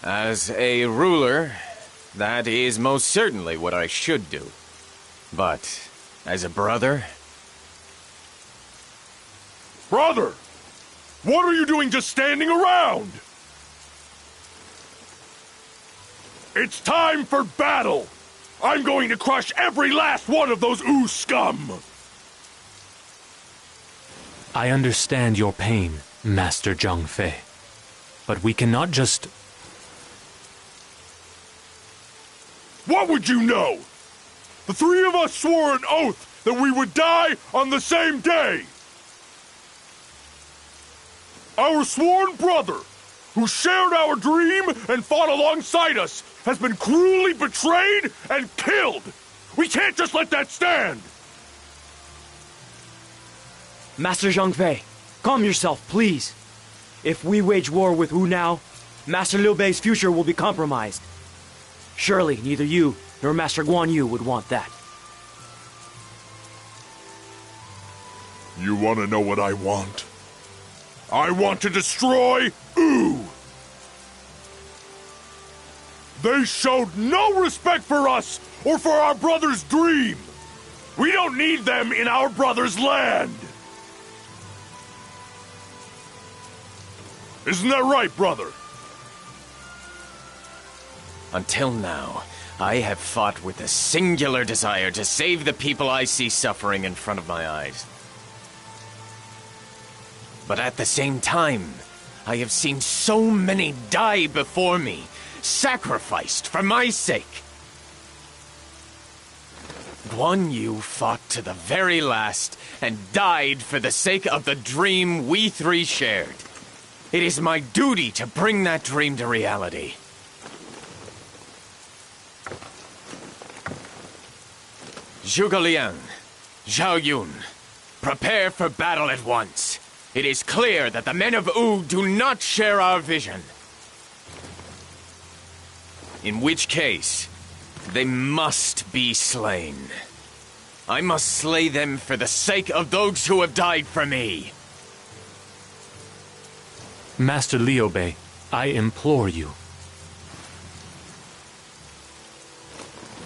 As a ruler, that is most certainly what I should do. But as a brother... Brother! What are you doing just standing around? It's time for battle! I'm going to crush every last one of those Wu scum! I understand your pain, Master Zhang Fei. But we cannot just... What would you know? The 3 of us swore an oath that we would die on the same day! Our sworn brother, who shared our dream and fought alongside us, has been cruelly betrayed and killed! We can't just let that stand! Master Zhang Fei, calm yourself, please. If we wage war with Wu now, Master Liu Bei's future will be compromised. Surely neither you nor Master Guan Yu would want that. You want to know what I want? I want to destroy Wu! They showed no respect for us or for our brother's dream! We don't need them in our brother's land! Isn't that right, brother? Until now, I have fought with a singular desire to save the people I see suffering in front of my eyes. But at the same time, I have seen so many die before me, sacrificed for my sake. Guan Yu fought to the very last and died for the sake of the dream we 3 shared. It is my duty to bring that dream to reality. Zhuge Liang, Zhao Yun, prepare for battle at once. It is clear that the men of Wu do not share our vision. In which case, they must be slain. I must slay them for the sake of those who have died for me. Master Liu Bei, I implore you.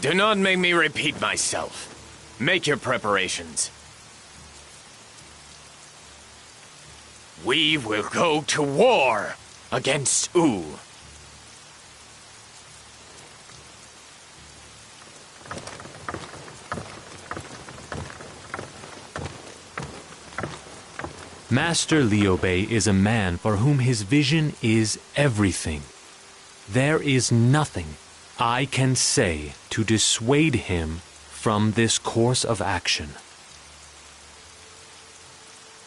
Do not make me repeat myself. Make your preparations. We will go to war against Wu. Master Liu Bei is a man for whom his vision is everything. There is nothing I can say to dissuade him from this course of action.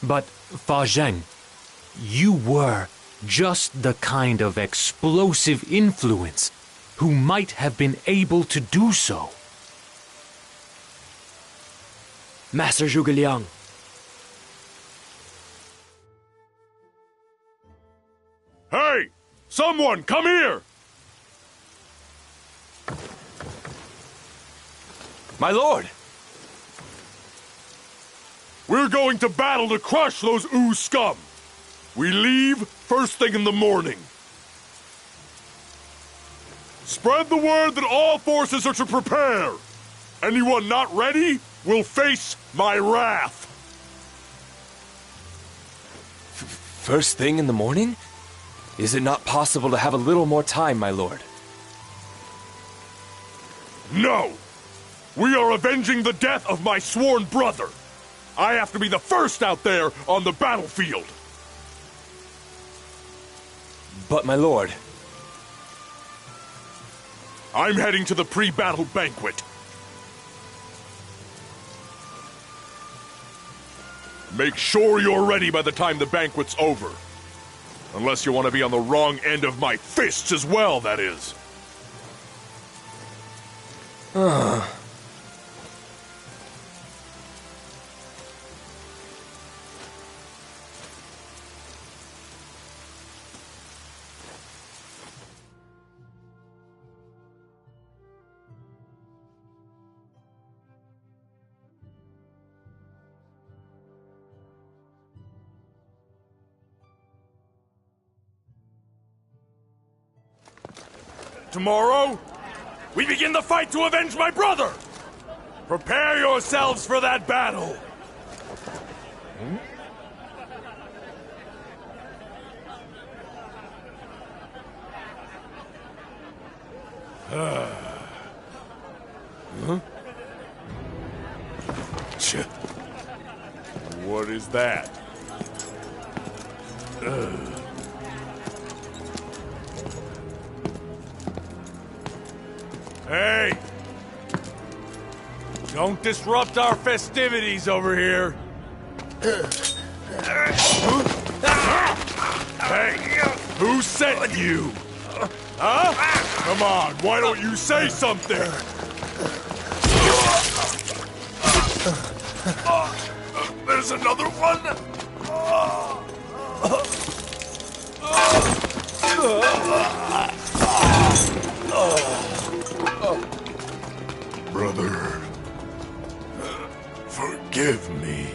But, Fa Zheng, you were just the kind of explosive influence who might have been able to do so. Master Zhuge Liang. Hey! Someone, come here! My lord! We're going to battle to crush those Wu scum. We leave first thing in the morning. Spread the word that all forces are to prepare. Anyone not ready will face my wrath. First thing in the morning? Is it not possible to have a little more time, my lord? No! We are avenging the death of my sworn brother. I have to be the first out there on the battlefield. But, my lord... I'm heading to the pre-battle banquet. Make sure you're ready by the time the banquet's over. Unless you want to be on the wrong end of my fists as well, that is. Tomorrow, we begin the fight to avenge my brother! Prepare yourselves for that battle! Huh? What is that? Hey! Don't disrupt our festivities over here! Hey! Who sent you? Huh? Come on, why don't you say something? There's another one? Brother, forgive me.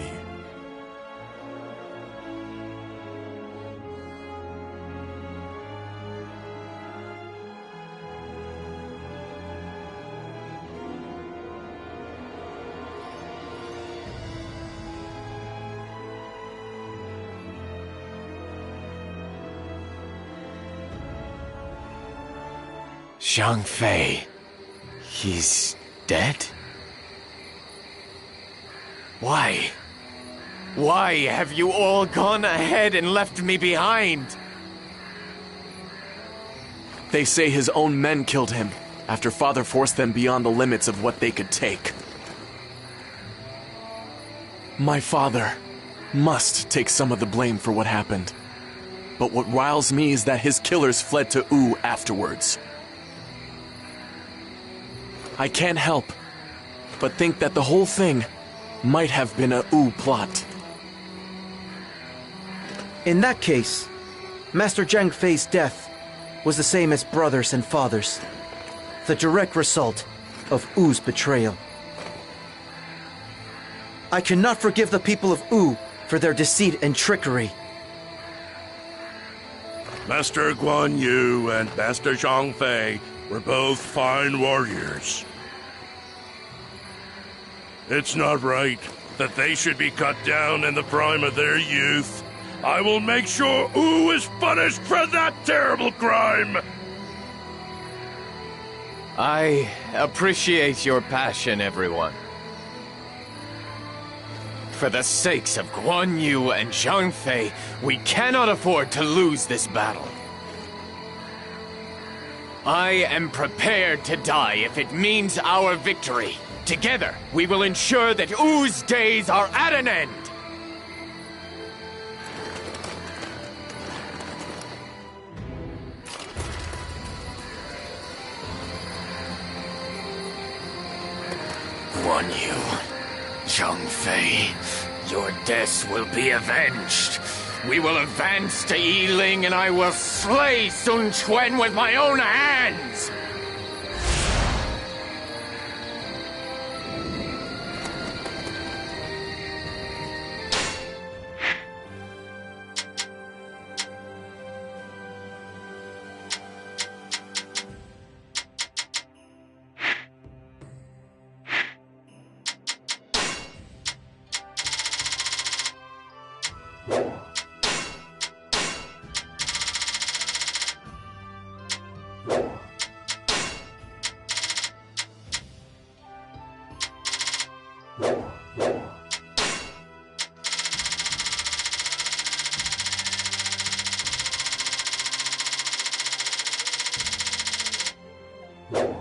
Zhang Fei, he's dead? Why? Why have you all gone ahead and left me behind? They say his own men killed him after Father forced them beyond the limits of what they could take. My father must take some of the blame for what happened. But what riles me is that his killers fled to Wu afterwards. I can't help but think that the whole thing might have been a Wu plot. In that case, Master Zhang Fei's death was the same as brothers and fathers. The direct result of Wu's betrayal. I cannot forgive the people of Wu for their deceit and trickery. Master Guan Yu and Master Zhang Fei were both fine warriors. It's not right that they should be cut down in the prime of their youth. I will make sure Wu is punished for that terrible crime! I appreciate your passion, everyone. For the sakes of Guan Yu and Zhang Fei, we cannot afford to lose this battle. I am prepared to die if it means our victory. Together, we will ensure that Wu's days are at an end! Guan Yu, Zhang Fei, your deaths will be avenged. We will advance to Yiling and I will slay Sun Quan with my own hands! you